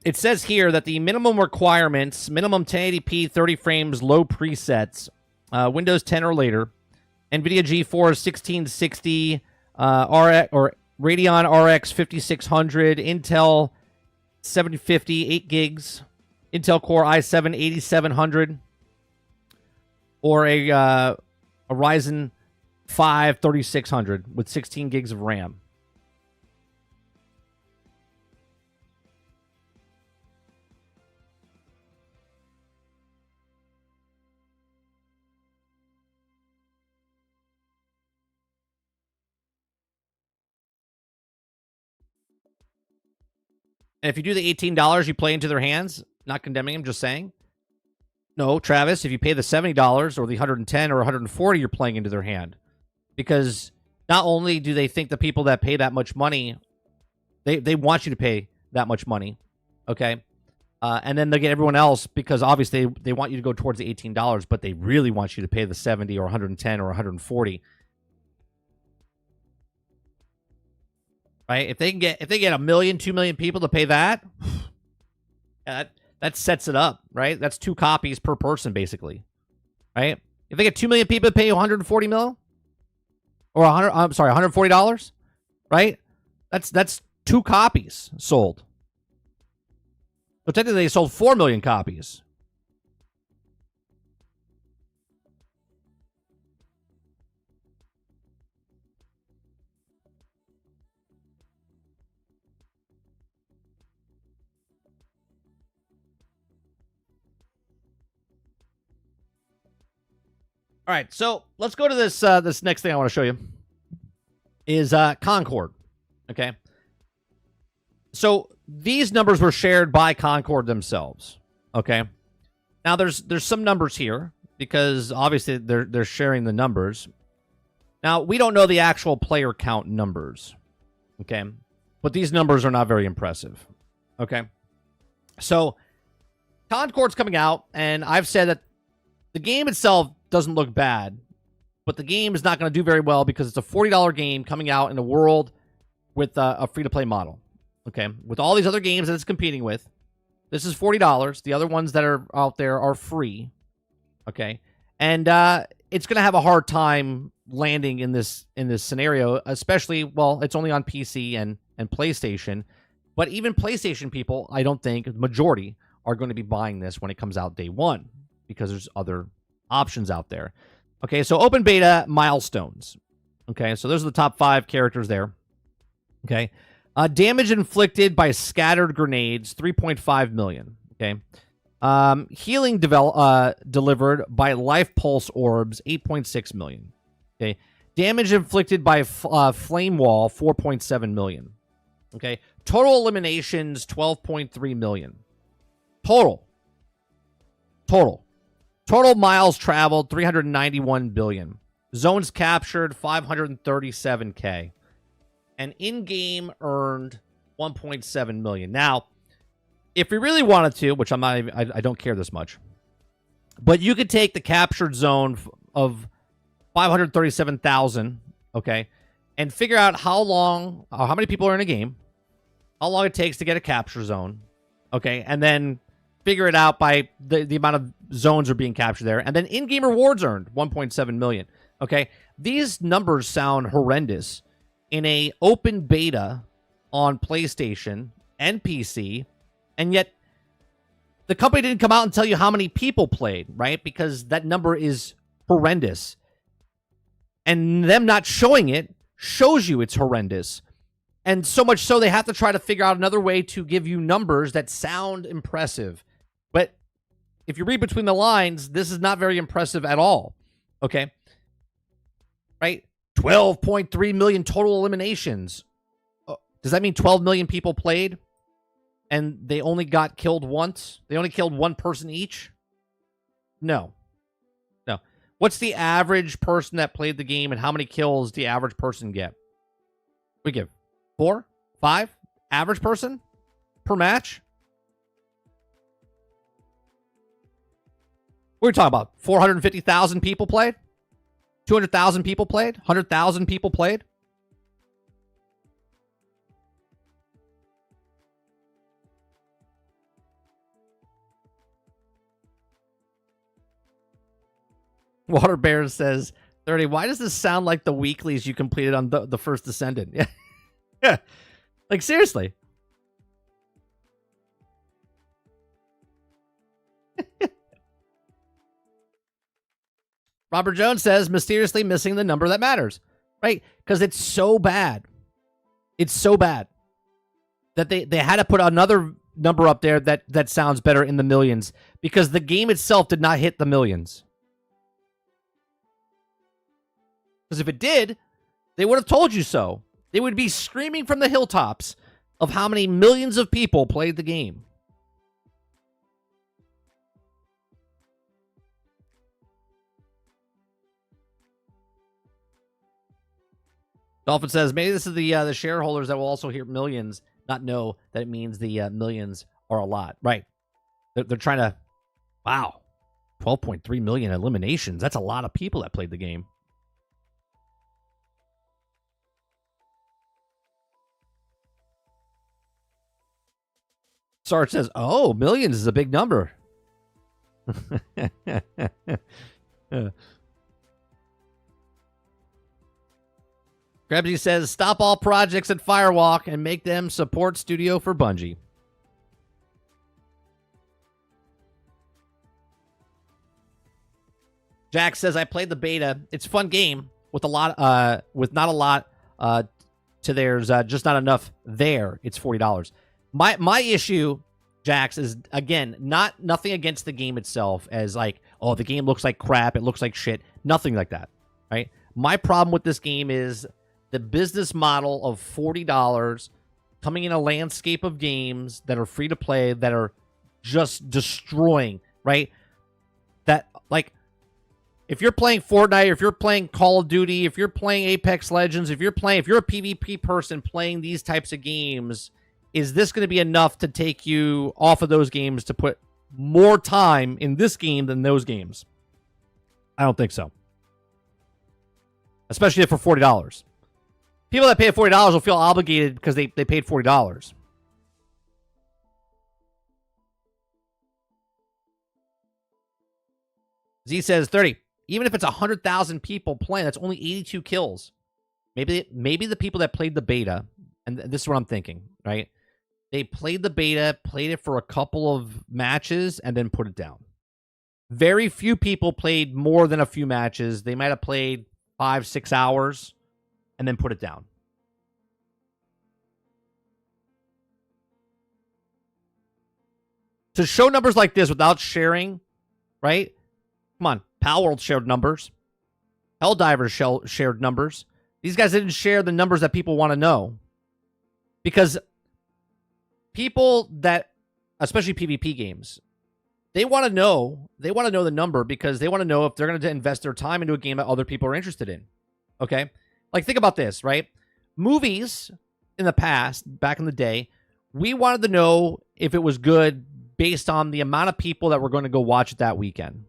It says here that the minimum requirements, minimum 1080p, 30 frames, low presets, Windows 10 or later, NVIDIA GeForce 1660, RX, or Radeon RX 5600, Intel 7050, 8 gigs, Intel Core i7 8700, or a Ryzen 5 3600 with 16 gigs of RAM. And if you do the $18, you play into their hands. Not condemning them, just saying. No, Travis, if you pay the $70 or the $110 or $140, you're playing into their hand. Because not only do they think the people that pay that much money, they want you to pay that much money, okay? And then they get everyone else because obviously they want you to go towards the $18, but they really want you to pay the $70 or $110 or $140. Right? If they get 1 million, 2 million people to pay that, that sets it up, right? That's 2 copies per person, basically. Right? If they get 2 million people to pay $140 mil, or $140, right? That's 2 copies sold. So technically they sold 4 million copies. All right, so let's go to this this next thing I want to show you is Concord. Okay, so these numbers were shared by Concord themselves. Okay, now there's some numbers here because obviously they're sharing the numbers. Now we don't know the actual player count numbers. Okay, but these numbers are not very impressive. Okay, so Concord's coming out, and I've said that the game itself doesn't look bad, but the game is not going to do very well because it's a $40 game coming out in a world with a free-to-play model. Okay, with all these other games that it's competing with, this is $40. The other ones that are out there are free. Okay, and it's going to have a hard time landing in this scenario, especially, well, it's only on PC and PlayStation, but even PlayStation people, I don't think the majority are going to be buying this when it comes out day one because there's other options out there. Okay, so open beta Milestones. Okay, so those are the top 5 characters there. Okay, damage inflicted by scattered grenades, 3.5 million. Okay, healing delivered by life pulse orbs, 8.6 million. Okay, damage inflicted by flame wall, 4.7 million. Okay, total eliminations, 12.3 million. Total miles traveled, 391 billion. Zones captured, 537K. And in-game earned 1.7 million. Now, if we really wanted to, which I don't care this much. But you could take the captured zone of 537,000, okay, and figure out how long, or how many people are in a game, how long it takes to get a capture zone, okay, and then figure it out by the amount of zones are being captured there, and then in-game rewards earned, 1.7 million, okay? These numbers sound horrendous in a open beta on PlayStation and PC, and yet the company didn't come out and tell you how many people played, right? Because that number is horrendous. And them not showing it shows you it's horrendous. And so much so they have to try to figure out another way to give you numbers that sound impressive. But if you read between the lines, this is not very impressive at all. Okay? Right? 12.3 million total eliminations. Does that mean 12 million people played? And they only got killed once? They only killed one person each? No. No. What's the average person that played the game, and how many kills the average person get? We give 4, 5 average person per match? What are we talking about? 450,000 people played? 200,000 people played? 100,000 people played? Water Bear says, 30, why does this sound like the weeklies you completed on the first Descendant? Yeah. Yeah. Like, seriously. Robert Jones says, mysteriously missing the number that matters. Right? Because it's so bad. It's so bad that they had to put another number up there that sounds better in the millions, because the game itself did not hit the millions. Because if it did, they would have told you so. They would be screaming from the hilltops of how many millions of people played the game. Dolphin says, maybe this is the shareholders that will also hear millions, not know that it means the millions are a lot. Right. They're trying to, wow, 12.3 million eliminations. That's a lot of people that played the game. Sarge says, oh, millions is a big number. Krebsy says, stop all projects at Firewalk and make them support studio for Bungie. Jack says, I played the beta. It's a fun game with a lot, with not a lot to there's just not enough there. It's $40. My issue, Jax, is, again, nothing against the game itself as like, oh, the game looks like crap, it looks like shit. Nothing like that, right? My problem with this game is the business model of $40 coming in a landscape of games that are free to play that are just destroying, right? That, like, if you're playing Fortnite, if you're playing Call of Duty, if you're playing Apex Legends, if you're a PvP person playing these types of games, is this going to be enough to take you off of those games to put more time in this game than those games? I don't think so. Especially for $40. People that pay $40 will feel obligated because they paid $40. Z says, 30. Even if it's 100,000 people playing, that's only 82 kills. Maybe the people that played the beta, and this is what I'm thinking, right? They played the beta, played it for a couple of matches, and then put it down. Very few people played more than a few matches. They might have played 5-6 hours and then put it down. To show numbers like this without sharing, right? Come on. Palworld shared numbers. Helldivers shared numbers. These guys didn't share the numbers that people want to know. Because people that, especially PvP games, they want to know the number because they want to know if they're going to invest their time into a game that other people are interested in. Okay? Like, think about this, right? Movies in the past, back in the day, we wanted to know if it was good based on the amount of people that were going to go watch it that weekend.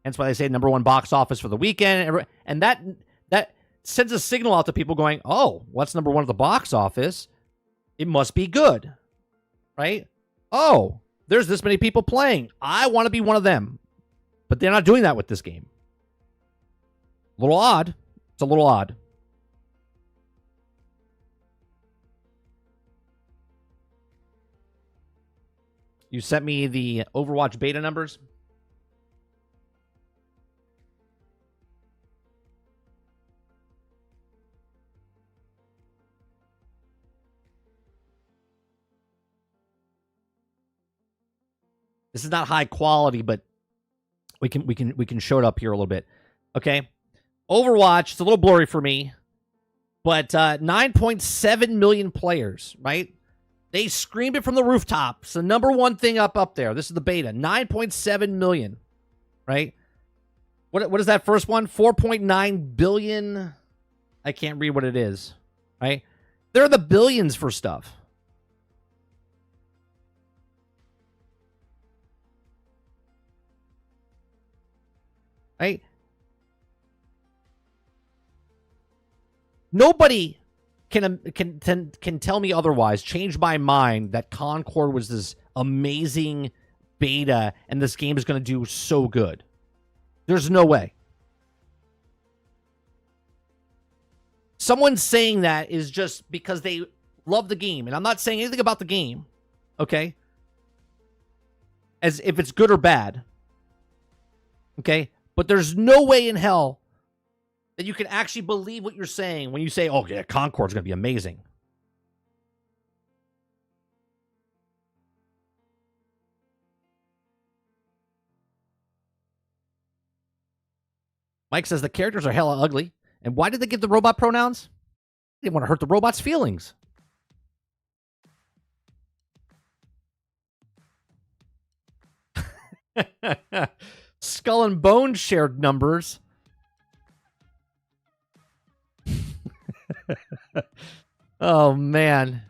Hence why they say number one box office for the weekend. And that sends a signal out to people going, oh, what's number one at the box office? It must be good, right? Oh, there's this many people playing. I want to be one of them. But they're not doing that with this game. A little odd. It's a little odd. You sent me the Overwatch beta numbers. This is not high quality, but we can show it up here a little bit. Okay. Overwatch, it's a little blurry for me, but 9.7 million players, right? They screamed it from the rooftops. The number one thing up there. This is the beta. 9.7 million, right? What is that first one? 4.9 billion. I can't read what it is, right? They're the billions for stuff. Right? Nobody can tell me otherwise, change my mind that Concord was this amazing beta and this game is going to do so good. There's no way. Someone saying that is just because they love the game. And I'm not saying anything about the game, okay? As if it's good or bad. Okay? But there's no way in hell that you can actually believe what you're saying when you say, oh, yeah, Concord's going to be amazing. Mike says the characters are hella ugly. And why did they give the robot pronouns? They didn't want to hurt the robot's feelings. Skull and Bones shared numbers. Oh, man.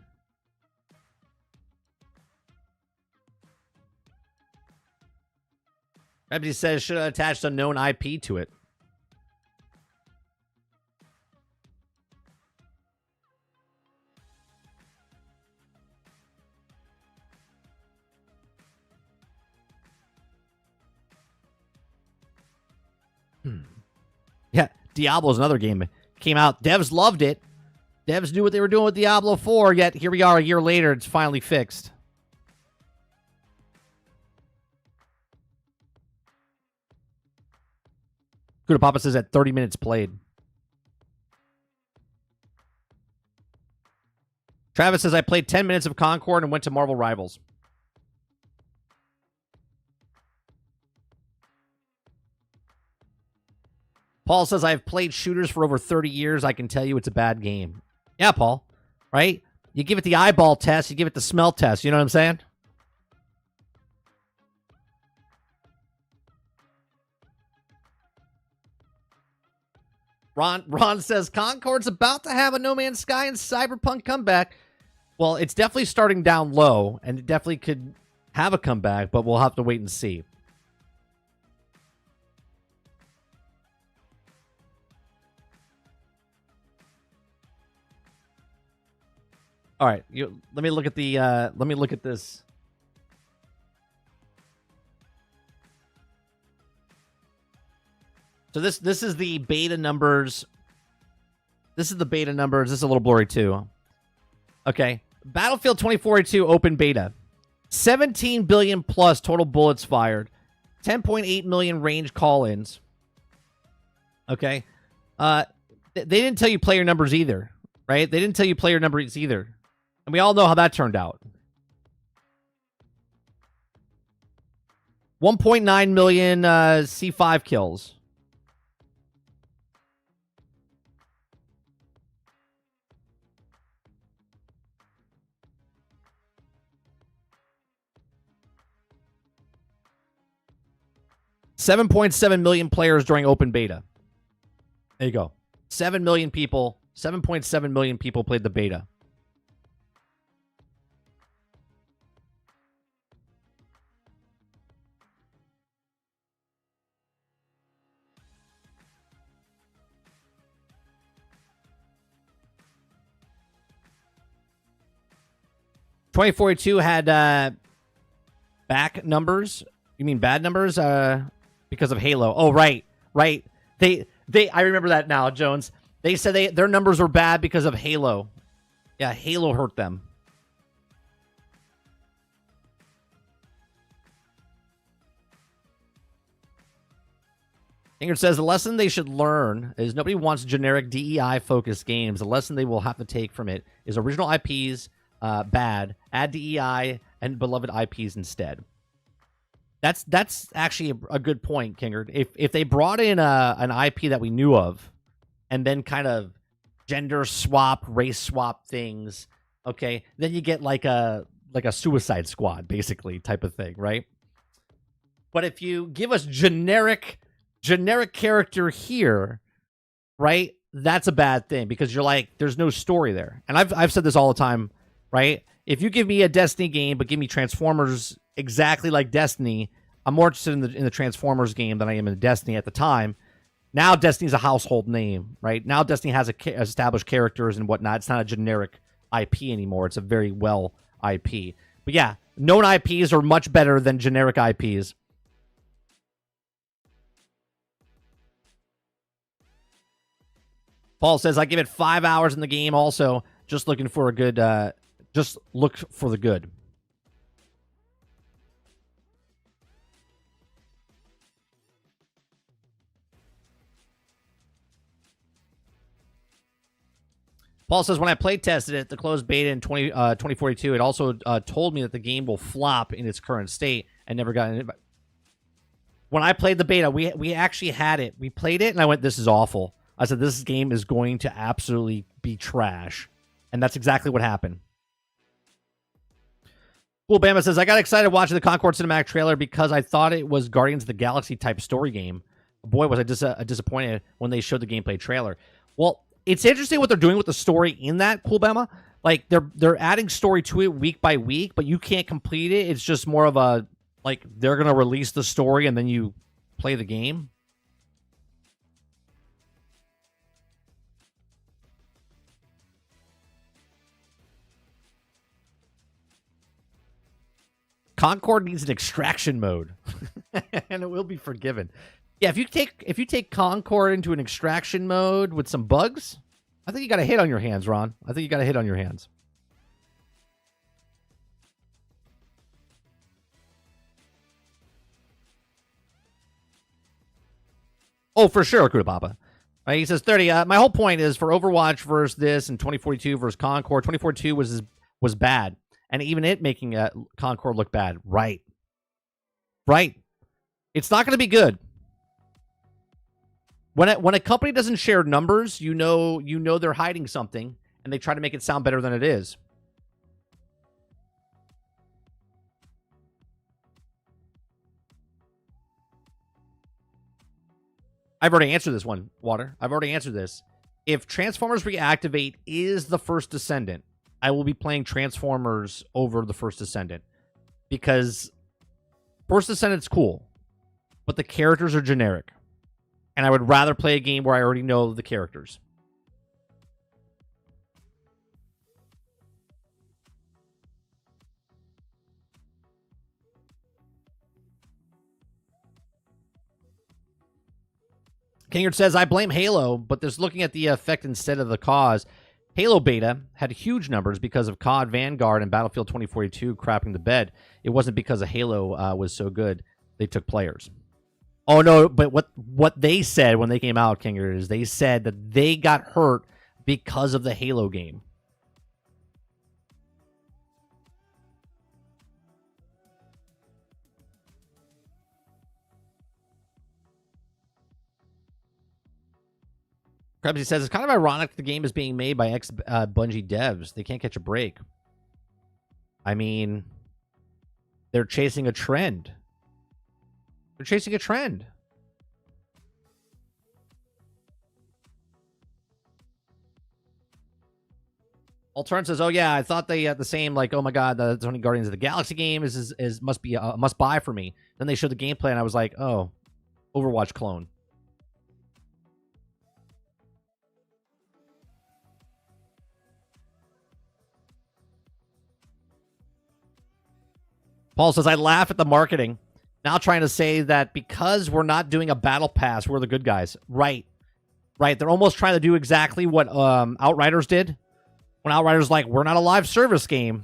Everybody says should have attached a known IP to it. Yeah, Diablo's another game. Came out. Devs loved it. Devs knew what they were doing with Diablo 4, yet here we are a year later. It's finally fixed. Kuda Papa says at 30 minutes played. Travis says I played 10 minutes of Concord and went to Marvel Rivals. Paul says I've played shooters for over 30 years. I can tell you it's a bad game. Yeah, Paul. Right? You give it the eyeball test. You give it the smell test. You know what I'm saying? Ron says Concord's about to have a No Man's Sky and Cyberpunk comeback. Well, it's definitely starting down low, and it definitely could have a comeback, but we'll have to wait and see. All right, let me look at the. Let me look at this. So this is the beta numbers. This is the beta numbers. This is a little blurry too. Okay, Battlefield 2042 open beta, 17 billion plus total bullets fired, 10.8 million range call-ins. Okay, they didn't tell you player numbers either, right? They didn't tell you player numbers either. And we all know how that turned out. 1.9 million C5 kills. $7.7 million players during open beta. There you go. 7 million people. 7.7 million people played the beta. 2042 had back numbers. You mean bad numbers? Because of Halo. Oh, right. They I remember that now, Jones. They said their numbers were bad because of Halo. Yeah, Halo hurt them. Ingrid says the lesson they should learn is nobody wants generic DEI-focused games. The lesson they will have to take from it is original IPs, bad, add DEI, and beloved IPs instead. That's actually a good point, Kingard. If they brought in an IP that we knew of, and then kind of gender swap, race swap things, okay, then you get like a Suicide Squad, basically, type of thing, right? But if you give us generic character here, right? That's a bad thing because you're like, there's no story there. And I've said this all the time, right? If you give me a Destiny game but give me Transformers exactly like Destiny, I'm more interested in the Transformers game than I am in Destiny at the time. Now Destiny's a household name, right? Now Destiny has established characters and whatnot. It's not a generic IP anymore. It's a very well IP. But yeah, known IPs are much better than generic IPs. Paul says, I give it 5 hours in the game also. Just looking for a good, just look for the good. Paul says, when I play tested it, the closed beta in 2042, it also told me that the game will flop in its current state and never got in. When I played the beta, we actually had it. We played it, and I went, this is awful. I said, this game is going to absolutely be trash. And that's exactly what happened. Cool Bama says, I got excited watching the Concord cinematic trailer because I thought it was Guardians of the Galaxy type story game. Boy, was I disappointed when they showed the gameplay trailer. Well, it's interesting what they're doing with the story in that, Cool Bama. Like, they're adding story to it week by week, but you can't complete it. It's just more of a, like, they're going to release the story and then you play the game. Concord needs an extraction mode, and it will be forgiven. Yeah, if you take Concord into an extraction mode with some bugs, I think you got a hit on your hands, Ron. I think you got a hit on your hands. Oh, for sure, Akuda Papa. He says 30. My whole point is for Overwatch versus this and 2042 versus Concord. 2042 was bad. And even it making Concord look bad. Right. It's not going to be good. When a company doesn't share numbers, you know they're hiding something, and they try to make it sound better than it is. I've already answered this one, Water. I've already answered this. If Transformers Reactivate is the First Descendant, I will be playing Transformers over the First Descendant. Because First Descendant's cool, but the characters are generic. And I would rather play a game where I already know the characters. Kingard says, I blame Halo, but just looking at the effect instead of the cause. Halo beta had huge numbers because of COD, Vanguard, and Battlefield 2042 crapping the bed. It wasn't because of Halo was so good. They took players. Oh, no, but what they said when they came out, Kingard, is they said that they got hurt because of the Halo game. Krebsy says, it's kind of ironic that the game is being made by ex-Bungie devs. They can't catch a break. I mean, they're chasing a trend. They're chasing a trend. Altern says, oh yeah, I thought they had the same, like, oh my god, the Sony Guardians of the Galaxy game is must be a must-buy for me. Then they showed the gameplay, and I was like, oh, Overwatch clone. Paul says, I laugh at the marketing. Now trying to say that because we're not doing a battle pass, we're the good guys. Right. Right. They're almost trying to do exactly what Outriders did. When Outriders like, we're not a live service game.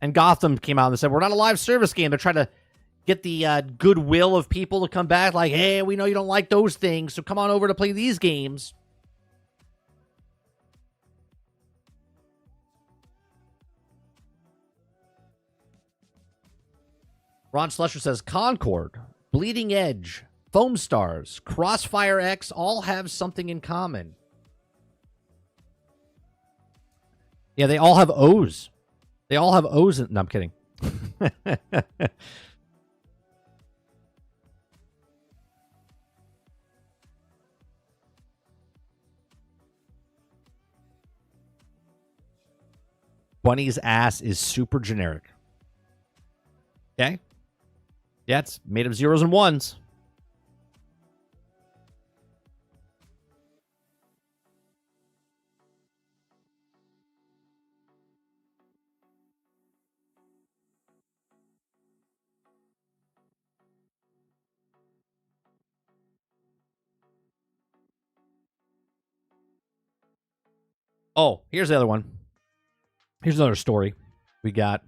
And Gotham came out and said, we're not a live service game. They're trying to get the goodwill of people to come back. Like, hey, we know you don't like those things, so come on over to play these games. Ron Slusher says, Concord, Bleeding Edge, Foam Stars, Crossfire X all have something in common. Yeah, they all have O's. They all have O's. No, I'm kidding. Bunny's ass is super generic. Okay? Yeah, it's made of zeros and ones. Oh, here's the other one. Here's another story we got.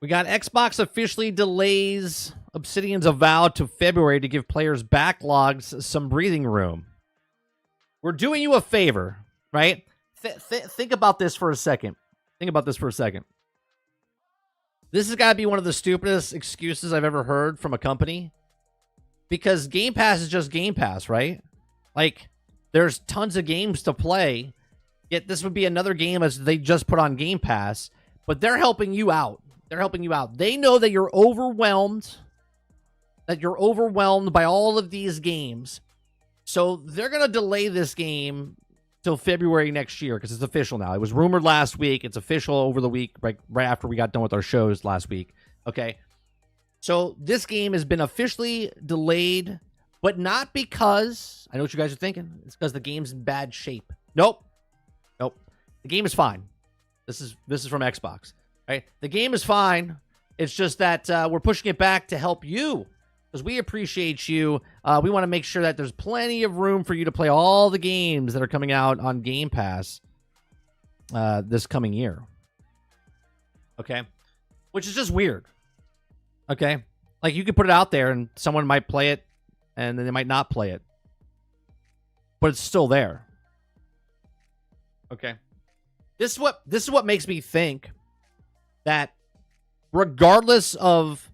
Xbox officially delays Obsidian's Avowed to February to give players backlogs some breathing room. We're doing you a favor, right? Think about this for a second. This has got to be one of the stupidest excuses I've ever heard from a company. Because Game Pass is just Game Pass, right? Like, there's tons of games to play. Yet this would be another game as they just put on Game Pass. But they're helping you out. They know that you're overwhelmed. By all of these games. So they're going to delay this game till February next year because it's official now. It was rumored last week. It's official over the week, right after we got done with our shows last week. Okay. So this game has been officially delayed, but not because, I know what you guys are thinking, it's because the game's in bad shape. Nope. The game is fine. This is from Xbox. Right? The game is fine. It's just that we're pushing it back to help you because we appreciate you. We want to make sure that there's plenty of room for you to play all the games that are coming out on Game Pass this coming year. Okay? Which is just weird. Okay? Like, you could put it out there and someone might play it and then they might not play it. But it's still there. Okay? This is what makes me think that regardless of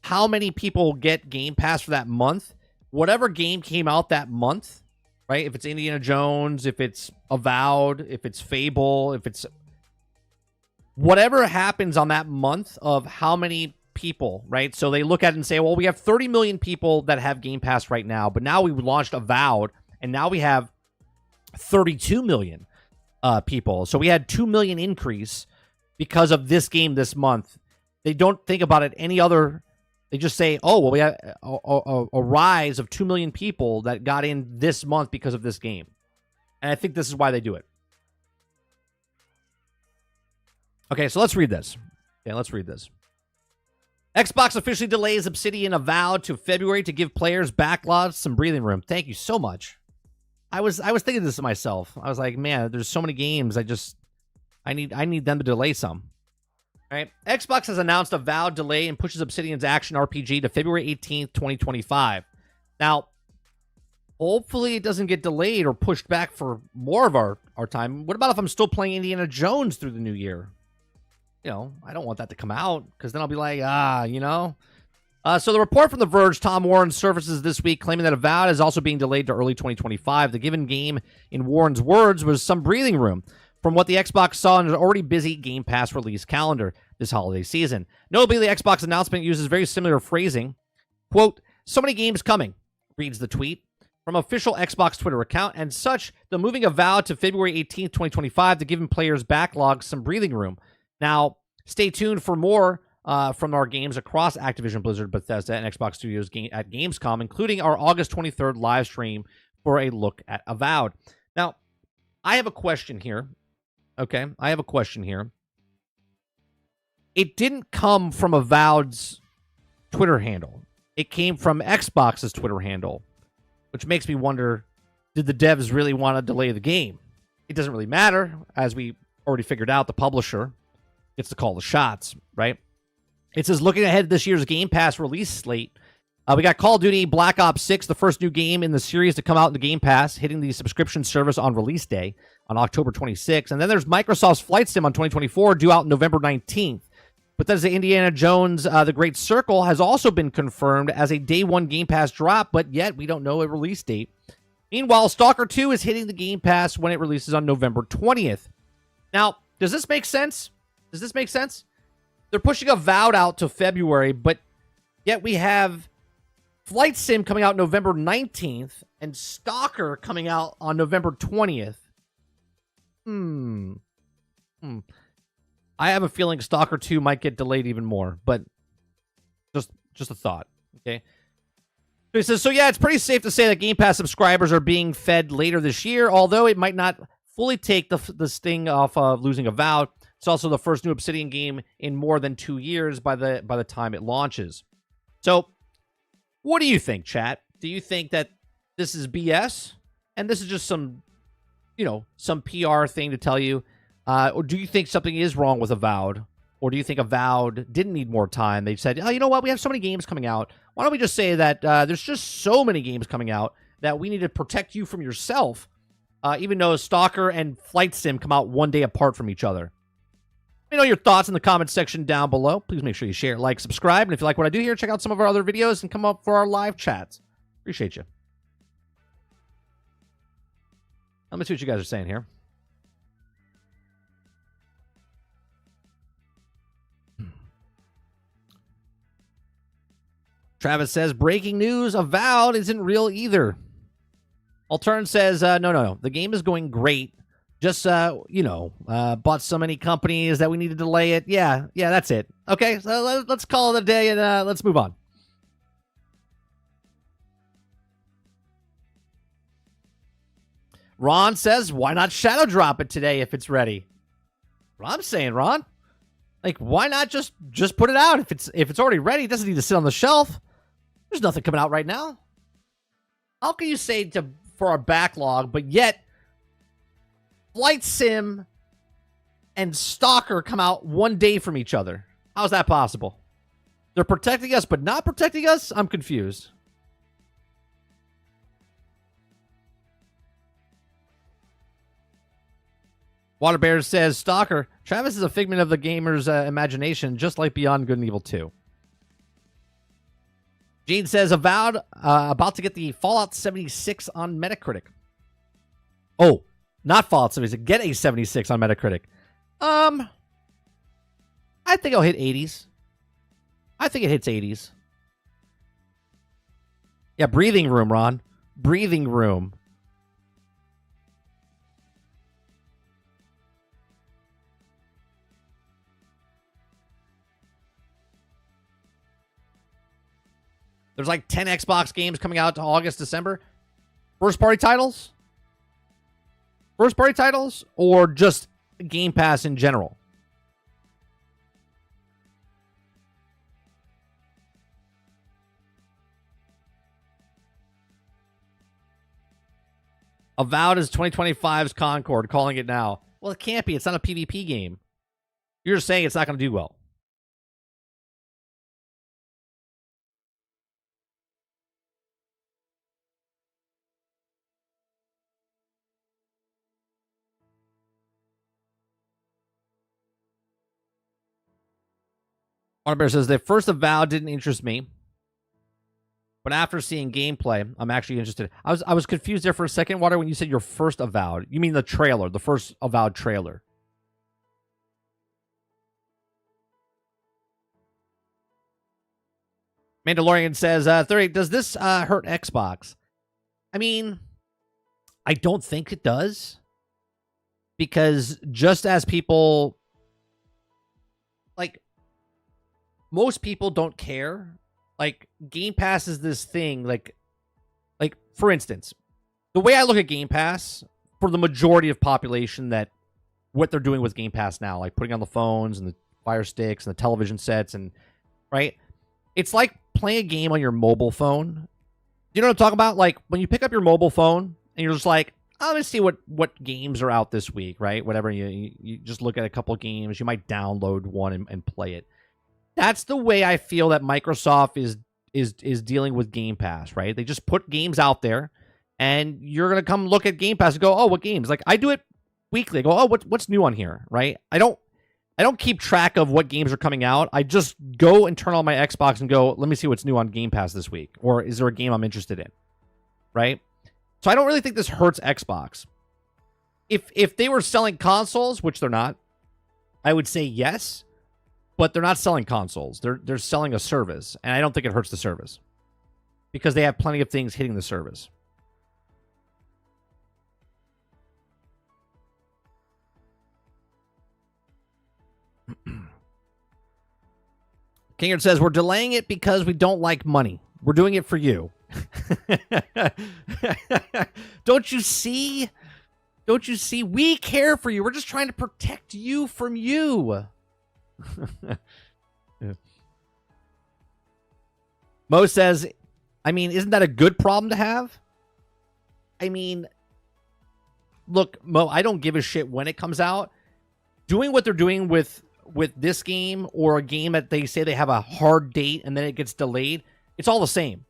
how many people get Game Pass for that month, whatever game came out that month, right? If it's Indiana Jones, if it's Avowed, if it's Fable, if it's whatever happens on that month of how many people, right? So they look at it and say, well, we have 30 million people that have Game Pass right now, but now we've launched Avowed, and now we have 32 million people. So we had 2 million increase because of this game this month. They don't think about it any other. They just say, oh, well, we have a rise of 2 million people that got in this month because of this game. And I think this is why they do it. Okay, so let's read this. Xbox officially delays Obsidian Avowed to February to give players backlogs some breathing room. Thank you so much. I was thinking this to myself. I was like, man, there's so many games. I need them to delay some. All right. Xbox has announced Avowed delay and pushes Obsidian's action RPG to February 18th, 2025. Now, hopefully it doesn't get delayed or pushed back for more of our time. What about if I'm still playing Indiana Jones through the new year? You know, I don't want that to come out because then I'll be like, So the report from The Verge, Tom Warren, surfaces this week claiming that Avowed is also being delayed to early 2025. The given game, in Warren's words, was some breathing room from what the Xbox saw in an already busy Game Pass release calendar this holiday season. Notably, the Xbox announcement uses very similar phrasing. Quote, so many games coming, reads the tweet from official Xbox Twitter account, and such, the moving Avowed to February 18th, 2025 to give players backlogs some breathing room. Now, stay tuned for more from our games across Activision Blizzard, Bethesda, and Xbox Studios at Gamescom, including our August 23rd live stream for a look at Avowed. Now, I have a question here. Okay, I have a question here. it didn't come from Avowed's Twitter handle. It came from Xbox's Twitter handle, which makes me wonder, did the devs really want to delay the game? It doesn't really matter. As we already figured out, the publisher gets to call the shots, right? It says, looking ahead to this year's Game Pass release slate, we got Call of Duty Black Ops 6, the first new game in the series to come out in the Game Pass, hitting the subscription service on release day on October 26th. And then there's Microsoft's Flight Sim on 2024, due out November 19th. But there's the Indiana Jones, The Great Circle, has also been confirmed as a day one Game Pass drop, but yet we don't know a release date. Meanwhile, Stalker 2 is hitting the Game Pass when it releases on November 20th. Now, does this make sense? Does this make sense? They're pushing Avowed out to February, but yet we have Flight Sim coming out November 19th and Stalker coming out on November 20th. I have a feeling Stalker 2 might get delayed even more, but just a thought, okay? So he says, so yeah, it's pretty safe to say that Game Pass subscribers are being fed later this year, although it might not fully take the sting off of losing Avowed. It's also the first new Obsidian game in more than 2 years by the time it launches. So, what do you think, chat? Do you think that this is BS and this is just some PR thing to tell you? Or do you think something is wrong with Avowed? Or do you think Avowed didn't need more time? They said, oh, you know what? We have so many games coming out. Why don't we just say that there's just so many games coming out that we need to protect you from yourself, even though Stalker and Flight Sim come out one day apart from each other? Let me know your thoughts in the comments section down below. Please make sure you share, like, subscribe. And if you like what I do here, check out some of our other videos and come up for our live chats. Appreciate you. Let me see what you guys are saying here. Travis says, breaking news, Avowed isn't real either. Altern says, no. The game is going great. Just, bought so many companies that we need to delay it. Yeah, that's it. Okay, so let's call it a day and let's move on. Ron says, why not shadow drop it today if it's ready? What I'm saying, Ron, like, why not just put it out? If it's already ready, it doesn't need to sit on the shelf. There's nothing coming out right now. How can you say for our backlog, but yet Flight Sim and Stalker come out one day from each other? How's that possible? They're protecting us, but not protecting us? I'm confused. Water Bear says, Stalker, Travis is a figment of the gamer's imagination, just like Beyond Good and Evil 2. Gene says, Avowed, about to get the Fallout 76 on Metacritic. Oh, not Fallout 76. Get a 76 on Metacritic. I think I'll hit 80s. I think it hits 80s. Yeah, breathing room, Ron. Breathing room. There's like 10 Xbox games coming out to August, December. First party titles? First party titles or just Game Pass in general? Avowed is 2025's Concord, calling it now. Well, it can't be. It's not a PvP game. You're just saying it's not going to do well. Bear says, the first Avowed didn't interest me, but after seeing gameplay, I'm actually interested. I was confused there for a second, Water, when you said your first Avowed. You mean the trailer, the first Avowed trailer. Mandalorian says, 38, does this hurt Xbox? I mean, I don't think it does. Because just as people, like, most people don't care. Like, Game Pass is this thing, like for instance, the way I look at Game Pass, for the majority of population, that what they're doing with Game Pass now, like putting on the phones and the Fire Sticks and the television sets, and right. It's like playing a game on your mobile phone. You know what I'm talking about? Like when you pick up your mobile phone and you're just like, oh, let me see what games are out this week, right? Whatever, you just look at a couple games. You might download one and play it. That's the way I feel that Microsoft is dealing with Game Pass, right? They just put games out there, and you're gonna come look at Game Pass and go, oh, what games? Like I do it weekly. I go, oh, what's new on here, right? I don't keep track of what games are coming out. I just go and turn on my Xbox and go, let me see what's new on Game Pass this week, or is there a game I'm interested in, right? So I don't really think this hurts Xbox. If they were selling consoles, which they're not, I would say yes, but they're not selling consoles. They're selling a service, and I don't think it hurts the service because they have plenty of things hitting the service. Kingard says, we're delaying it because we don't like money. We're doing it for you. Don't you see? Don't you see? We care for you. We're just trying to protect you from you. Yeah. Mo says, I mean, isn't that a good problem to have? I mean, look, Mo, I don't give a shit when it comes out. Doing what they're doing with this game or a game that they say they have a hard date and then it gets delayed, it's all the same.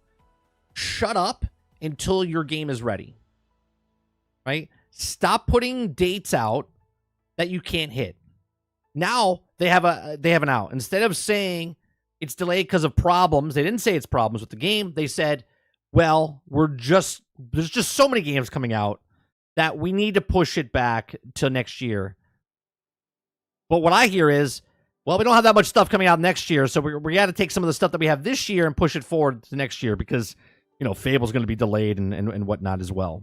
Shut up until your game is ready. Right? Stop putting dates out that you can't hit. Now they have an out. Instead of saying it's delayed because of problems, they didn't say it's problems with the game. They said, well, there's just so many games coming out that we need to push it back to next year. But what I hear is, well, we don't have that much stuff coming out next year, so we got to take some of the stuff that we have this year and push it forward to next year because, you know, Fable's going to be delayed and whatnot as well.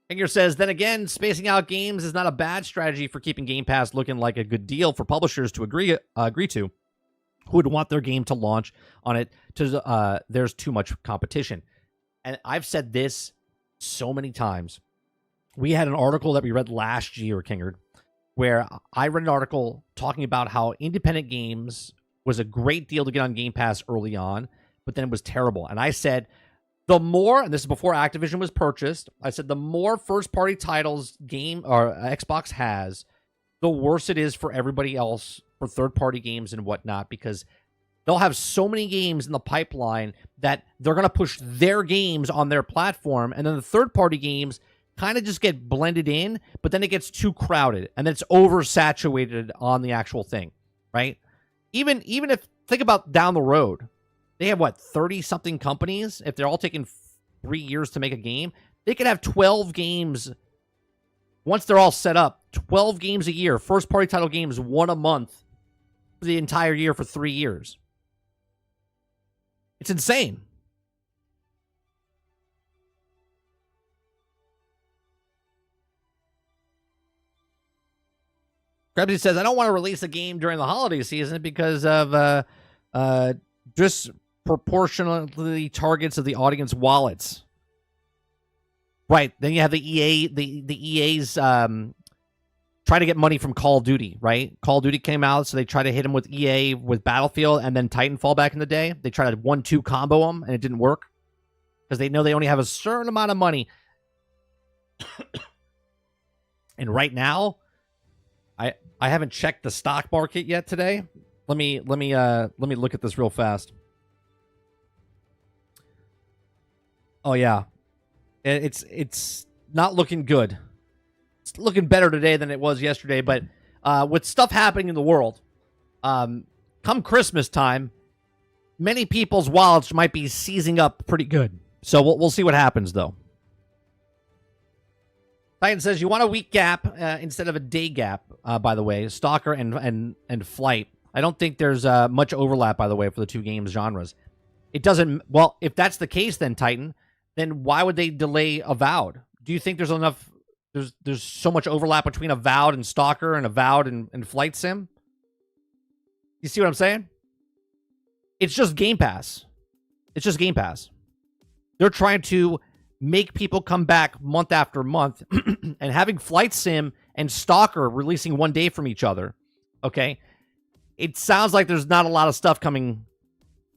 Finger says, then again, spacing out games is not a bad strategy for keeping Game Pass looking like a good deal for publishers to agree to, who would want their game to launch on it. There's too much competition. And I've said this so many times. We had an article that we read last year, Kingard, where I read an article talking about how independent games was a great deal to get on Game Pass early on, but then it was terrible. And I said, the more, and this is before Activision was purchased, I said the more first-party titles game or Xbox has, the worse it is for everybody else for third-party games and whatnot, because they'll have so many games in the pipeline that they're going to push their games on their platform, and then the third-party games kind of just get blended in, but then it gets too crowded and then it's oversaturated on the actual thing, right? Even if, think about down the road, they have what, 30 something companies. If they're all taking 3 years to make a game, they could have 12 games once they're all set up. 12 games a year, first party title games, one a month for the entire year for 3 years. It's insane. Krebsy says, I don't want to release a game during the holiday season because of disproportionately targets of the audience wallets. Right. Then you have the EA, the EA's try to get money from Call of Duty, right? Call of Duty came out, so they try to hit him with EA with Battlefield and then Titanfall back in the day. They tried to 1-2 combo them, and it didn't work because they know they only have a certain amount of money. And right now, I haven't checked the stock market yet today. Let me look at this real fast. Oh yeah, it's not looking good. It's looking better today than it was yesterday, but with stuff happening in the world, come Christmas time, many people's wallets might be seizing up pretty good. So we'll see what happens though. Titan says, you want a week gap instead of a day gap, by the way. Stalker and Flight. I don't think there's much overlap, by the way, for the two games genres. It doesn't... Well, if that's the case then, Titan, then why would they delay Avowed? Do you think there's enough... There's so much overlap between Avowed and Stalker and Avowed and Flight Sim? You see what I'm saying? It's just Game Pass. It's just Game Pass. They're trying to make people come back month after month, and having Flight Sim and Stalker releasing one day from each other Okay? It sounds like there's not a lot of stuff coming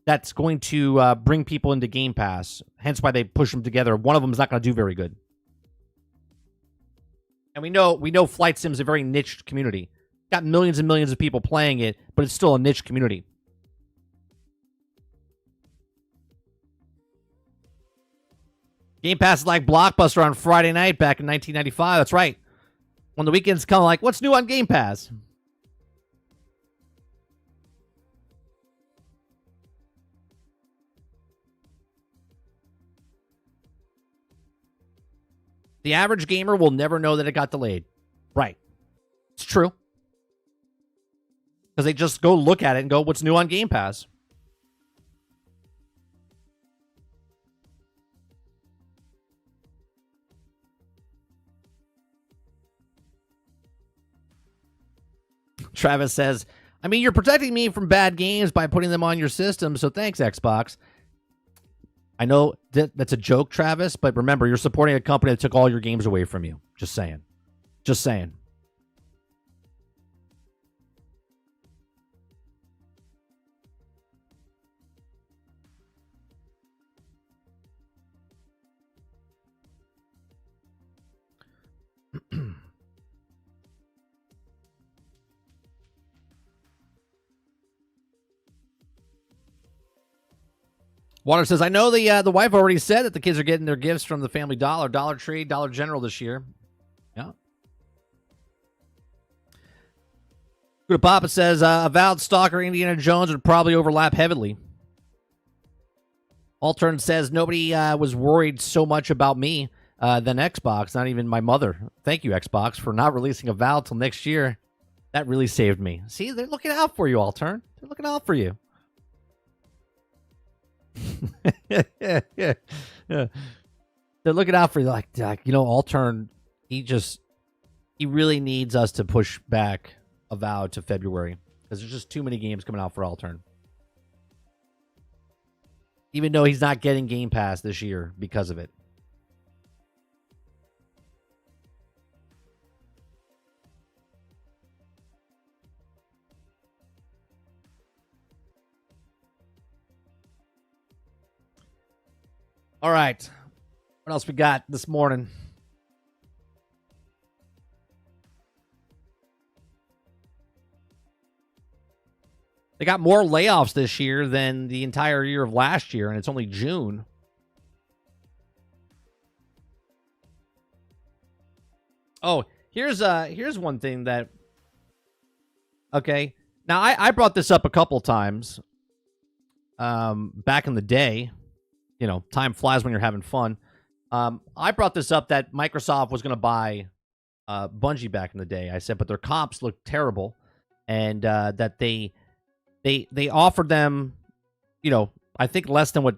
that's going to bring people into Game Pass. Hence why they push them together. One of them is not going to do very good. And we know Flight Sim's a very niche community. Got millions and millions of people playing it, but it's still a niche community. Game Pass is like Blockbuster on Friday night back in 1995. That's right. When the weekends come, like, what's new on Game Pass? The average gamer will never know that it got delayed. Right. It's true. Because they just go look at it and go, what's new on Game Pass? Travis says, I mean, you're protecting me from bad games by putting them on your system, so thanks, Xbox. I know that's a joke, Travis, but remember, you're supporting a company that took all your games away from you. Just saying. Just saying. Water says, I know the wife already said that the kids are getting their gifts from the Family Dollar, Dollar Tree, Dollar General this year. Yeah. Good Papa says, Avowed, Stalker, Indiana Jones would probably overlap heavily. Altern says, nobody was worried so much about me than Xbox, not even my mother. Thank you, Xbox, for not releasing Avowed till next year. That really saved me. See, they're looking out for you, Altern. They're looking out for you. yeah. They're looking out for you, like Altern. He really needs us to push back Avowed to February because there's just too many games coming out for Altern. Even though he's not getting Game Pass this year because of it. All right. What else we got this morning? They got more layoffs this year than the entire year of last year, and it's only June. Oh, here's one thing that... Okay. Now, I brought this up a couple times back in the day. You know, time flies when you're having fun. I brought this up that Microsoft was going to buy Bungie back in the day. I said, but their comps look terrible, and that they offered them, I think less than what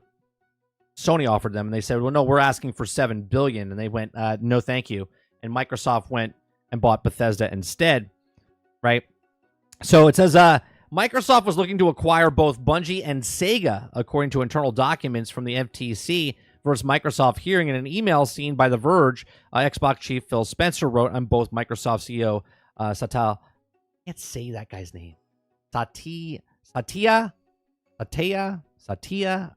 Sony offered them, and they said, well, no, we're asking for $7 billion, and they went, no, thank you, and Microsoft went and bought Bethesda instead, right? So it says, Microsoft was looking to acquire both Bungie and Sega, according to internal documents from the FTC versus Microsoft hearing in an email seen by The Verge. Xbox chief Phil Spencer wrote on both Microsoft CEO I can't say that guy's name. Satya.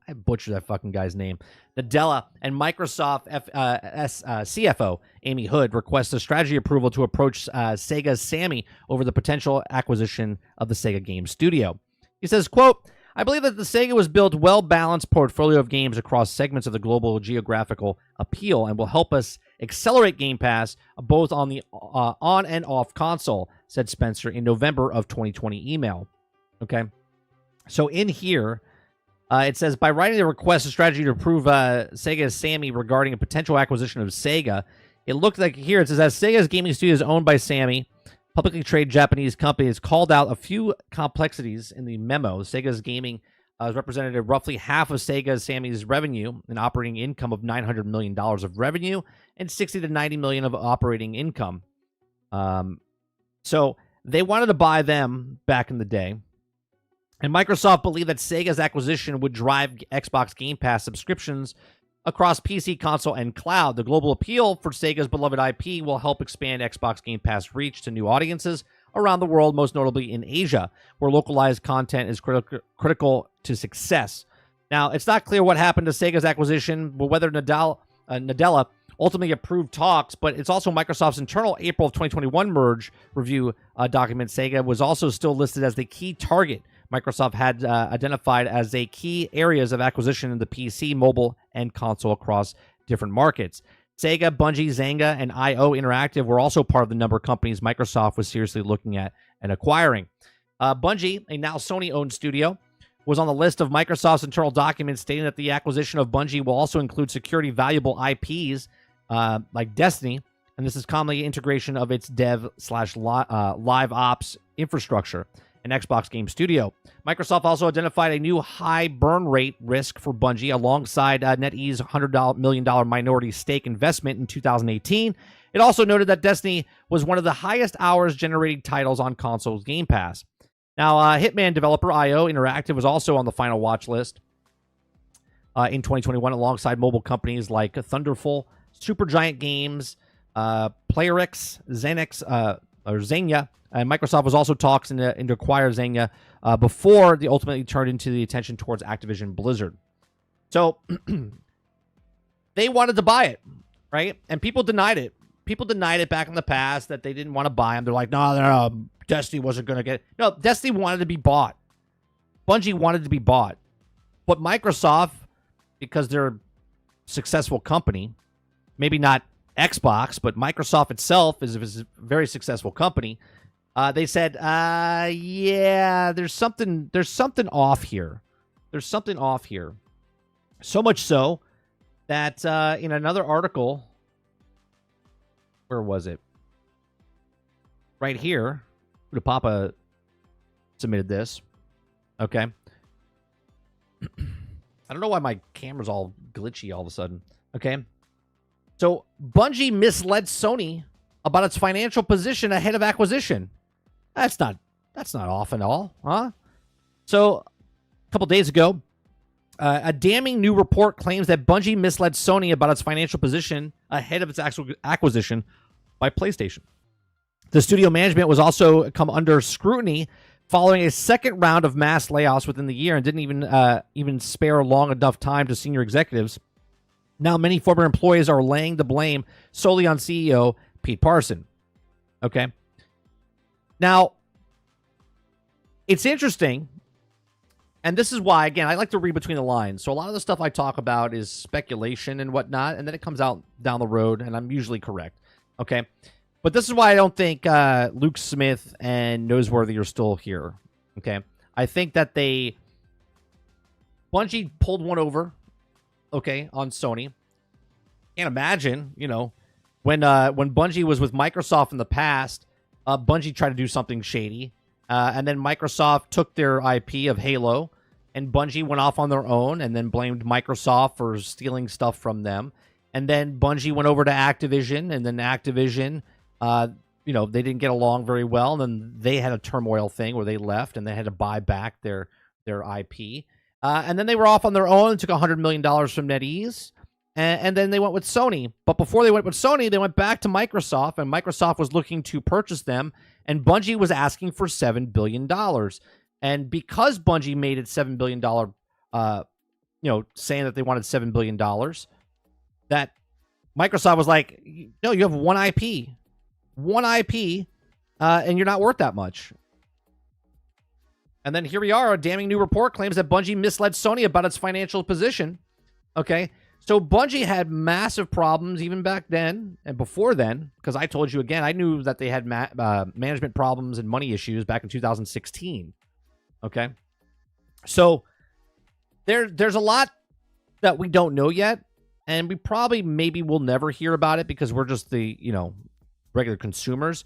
I butchered that fucking guy's name. Nadella and Microsoft CFO Amy Hood requests a strategy approval to approach Sega's Sammy over the potential acquisition of the Sega game studio. He says, quote, I believe that the Sega was built well-balanced portfolio of games across segments of the global geographical appeal and will help us accelerate Game Pass both on the on and off console, said Spencer in November of 2020 email. Okay. So in here, it says, by writing the request a strategy to approve Sega's Sammy regarding a potential acquisition of Sega, it looked like here, it says, as Sega's gaming studio is owned by Sammy, publicly traded Japanese company has called out a few complexities in the memo. Sega's gaming has represented roughly half of Sega's Sammy's revenue, an operating income of $900 million of revenue, and $60 to $90 million of operating income. So they wanted to buy them back in the day. And Microsoft believed that Sega's acquisition would drive Xbox Game Pass subscriptions across PC, console, and cloud. The global appeal for Sega's beloved IP will help expand Xbox Game Pass reach to new audiences, around the world, most notably in Asia, where localized content is critical to success. Now, it's not clear what happened to Sega's acquisition, but whether Nadella ultimately approved talks, but it's also Microsoft's internal April of 2021 merge review document. Sega was also still listed as the key target Microsoft had identified as a key areas of acquisition in the PC, mobile, and console across different markets. Sega, Bungie, Zynga, and IO Interactive were also part of the number of companies Microsoft was seriously looking at and acquiring. Bungie, a now Sony-owned studio, was on the list of Microsoft's internal documents, stating that the acquisition of Bungie will also include security valuable IPs like Destiny, and this is commonly integration of its dev/live ops infrastructure, an Xbox game studio. Microsoft also identified a new high burn rate risk for Bungie alongside NetEase's $100 million minority stake investment in 2018. It also noted that Destiny was one of the highest hours generating titles on consoles Game Pass. Now, Hitman developer IO Interactive was also on the final watch list in 2021 alongside mobile companies like Thunderful, Supergiant Games, Playerix, Zynga, and Microsoft was also talks to acquire Zynga before they ultimately turned into the attention towards Activision Blizzard. So they wanted to buy it, right? And people denied it. People denied it back in the past that they didn't want to buy them. They're like, no, Destiny wasn't going to get it. No, Destiny wanted to be bought. Bungie wanted to be bought. But Microsoft, because they're a successful company, maybe not Xbox, but Microsoft itself is a very successful company. They said, yeah, there's something off here. There's something off here. So much so that in another article, where was it? Right here. Papa submitted this. Okay. I don't know why my camera's all glitchy all of a sudden. Okay. So Bungie misled Sony about its financial position ahead of acquisition. That's not off at all, huh? So a couple days ago, a damning new report claims that Bungie misled Sony about its financial position ahead of its actual acquisition by PlayStation. The studio management was also come under scrutiny following a second round of mass layoffs within the year and didn't even spare long enough time to senior executives. Now, many former employees are laying the blame solely on CEO Pete Parson. Okay. Now, it's interesting, and this is why, again, I like to read between the lines. So a lot of the stuff I talk about is speculation and whatnot, and then it comes out down the road, and I'm usually correct. Okay. But this is why I don't think Luke Smith and Noseworthy are still here. Okay. I think that Bungie pulled one over, okay, on Sony. Can't imagine, when Bungie was with Microsoft in the past, Bungie tried to do something shady. And then Microsoft took their IP of Halo, and Bungie went off on their own and then blamed Microsoft for stealing stuff from them. And then Bungie went over to Activision, and then Activision, they didn't get along very well. And then they had a turmoil thing where they left and they had to buy back their IP. And then they were off on their own and took $100 million from NetEase. And then they went with Sony. But before they went with Sony, they went back to Microsoft, and Microsoft was looking to purchase them, and Bungie was asking for $7 billion. And because Bungie made it $7 billion, saying that they wanted $7 billion, that Microsoft was like, no, you have one IP, and you're not worth that much. And then here we are. A damning new report claims that Bungie misled Sony about its financial position. Okay. So Bungie had massive problems even back then and before then, because I told you again, I knew that they had management problems and money issues back in 2016. Okay. So there's a lot that we don't know yet, and we probably maybe will never hear about it because we're just the, regular consumers.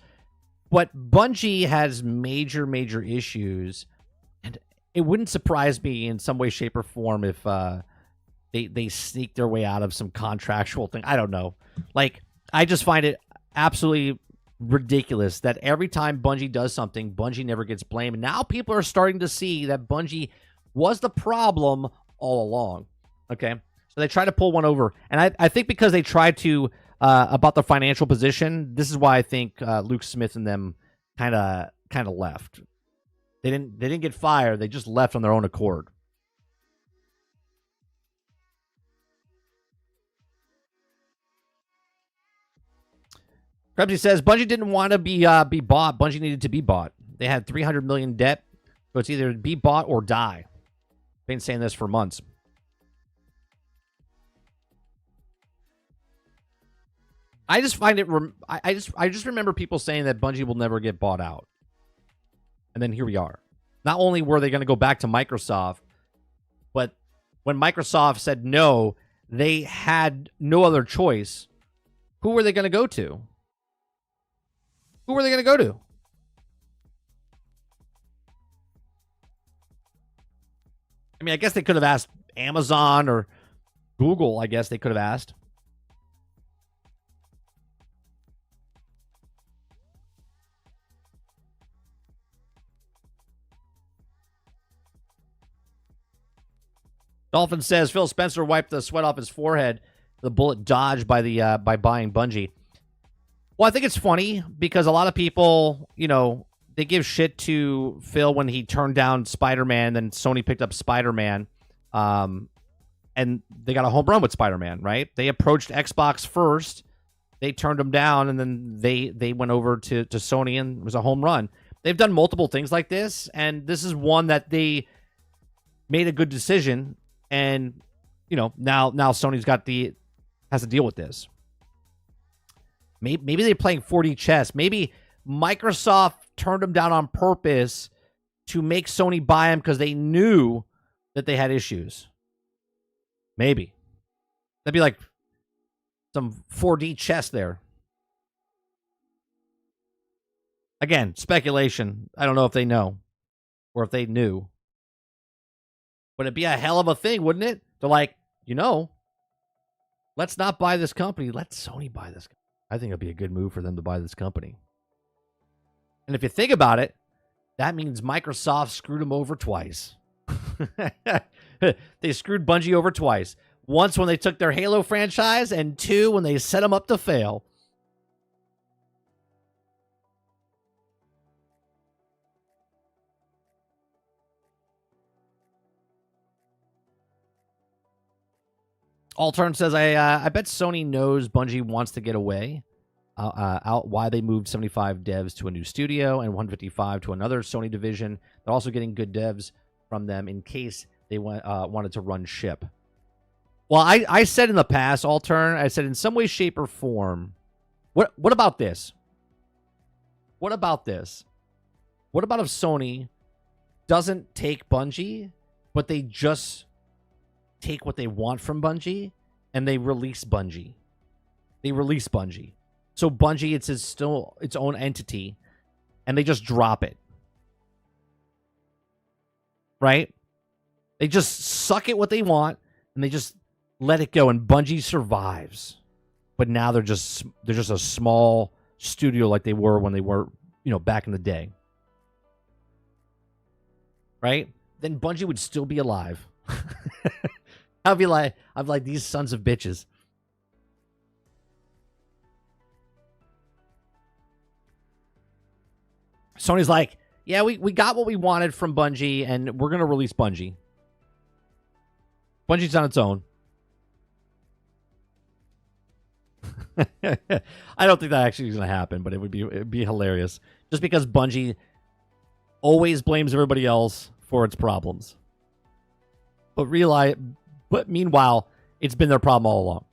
But Bungie has major, major issues, and it wouldn't surprise me in some way, shape, or form if they sneak their way out of some contractual thing. I don't know. I just find it absolutely ridiculous that every time Bungie does something, Bungie never gets blamed. And now people are starting to see that Bungie was the problem all along. Okay? So they try to pull one over. And I think because they tried to, about the financial position, this is why I think Luke Smith and them kind of left. They didn't get fired. They just left on their own accord. Krebsy says Bungie didn't want to be bought. Bungie needed to be bought. They had $300 million debt, so it's either be bought or die. Been saying this for months. I just find it. I just remember people saying that Bungie will never get bought out, and then here we are. Not only were they going to go back to Microsoft, but when Microsoft said no, they had no other choice. Who were they going to go to? Who were they going to go to? I mean, I guess they could have asked Amazon or Google. I guess they could have asked. Dolphin says Phil Spencer wiped the sweat off his forehead. The bullet dodged by buying Bungie. Well, I think it's funny because a lot of people, they give shit to Phil when he turned down Spider-Man, then Sony picked up Spider-Man, and they got a home run with Spider-Man, right? They approached Xbox first, they turned them down, and then they went over to Sony, and it was a home run. They've done multiple things like this, and this is one that they made a good decision, and now Sony's has to deal with this. Maybe they're playing 4D chess. Maybe Microsoft turned them down on purpose to make Sony buy them because they knew that they had issues. Maybe. That'd be like some 4D chess there. Again, speculation. I don't know if they know or if they knew. But it'd be a hell of a thing, wouldn't it? They're like, let's not buy this company. Let Sony buy this company. I think it'd be a good move for them to buy this company. And if you think about it, that means Microsoft screwed them over twice. They screwed Bungie over twice. Once when they took their Halo franchise, and two when they set them up to fail. Altern says, I bet Sony knows Bungie wants to get away. Out why they moved 75 devs to a new studio and 155 to another Sony division. They're also getting good devs from them in case they wanted to run ship. Well, I said in the past, Altern, I said in some way, shape, or form. What about this? What about this? What about if Sony doesn't take Bungie, but they just take what they want from Bungie and they release Bungie? They release Bungie. So Bungie, it's still its own entity, and they just drop it. Right? They just suck at what they want, and they just let it go, and Bungie survives. But now they're just a small studio like they were when they were, back in the day. Right? Then Bungie would still be alive. I'd be like these sons of bitches. Sony's like, yeah, we got what we wanted from Bungie, and we're going to release Bungie. Bungie's on its own. I don't think that actually is going to happen, but it'd be hilarious. Just because Bungie always blames everybody else for its problems. But meanwhile, it's been their problem all along.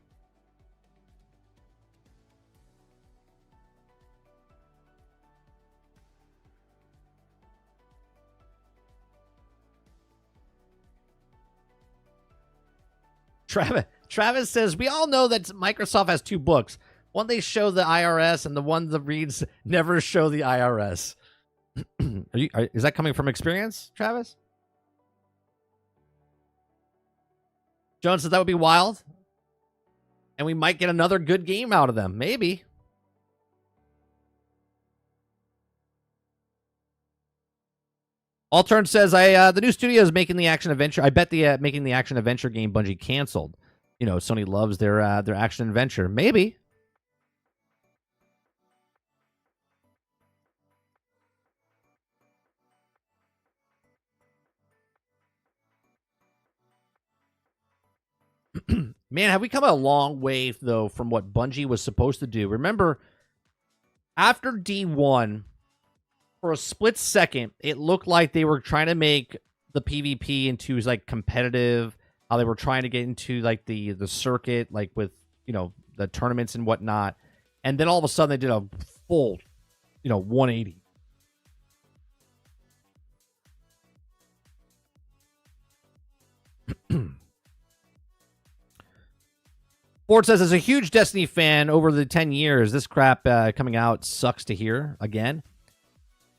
Travis says, we all know that Microsoft has two books. One they show the IRS, and the one that reads never show the IRS. Is that coming from experience, Travis? Jones says that would be wild. And we might get another good game out of them. Maybe. Altern says, the new studio is making the action adventure. I bet the making the action adventure game Bungie canceled. Sony loves their action adventure. Maybe. Man, have we come a long way, though, from what Bungie was supposed to do? Remember, after D1, for a split second, it looked like they were trying to make the PvP into like competitive, how they were trying to get into like the circuit, like with, you know, the tournaments and whatnot. And then all of a sudden they did a full, 180. Ford says, as a huge Destiny fan over the 10 years, this crap coming out sucks to hear again.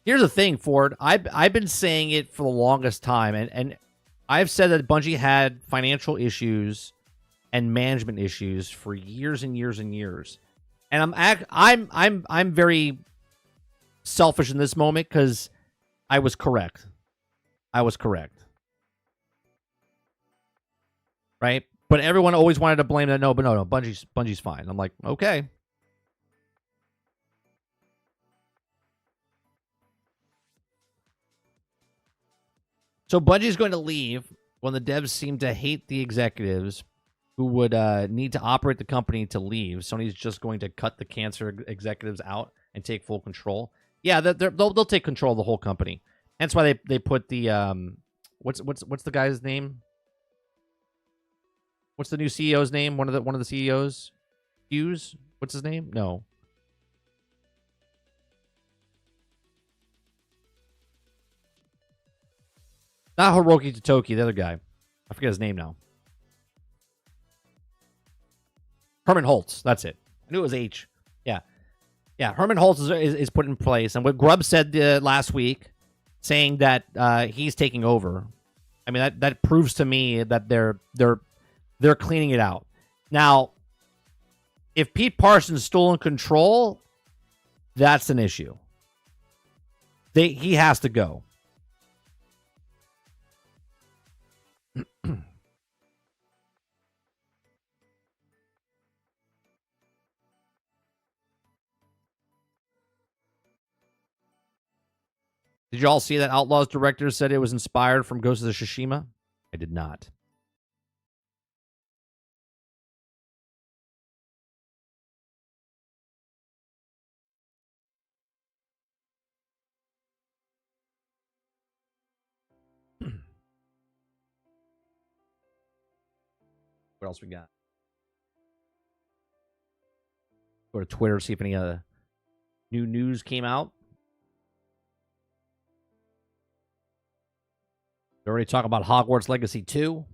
Here's the thing, Ford. I've been saying it for the longest time, and I've said that Bungie had financial issues and management issues for years and years and years. And I'm very selfish in this moment because I was correct. Right? But everyone always wanted to blame that. No, Bungie's fine. I'm like, okay. So Bungie's going to leave when the devs seem to hate the executives who would need to operate the company to leave. Sony's just going to cut the cancer executives out and take full control. Yeah, they'll take control of the whole company. That's why they put the what's the guy's name? What's the new CEO's name? One of the CEOs, Hughes. What's his name? No. Not Hiroki Totoki, the other guy. I forget his name now. Herman Holtz. That's it. I knew it was H. Yeah. Herman Holtz is put in place, and what Grubb said last week, saying that he's taking over. I mean, that proves to me that they're cleaning it out. Now, if Pete Parsons still in control, that's an issue. He has to go. Did you all see that Outlaws director said it was inspired from Ghost of Tsushima? I did not. What else we got? Go to Twitter, see if any new news came out. They already talking about Hogwarts Legacy 2.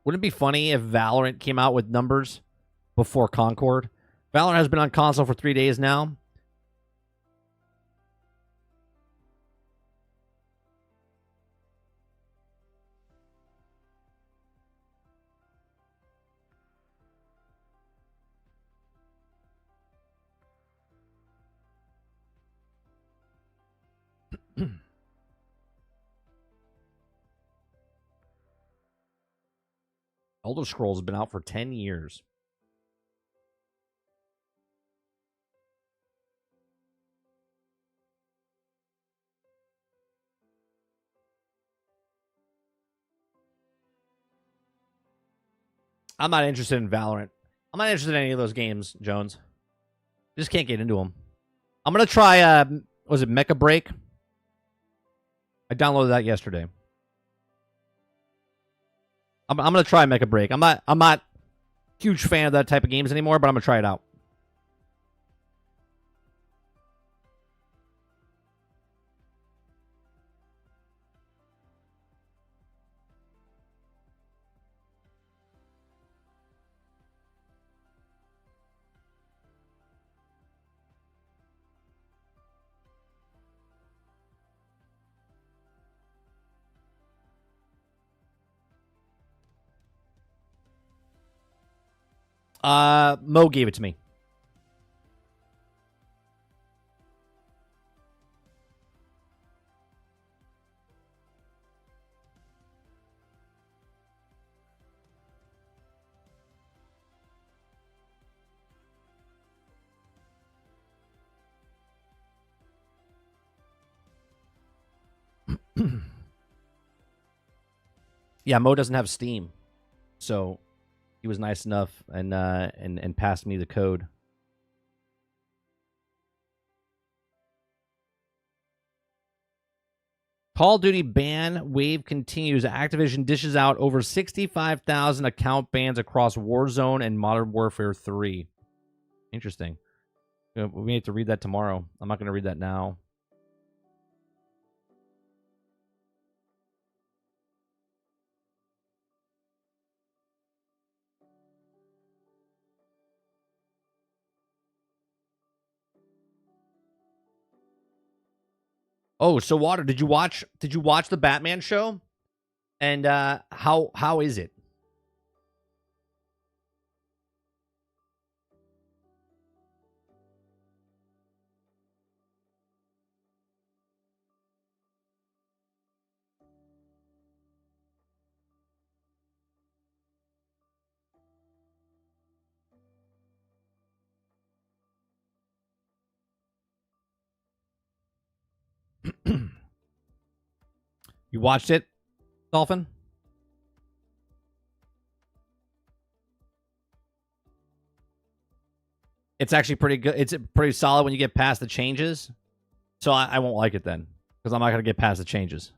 Wouldn't it be funny if Valorant came out with numbers before Concord? Valorant has been on console for 3 days now. Elder Scrolls has been out for 10 years. I'm not interested in Valorant. I'm not interested in any of those games, Jones. Just can't get into them. I'm going to try, was it Mecha Break? I downloaded that yesterday. I'm going to try Mecha Break. I'm not huge fan of that type of games anymore, but I'm going to try it out. Mo gave it to me. Yeah, Mo doesn't have Steam, so he was nice enough and passed me the code. Call of Duty ban wave continues. Activision dishes out over 65,000 account bans across Warzone and Modern Warfare 3. Interesting. We need to read that tomorrow. I'm not going to read that now. Oh, so Water, did you watch the Batman show? And how is it? You watched it, Dolphin? It's actually pretty good. It's pretty solid when you get past the changes. So I won't like it then, because I'm not going to get past the changes.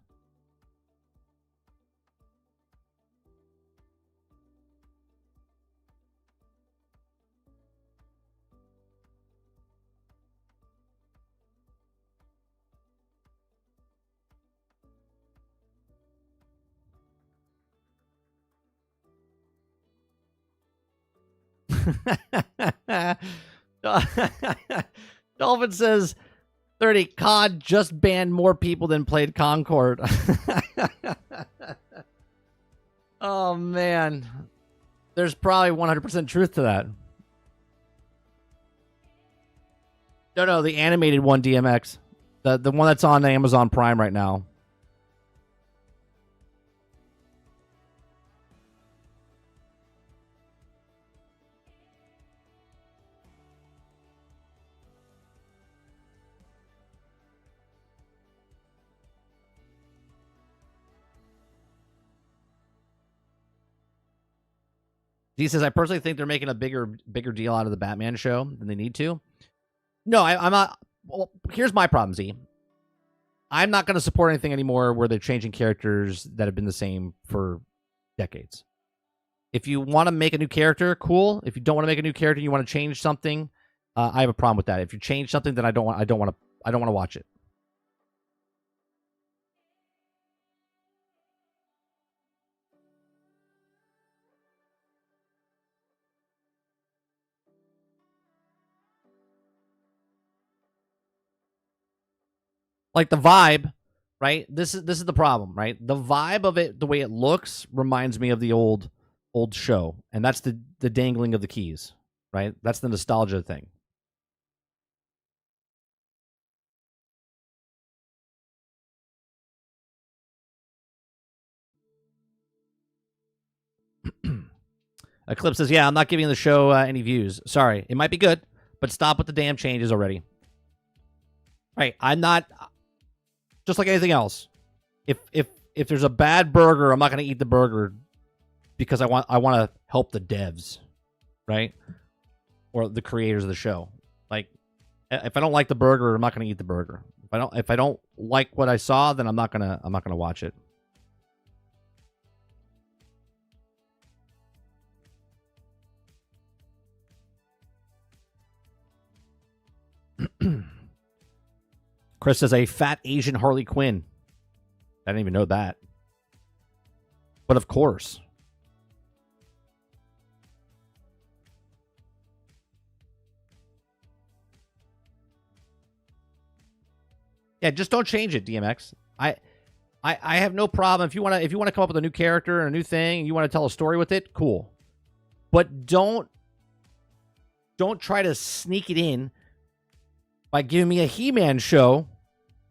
Dolphin says 30 COD just banned more people than played Concord. Oh man. There's probably 100% truth to that. No, the animated one, DMX. The one that's on Amazon Prime right now. He says, I personally think they're making a bigger deal out of the Batman show than they need to. No, I'm not. Well, here's my problem, Z. I'm not going to support anything anymore where they're changing characters that have been the same for decades. If you want to make a new character, cool. If you don't want to make a new character, you want to change something, I have a problem with that. If you change something, then I don't want to watch it. Like the vibe, right? This is the problem, right? The vibe of it, the way it looks, reminds me of the old show, and that's the dangling of the keys, right? That's the nostalgia thing. Eclipse says, yeah, I'm not giving the show any views. Sorry. It might be good, but stop with the damn changes already. Right. I'm not, just like anything else. If there's a bad burger, I'm not going to eat the burger because I want to help the devs, right? Or the creators of the show. Like, if I don't like the burger, I'm not going to eat the burger. If I don't like what I saw, then I'm not going to watch it. Chris says a fat Asian Harley Quinn. I didn't even know that. But of course. Yeah, just don't change it, DMX. I have no problem if you want to come up with a new character and a new thing and you want to tell a story with it, cool. But don't try to sneak it in by giving me a He-Man show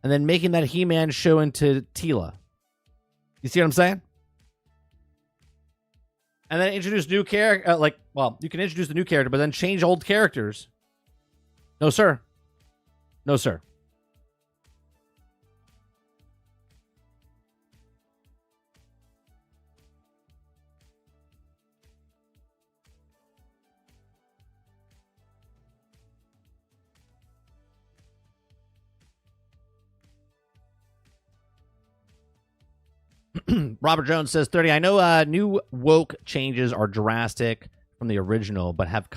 and then making that He-Man show into Tila. You see what I'm saying? And then introduce new character. You can introduce the new character, but then change old characters. No, sir. No, sir. Robert Jones says 30. I know new woke changes are drastic from the original, but have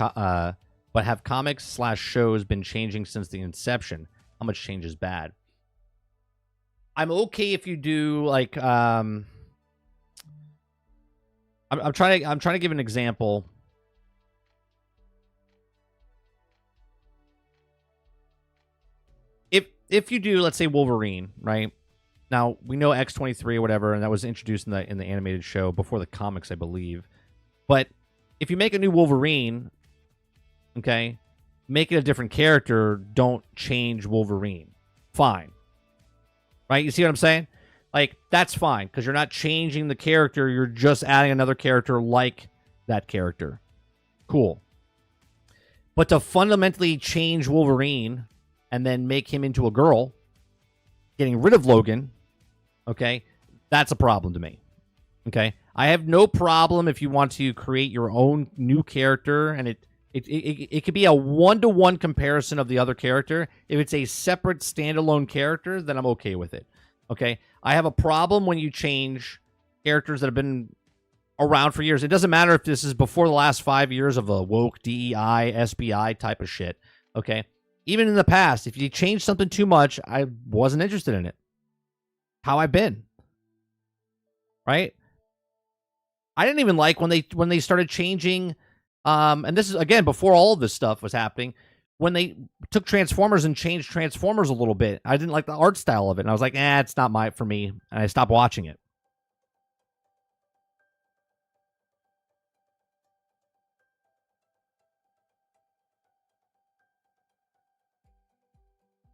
comics / shows been changing since the inception? How much change is bad? I'm okay if you do like I'm trying to give an example. If you do, let's say Wolverine, right? Now we know X-23 or whatever, and that was introduced in the animated show before the comics, I believe. But if you make a new Wolverine, okay, make it a different character. Don't change Wolverine. Fine, right? You see what I'm saying? Like, that's fine because you're not changing the character. You're just adding another character like that character. Cool. But to fundamentally change Wolverine and then make him into a girl, getting rid of Logan, okay, that's a problem to me. Okay, I have no problem if you want to create your own new character, and it could be a 1-to-1 comparison of the other character. If it's a separate standalone character, then I'm okay with it. Okay, I have a problem when you change characters that have been around for years. It doesn't matter if this is before the last 5 years of the woke DEI, SBI type of shit. Okay, even in the past, if you change something too much, I wasn't interested in it. How I've been, right? I didn't even like when they started changing, and this is again before all of this stuff was happening. When they took Transformers and changed Transformers a little bit, I didn't like the art style of it, and I was like, it's not for me, and I stopped watching it.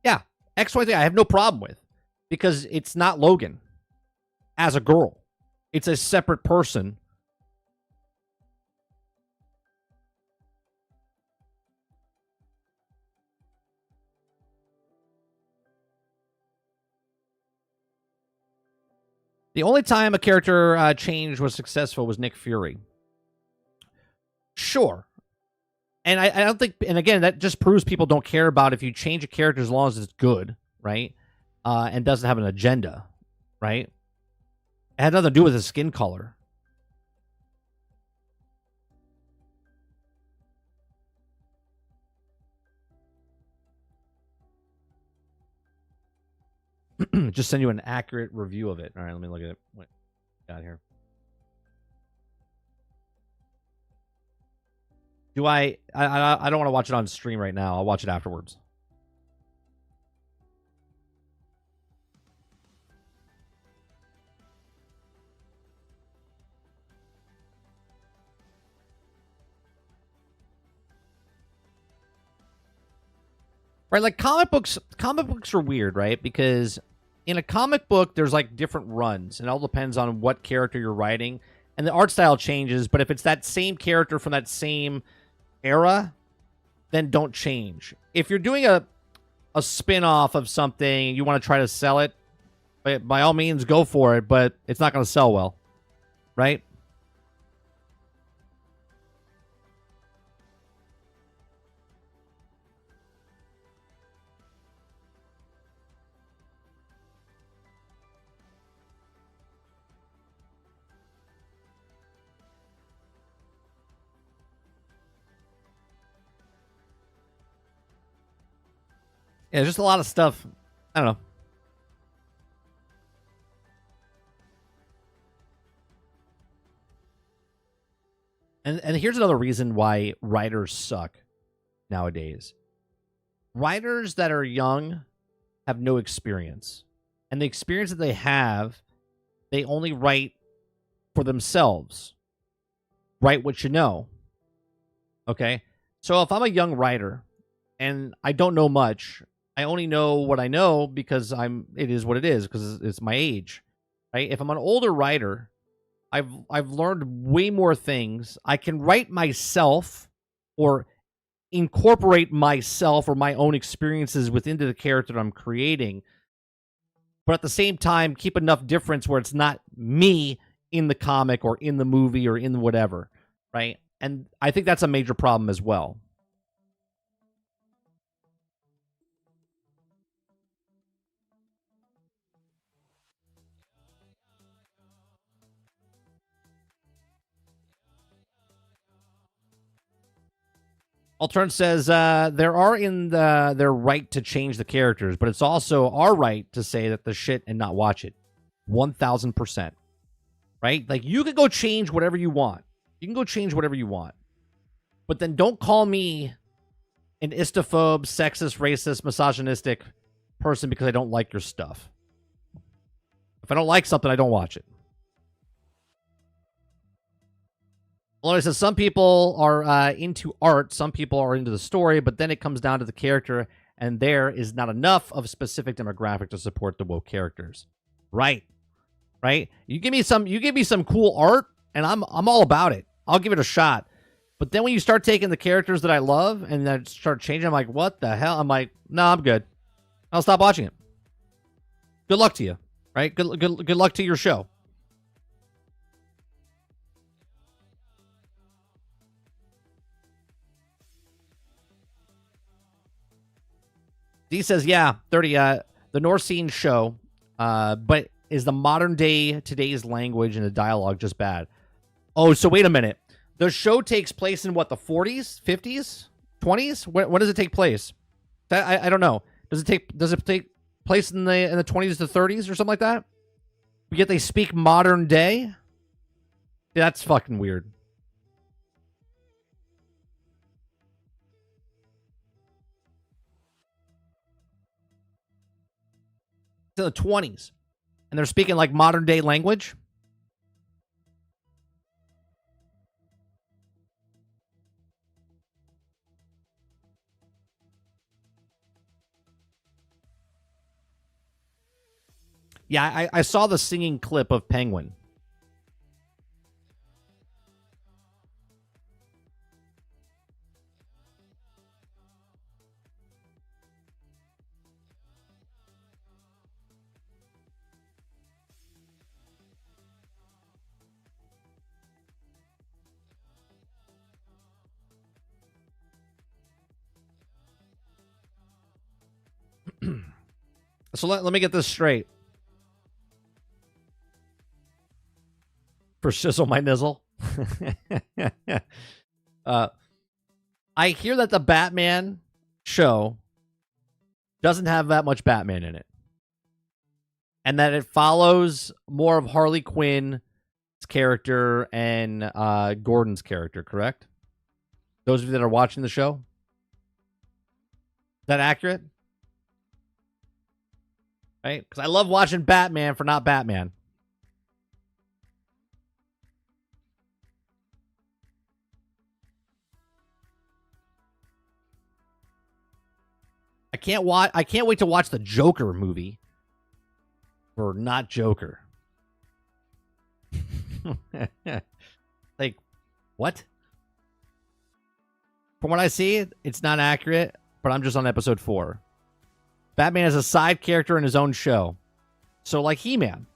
Yeah, X-23 I have no problem with because it's not Logan as a girl. It's a separate person. The only time a character change was successful was Nick Fury. Sure. And I don't think, and again, that just proves people don't care about if you change a character as long as it's good, right? And doesn't have an agenda, right? It had nothing to do with his skin color. Just send you an accurate review of it. All right, let me look at it. What got here? Do I don't want to watch it on stream right now. I'll watch it afterwards. Right, like comic books are weird, right? Because in a comic book, there's like different runs, and it all depends on what character you're writing, and the art style changes. But if it's that same character from that same era, then don't change. If you're doing a spin-off of something, you want to try to sell it, by all means, go for it, but it's not going to sell well, right? Yeah, there's just a lot of stuff. I don't know. And here's another reason why writers suck nowadays. Writers that are young have no experience. And the experience that they have, they only write for themselves. Write what you know. Okay? So if I'm a young writer and I don't know much, I only know what I know because it is what it is, because it's my age. Right? If I'm an older writer, I've learned way more things. I can write myself or incorporate myself or my own experiences within the character that I'm creating, but at the same time keep enough difference where it's not me in the comic or in the movie or in whatever, right? And I think that's a major problem as well. Altern says there are in their right to change the characters, but it's also our right to say that the shit and not watch it. 1000%. Right? Like, you can go change whatever you want. You can go change whatever you want. But then don't call me an istophobe, sexist, racist, misogynistic person because I don't like your stuff. If I don't like something, I don't watch it. Maloney says some people are into art, some people are into the story, but then it comes down to the character, and there is not enough of a specific demographic to support the woke characters. Right. Right? You give me some cool art, and I'm all about it. I'll give it a shot. But then when you start taking the characters that I love and then start changing, I'm like, what the hell? I'm like, no, I'm good. I'll stop watching it. Good luck to you. Right? Good luck to your show. D says, yeah, 30, the North Scene show, but is the modern day today's language and the dialogue just bad? Oh, so wait a minute. The show takes place in what, the 40s, 50s, 20s? When does it take place? I don't know. Does it take place in the 20s to 30s or something like that? Yet they speak modern day? That's fucking weird. To the 20s, and they're speaking like modern day language. Yeah, I saw the singing clip of Penguin. So let me get this straight. For shizzle my nizzle. I hear that the Batman show doesn't have that much Batman in it. And that it follows more of Harley Quinn's character and Gordon's character, correct? Those of you that are watching the show? Is that accurate? Right? Because I love watching Batman for not Batman. I can't wait to watch the Joker movie for not Joker. Like, what? From what I see, it's not accurate, but I'm just on episode 4. Batman is a side character in his own show. So, like He-Man.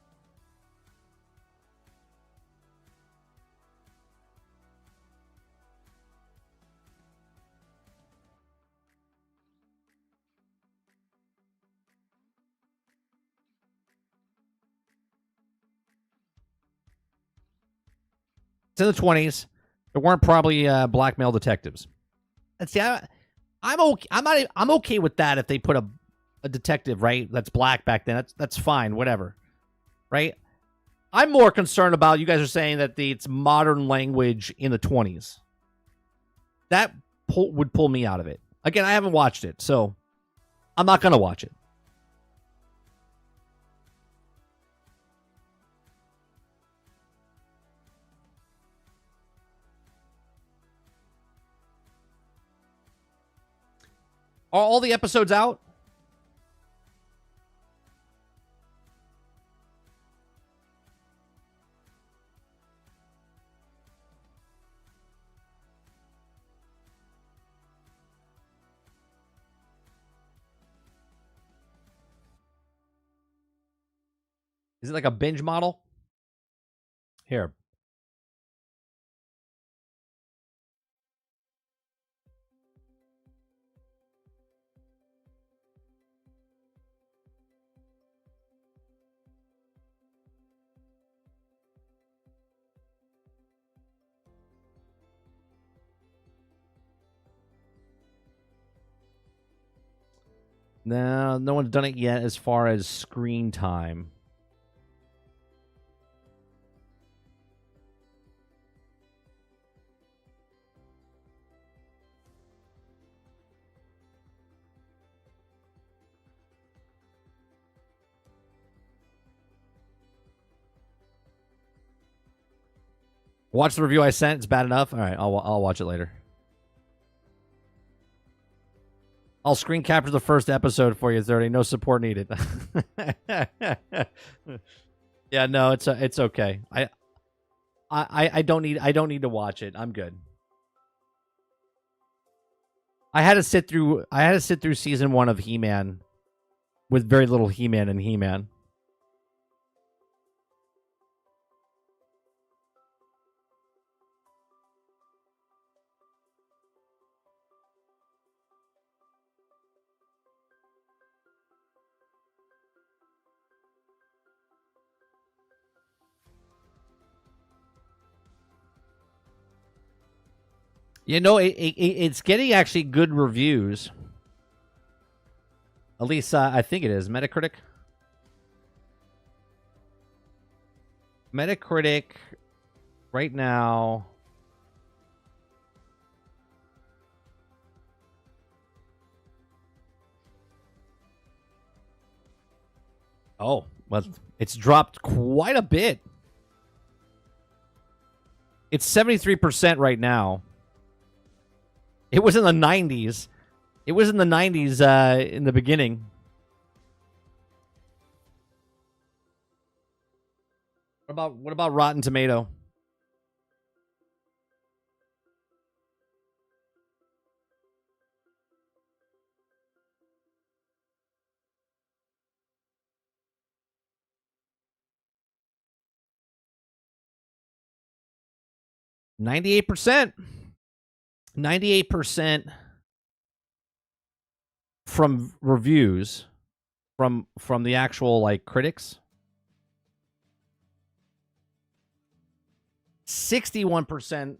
It's in the 20s. There weren't probably black male detectives. And see, I'm okay. I'm okay with that if they put a detective, right? That's black back then. That's fine, whatever, right? I'm more concerned about, you guys are saying that it's modern language in the 20s. That would pull me out of it. Again, I haven't watched it, so I'm not gonna watch it. Are all the episodes out? Is it like a binge model? Here. No, no one's done it yet as far as screen time. Watch the review I sent. It's bad enough. All right, I'll watch it later. I'll screen capture the first episode for you, 30. No support needed. Yeah, no, it's okay. I don't need to watch it. I'm good. I had to sit through season 1 of He-Man with very little He-Man and He-Man. You know, it's getting actually good reviews. At least I think it is. Metacritic. Metacritic right now. Oh, well, it's dropped quite a bit. It's 73% right now. It was in the 90s. It was in the 90s in the beginning. What about Rotten Tomato? %. 98% from reviews from the actual like critics. 61%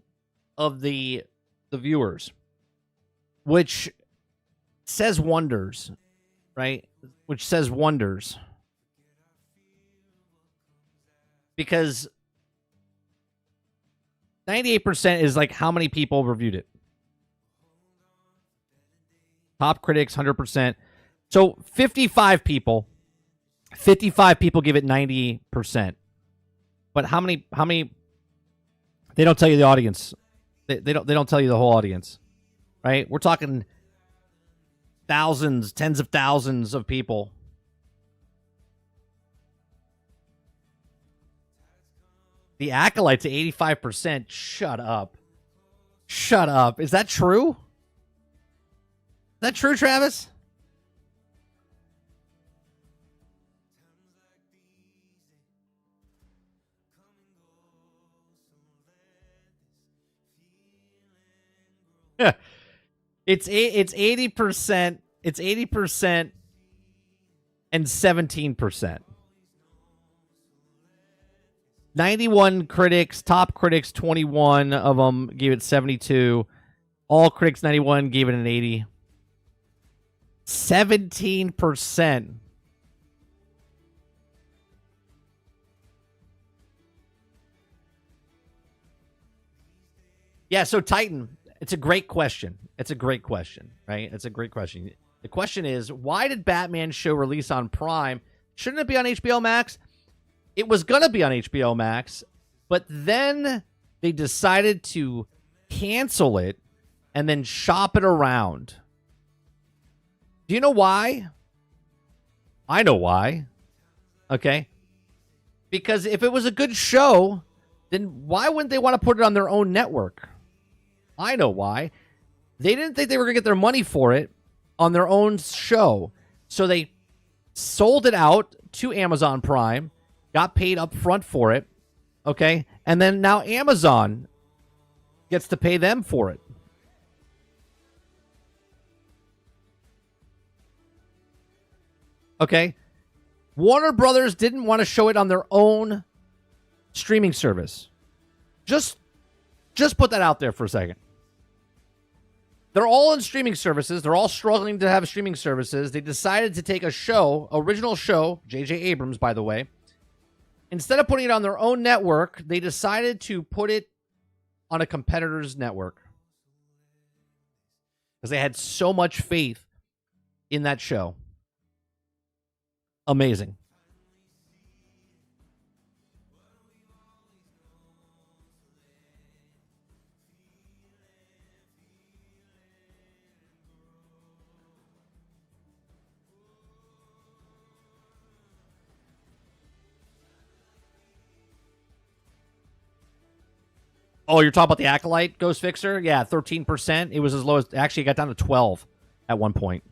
of the viewers, which says wonders, right? Which says wonders. Because 98% is like how many people reviewed it. Top critics, 100%. So 55 people give it 90%. But how many they don't tell you the audience. They don't tell you the whole audience. Right? We're talking thousands, tens of thousands of people. The Acolyte's at 85%. Shut up. Shut up. Is that true? Is that true, Travis? It's 80%. It's 80% and 17%. 91 critics, top critics, 21 of them gave it 72. All critics, 91, gave it an 80. 17%. Yeah, so Titan, it's a great question. It's a great question, right? It's a great question. The question is, why did Batman show release on Prime? Shouldn't it be on HBO Max? It was going to be on HBO Max, but then they decided to cancel it and then shop it around. Do you know why? I know why. Okay. Because if it was a good show, then why wouldn't they want to put it on their own network? I know why. They didn't think they were going to get their money for it on their own show. So they sold it out to Amazon Prime, got paid up front for it. Okay. And then now Amazon gets to pay them for it. Okay. Warner Brothers didn't want to show it on their own streaming service. Just put that out there for a second. They're all in streaming services. They're all struggling to have streaming services. They decided to take a show, original show, J.J. Abrams, by the way. Instead of putting it on their own network, they decided to put it on a competitor's network. Because they had so much faith in that show. Amazing. Oh, you're talking about the Acolyte Ghost Fixer? Yeah, 13%. It was as low as... Actually, it got down to 12 at one point.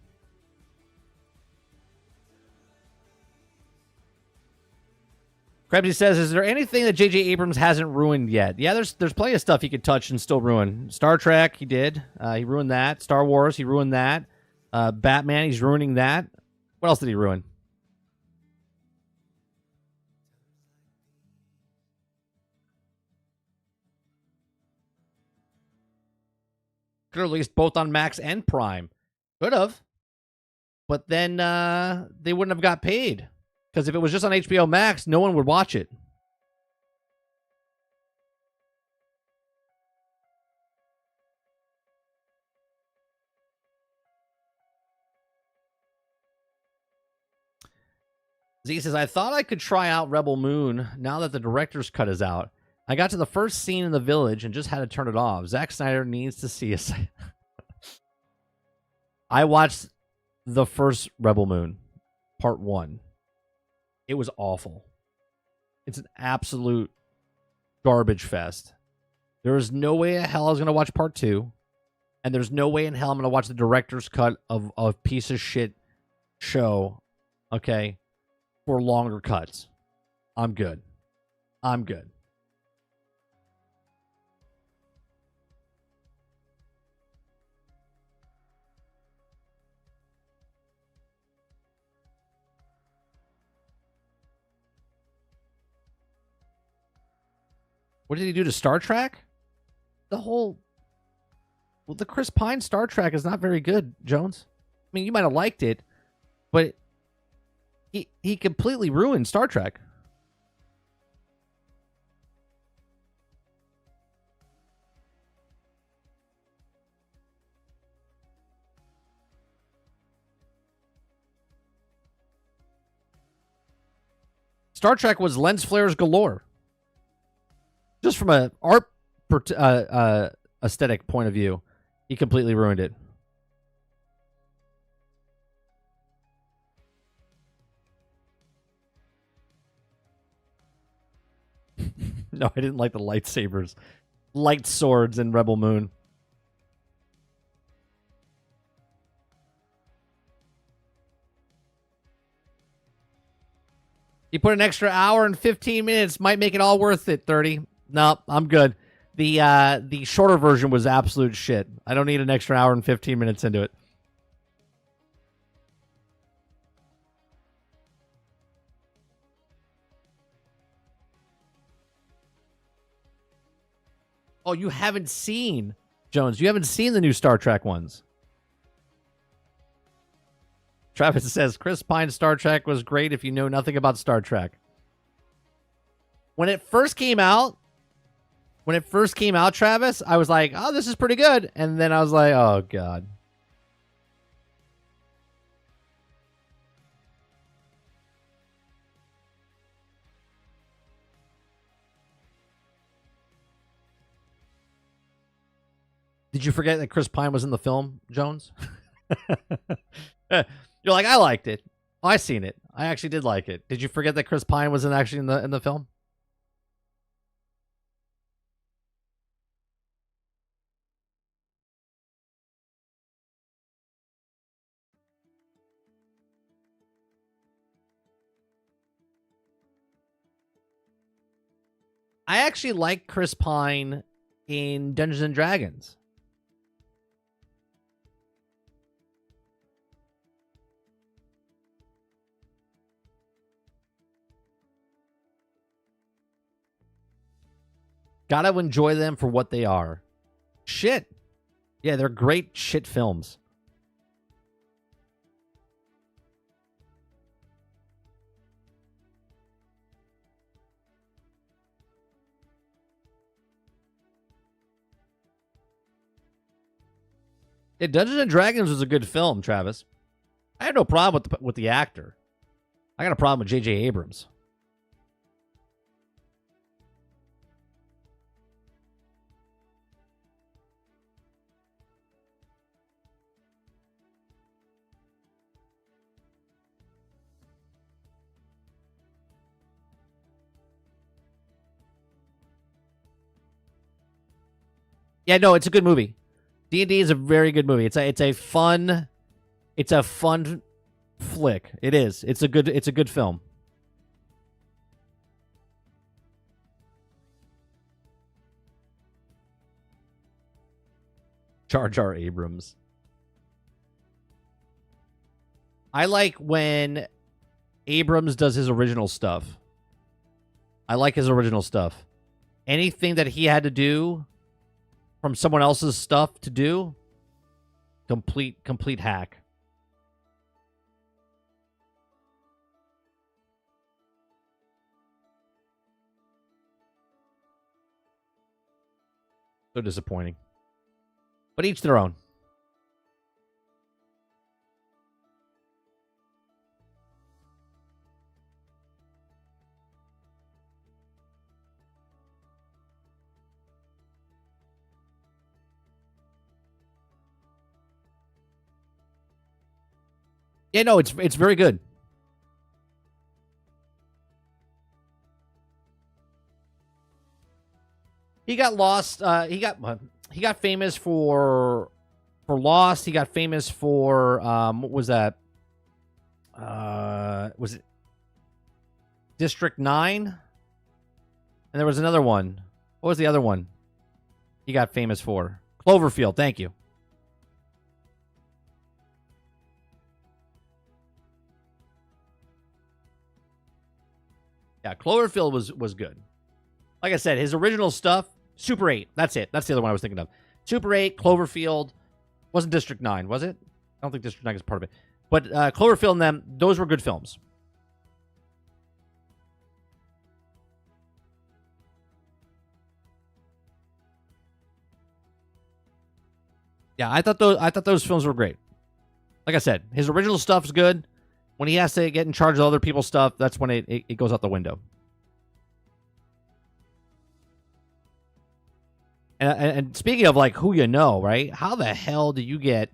Krebsy says, is there anything that J.J. Abrams hasn't ruined yet? Yeah, there's plenty of stuff he could touch and still ruin. Star Trek, he did. He ruined that. Star Wars, he ruined that. Batman, he's ruining that. What else did he ruin? Could have released both on Max and Prime. Could have. But then they wouldn't have got paid. Because if it was just on HBO Max, no one would watch it. Z says, I thought I could try out Rebel Moon now that the director's cut is out. I got to the first scene in the village and just had to turn it off. Zack Snyder needs to see us. I watched the first Rebel Moon, part 1. It was awful. It's an absolute garbage fest. There is no way in hell I was going to watch part 2. And there's no way in hell I'm going to watch the director's cut of a piece of shit show, okay, for longer cuts. I'm good. I'm good. What did he do to Star Trek? The Chris Pine Star Trek is not very good, Jones. I mean, you might have liked it, but he completely ruined Star Trek. Star Trek was lens flares galore. Just from an art aesthetic point of view, he completely ruined it. No, I didn't like the lightsabers. Light swords in Rebel Moon. You put an extra hour and 15 minutes, might make it all worth it, 30. No, I'm good. The shorter version was absolute shit. I don't need an extra hour and 15 minutes into it. Oh, you haven't seen, Jones, you haven't seen the new Star Trek ones. Travis says, Chris Pine's Star Trek was great if you know nothing about Star Trek. When it first came out, Travis, I was like, oh, this is pretty good. And then I was like, oh, God. Did you forget that Chris Pine was in the film, Jones? You're like, I liked it. Oh, I seen it. I actually did like it. Did you forget that Chris Pine was actually in the film? I actually like Chris Pine in Dungeons and Dragons. Gotta enjoy them for what they are. Shit. Yeah, they're great shit films. Yeah, Dungeons and Dragons was a good film, Travis. I had no problem with the actor. I got a problem with J.J. Abrams. Yeah, no, it's a good movie. D&D is a very good movie. It's a fun flick. It is. It's a good film. Jar Jar Abrams. I like when Abrams does his original stuff. I like his original stuff. Anything that he had to do from someone else's stuff to do, complete hack. So disappointing. But each their own. Yeah, no, it's very good. He got lost. He got famous for Lost. He got famous for what was that? Was it District 9? And there was another one. What was the other one he got famous for? Cloverfield. Thank you. Yeah, Cloverfield was good. Like I said, his original stuff, Super 8. That's it. That's the other one I was thinking of. Super 8, Cloverfield. Wasn't District 9, was it? I don't think District 9 is part of it. But Cloverfield and them, those were good films. Yeah, I thought those films were great. Like I said, his original stuff's good. When he has to get in charge of other people's stuff, that's when it goes out the window. And speaking of like who you know, right? How the hell do you get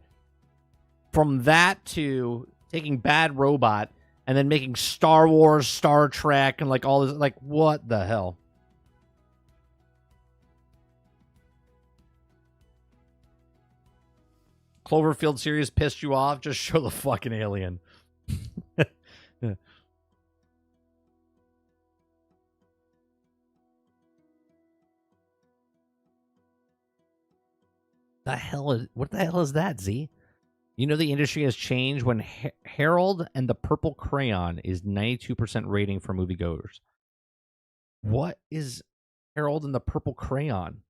from that to taking Bad Robot and then making Star Wars, Star Trek, and like all this? Like, what the hell? Cloverfield series pissed you off? Just show the fucking alien. What the hell is that, Z? You know the industry has changed when Harold and the Purple Crayon is 92% rating for moviegoers. What is Harold and the Purple Crayon?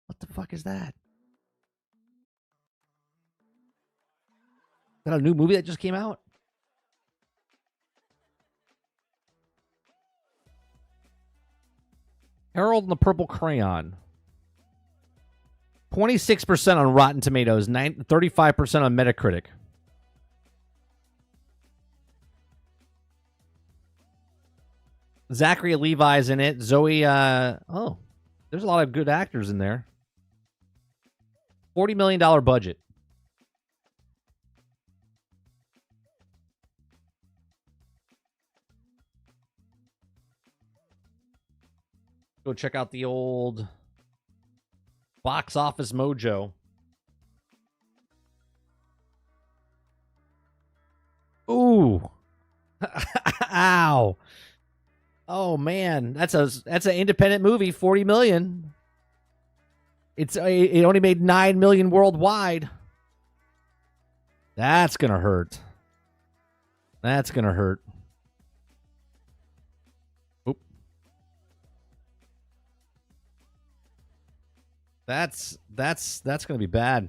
What the fuck is that? Is that a new movie that just came out? Harold and the Purple Crayon. 26% on Rotten Tomatoes, 35% on Metacritic. Zachary Levi's in it. Zoe, there's a lot of good actors in there. $40 million budget. Go check out the old Box Office Mojo. Ooh. Ow. Oh man, that's an independent movie, 40 million. It only made 9 million worldwide. That's going to hurt. That's going to hurt. Oop. That's going to be bad.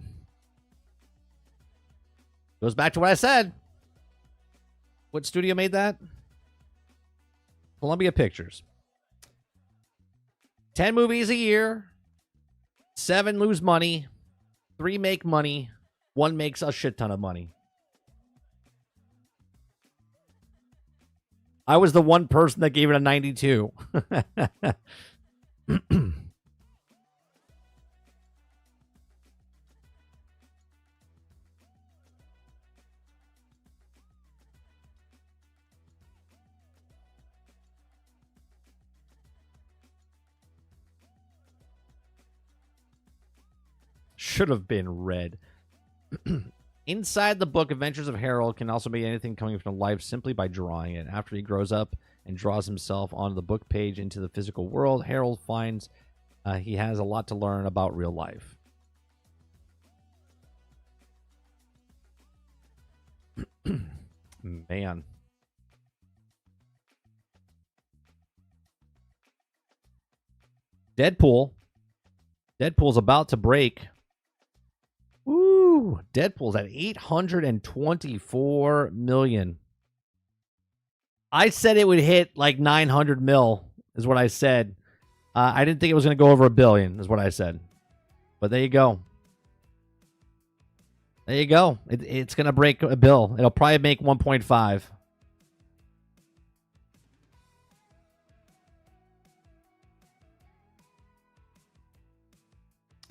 Goes back to what I said. What studio made that? Columbia Pictures. 10 movies a year. 7 lose money. 3 make money. 1 makes a shit ton of money. I was the one person that gave it a 92. Should have been red. Inside the book, Adventures of Harold can also be anything coming from life simply by drawing it. After he grows up and draws himself onto the book page into the physical world, Harold finds he has a lot to learn about real life. Man. Deadpool's about to break. Ooh, Deadpool's at 824 million. I said it would hit like 900 mil, is what I said. I didn't think it was going to go over $1 billion, is what I said. But there you go. There you go. It's going to break $1 billion. It'll probably make 1.5.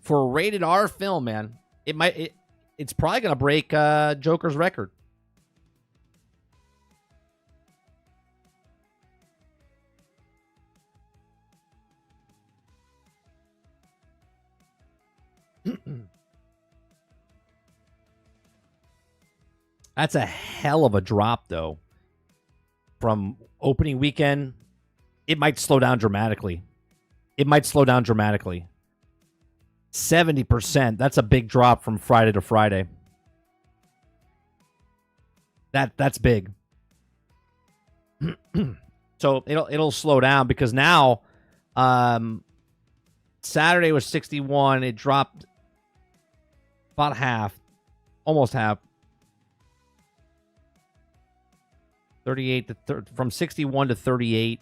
For a rated R film, man, it's probably going to break Joker's record. That's a hell of a drop, though. From opening weekend, it might slow down dramatically. 70%. That's a big drop from Friday to Friday. That's big. So it'll slow down because now Saturday was 61. It dropped about half, almost half. 38 to from 61 to 38.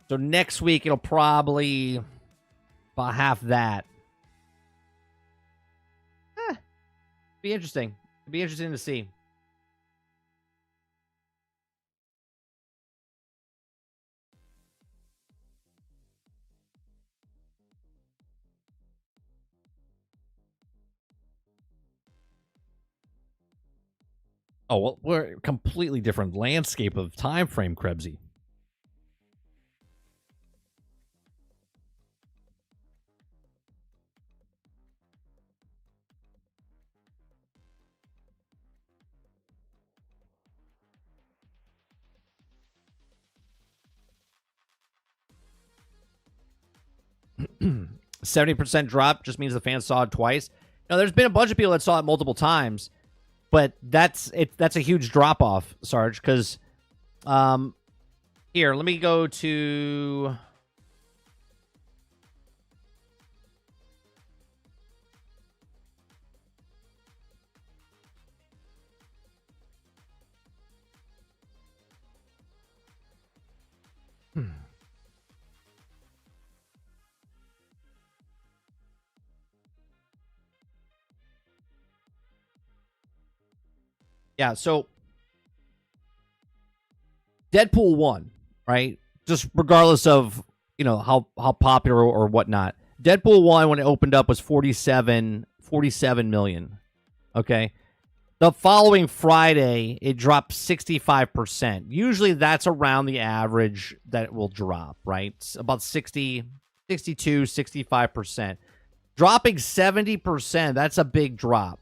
So next week it'll probably about half that. Be interesting. It'd be interesting to see. Oh, well, we're a completely different landscape of time frame, Krebsy. %70 drop just means the fans saw it twice. Now, there's been a bunch of people that saw it multiple times, but that's a huge drop off, Sarge. Because here, let me go to. Yeah, so Deadpool 1, right? Just regardless of, how popular or whatnot. Deadpool 1, when it opened up, was 47 million. Okay? The following Friday, it dropped 65%. Usually that's around the average that it will drop, right? It's about 60, 62, 65%. Dropping 70%, that's a big drop.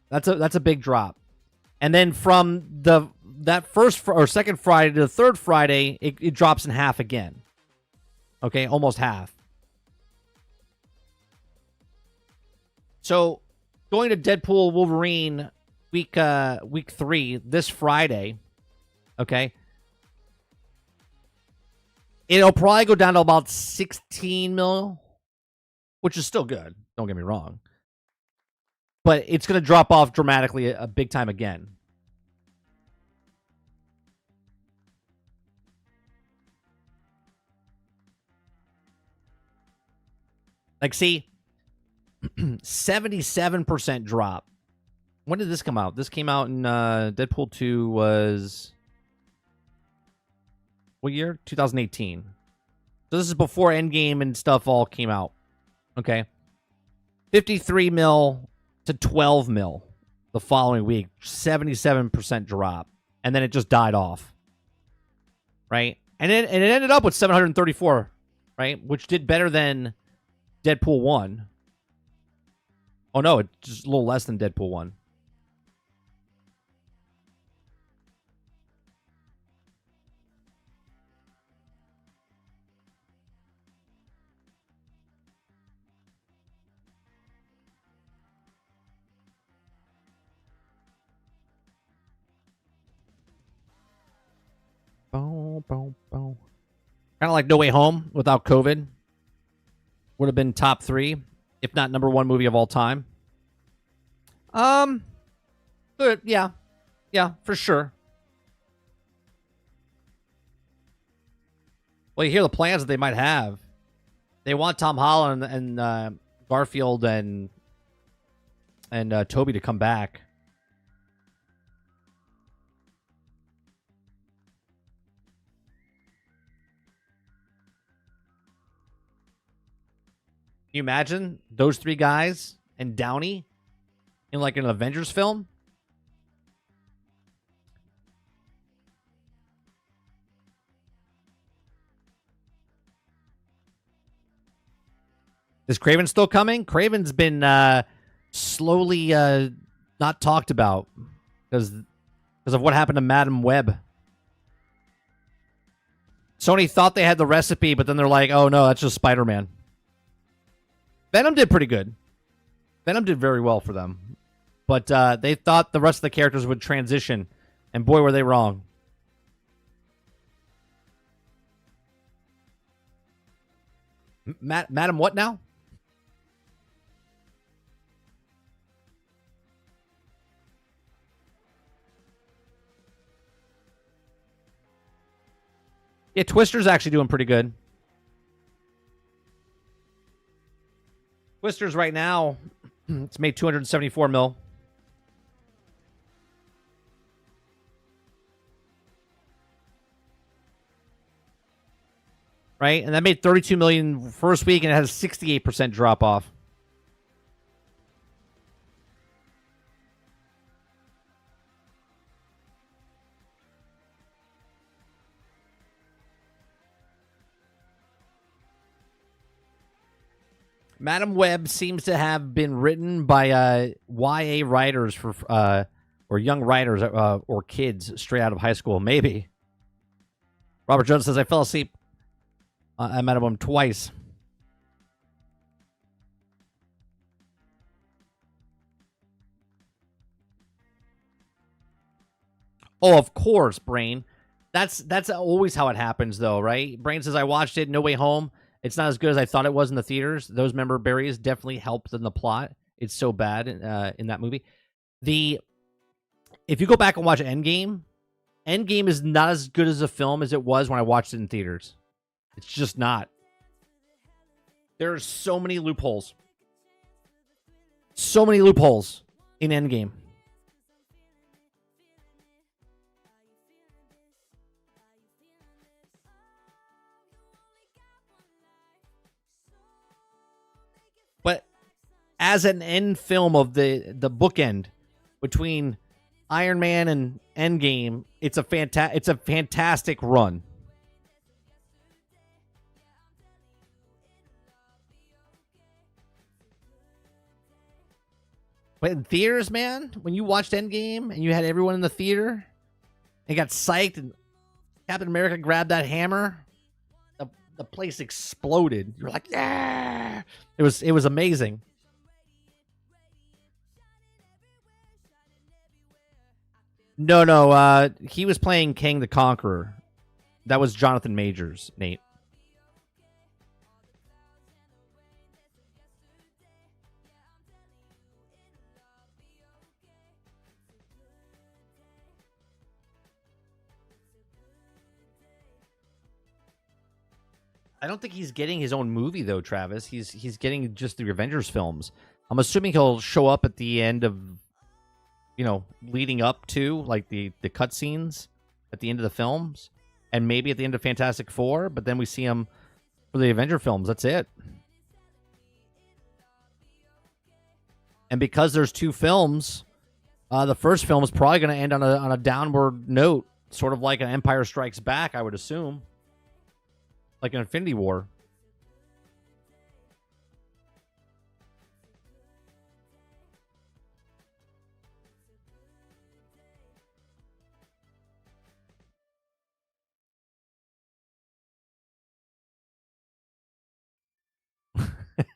That's a big drop. And then from that first or second Friday to the third Friday, it drops in half again. Okay, almost half. So going to Deadpool Wolverine week 3 this Friday. Okay. It'll probably go down to about 16 mil, which is still good. Don't get me wrong. But it's going to drop off dramatically a big time again. Like, see, 77% drop. When did this come out? This came out in Deadpool 2 was what year? 2018. So this is before Endgame and stuff all came out. Okay. 53 mil to 12 mil the following week. 77% drop. And then it just died off. Right? And it ended up with 734, right? Which did better than Deadpool 1. Oh, no, it's just a little less than Deadpool 1. Boom, boom, boom. Kind of like No Way Home without COVID. Would have been top 3, if not number 1 movie of all time. Good, yeah. Yeah, for sure. Well, you hear the plans that they might have. They want Tom Holland and Garfield and Toby to come back. Can you imagine those 3 guys and Downey in like an Avengers film? Is Craven still coming? Craven's been slowly not talked about because of what happened to Madam Web. Sony thought they had the recipe, but then they're like, oh no, that's just Spider-Man. Venom did pretty good. Venom did very well for them. But they thought the rest of the characters would transition. And boy, were they wrong. Madam what now? Yeah, Twister's actually doing pretty good. Twister's right now, it's made 274 mil. Right? And that made 32 million first week, and it has a 68% drop off. Madam Web seems to have been written by YA writers for or young writers or kids straight out of high school. Maybe. Robert Jones says, I fell asleep at Madam Web twice. Oh, of course, Brain. That's always how it happens, though, right? Brain says, I watched it, No Way Home. It's not as good as I thought it was in the theaters. Those member berries definitely helped in the plot. It's so bad in that movie. If you go back and watch Endgame, Endgame is not as good as a film as it was when I watched it in theaters. It's just not. There are so many loopholes. So many loopholes in Endgame. But as an end film of the bookend between Iron Man and Endgame, it's a fantastic run. But in theaters, man, when you watched Endgame and you had everyone in the theater and got psyched and Captain America grabbed that hammer, the place exploded. You were like, yeah! It was amazing. No. He was playing King the Conqueror. That was Jonathan Majors, Nate. I don't think he's getting his own movie though, Travis. He's getting just the Avengers films. I'm assuming he'll show up at the end of, leading up to like the cutscenes at the end of the films, and maybe at the end of Fantastic Four. But then we see him for the Avenger films. That's it. And because there's two films, the first film is probably going to end on a downward note, sort of like an Empire Strikes Back, I would assume. Like an Infinity War.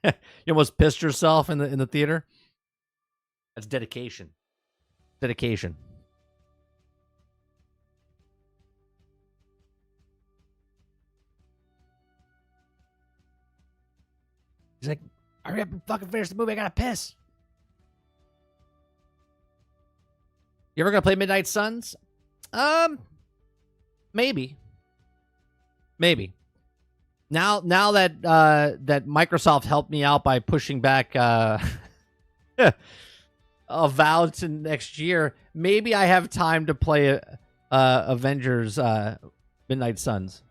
You almost pissed yourself in the theater. That's dedication. Dedication. He's like, hurry up and fucking finish the movie. I gotta piss. You ever gonna play Midnight Suns? Maybe. Now that that Microsoft helped me out by pushing back Avowed to next year, maybe I have time to play Avengers Midnight Suns.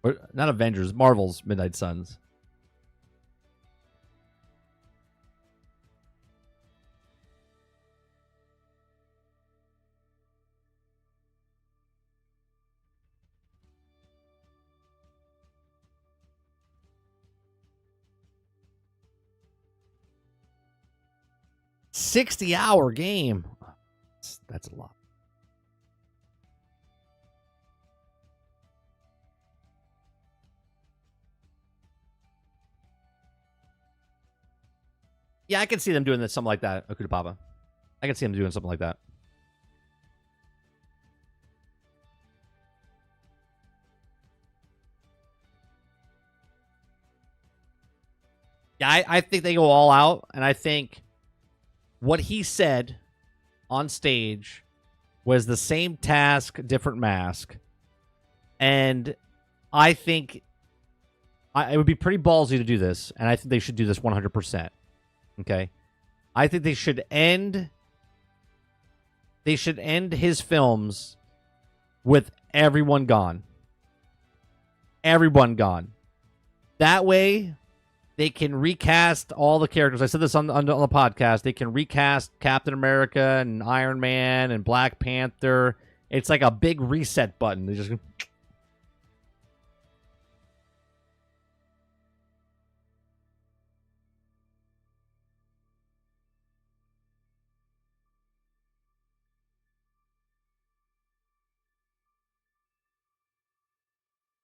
Or, not Avengers, Marvel's Midnight Suns. $60-hour game. That's a lot. Yeah, I can see them doing something like that, Okuda Papa. I can see them doing something like that. Yeah, I think they go all out, and I think what he said on stage was the same task, different mask. And I think it would be pretty ballsy to do this, and I think they should do this 100%. Okay? I think they should end his films with everyone gone. Everyone gone. That way, they can recast all the characters. I said this on the podcast. They can recast Captain America and Iron Man and Black Panther. It's like a big reset button. They just...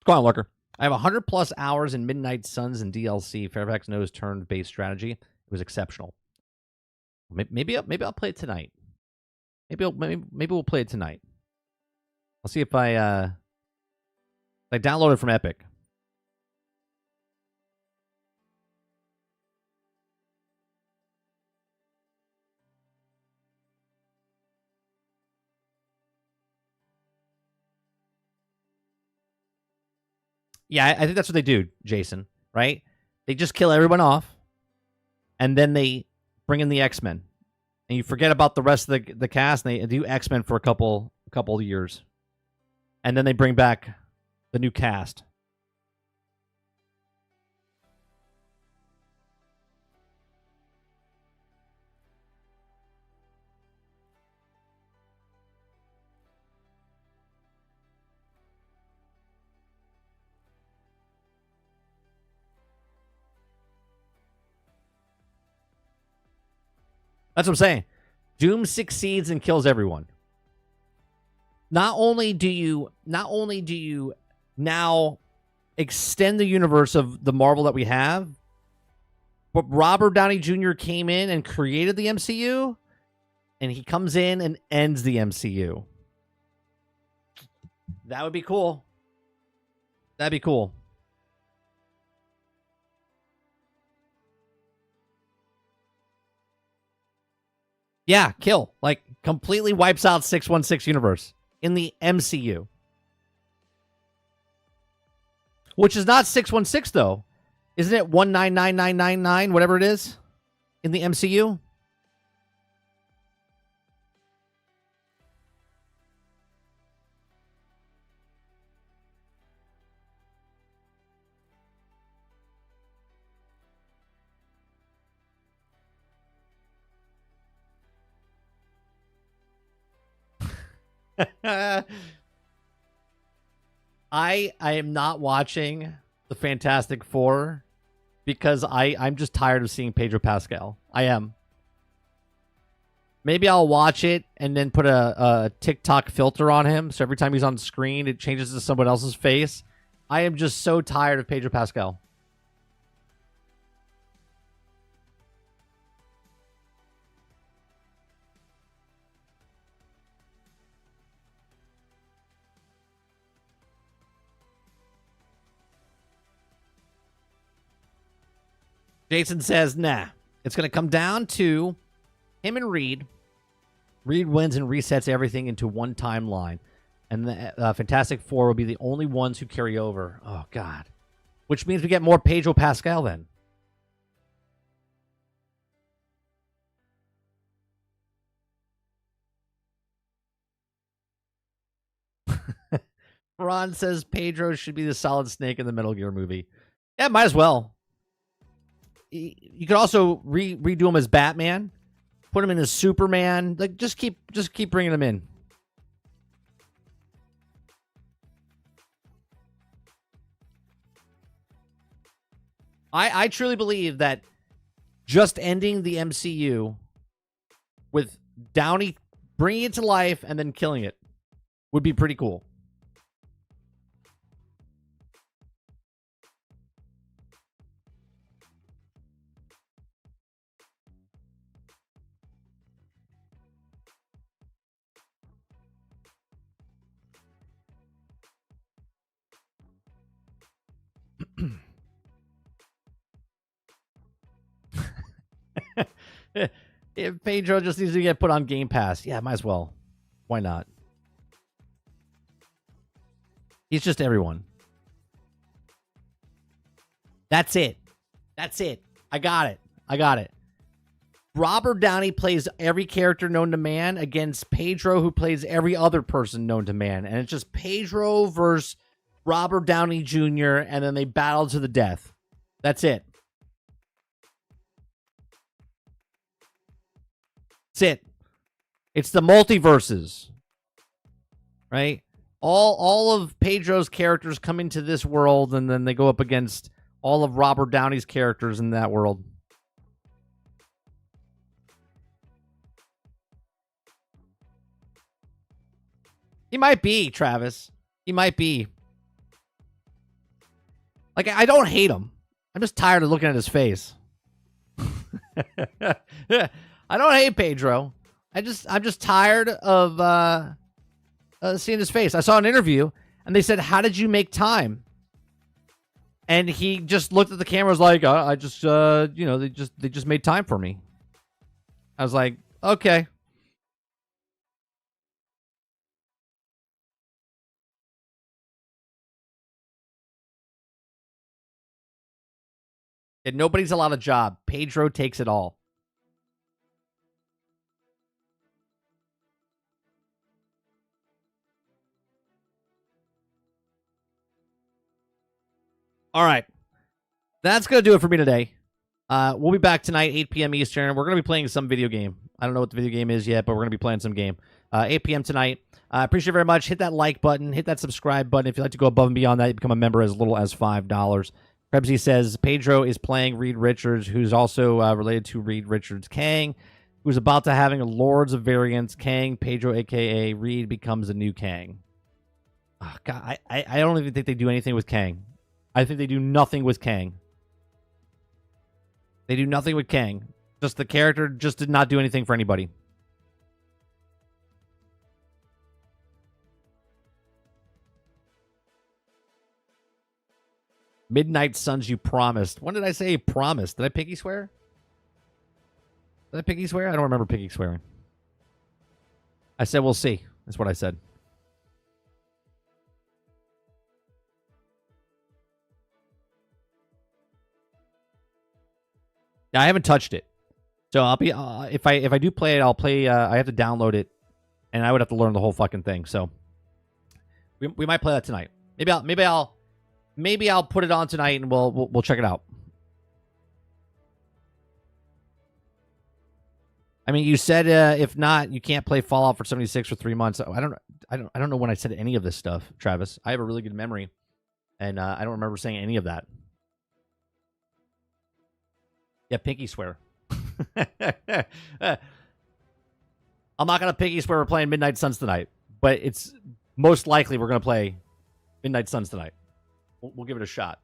Go on, Lurker. I have 100 plus hours in Midnight Suns and DLC. Fairfax knows turn-based strategy. It was exceptional. Maybe I'll play it tonight. Maybe we'll play it tonight. I'll see if I download it from Epic. Yeah, I think that's what they do, Jason, right? They just kill everyone off, and then they bring in the X-Men. And you forget about the rest of the cast, and they do X-Men for a couple of years. And then they bring back the new cast. That's what I'm saying. Doom succeeds and kills everyone. Not only do you now extend the universe of the Marvel that we have. But Robert Downey Jr. came in and created the MCU, and he comes in and ends the MCU. That would be cool. That'd be cool. Yeah, kill. Like, completely wipes out 616 universe in the MCU. Which is not 616, though. Isn't it 199999, whatever it is, in the MCU? I am not watching the Fantastic Four because I'm just tired of seeing Pedro Pascal. I am. Maybe I'll watch it and then put a TikTok filter on him, so every time he's on screen, it changes to someone else's face. I am just so tired of Pedro Pascal. Jason says, nah. It's going to come down to him and Reed. Reed wins and resets everything into one timeline. And the Fantastic Four will be the only ones who carry over. Oh, God. Which means we get more Pedro Pascal then. Ron says Pedro should be the Solid Snake in the Metal Gear movie. Yeah, might as well. You could also redo him as Batman, put him in as Superman. Like, just keep bringing him in. I truly believe that just ending the MCU with Downey bringing it to life and then killing it would be pretty cool. If Pedro just needs to get put on Game Pass, yeah, might as well. Why not? He's just everyone. That's it. That's it. I got it. Robert Downey plays every character known to man against Pedro, who plays every other person known to man. And it's just Pedro versus Robert Downey Jr., and then they battle to the death. That's it. That's it. It's the multiverses. Right? All of Pedro's characters come into this world, and then they go up against all of Robert Downey's characters in that world. He might be, Travis. He might be. Like, I don't hate him. I'm just tired of looking at his face. I don't hate Pedro. I'm just tired of seeing his face. I saw an interview, and they said, "How did you make time?" And he just looked at the camera, was like, "I just, they just made time for me." I was like, "Okay." And nobody's allowed a job. Pedro takes it all. All right. That's going to do it for me today. We'll be back tonight, 8 p.m. Eastern. We're going to be playing some video game. I don't know what the video game is yet, but we're going to be playing some game. 8 p.m. tonight. I appreciate it very much. Hit that like button. Hit that subscribe button. If you'd like to go above and beyond that, you become a member as little as $5. Krebsy says Pedro is playing Reed Richards, who's also related to Reed Richards' Kang, who's about to having a Lords of Variance. Kang, Pedro, a.k.a. Reed, becomes a new Kang. Oh, God, I don't even think they do anything with Kang. I think they do nothing with Kang. They do nothing with Kang. Just the character just did not do anything for anybody. Midnight Suns, you promised. When did I say promised? Did I piggy swear? Did I piggy swear? I don't remember piggy swearing. I said we'll see. That's what I said. Yeah, I haven't touched it. So I'll be if I do play it, I'll play. I have to download it, and I would have to learn the whole fucking thing. So we might play that tonight. Maybe I'll put it on tonight, and we'll check it out. I mean, you said if not, you can't play Fallout for 76 for 3 months. I don't know when I said any of this stuff, Travis. I have a really good memory, and I don't remember saying any of that. Yeah, pinky swear. I'm not gonna pinky swear we're playing Midnight Suns tonight, but it's most likely we're gonna play Midnight Suns tonight. We'll give it a shot.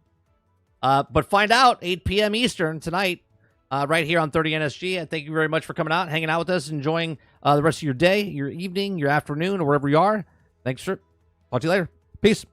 But find out 8 p.m. Eastern tonight, right here on 30 NSG. And thank you very much for coming out, hanging out with us, enjoying the rest of your day, your evening, your afternoon, or wherever you are. Thanks, sir. Talk to you later. Peace.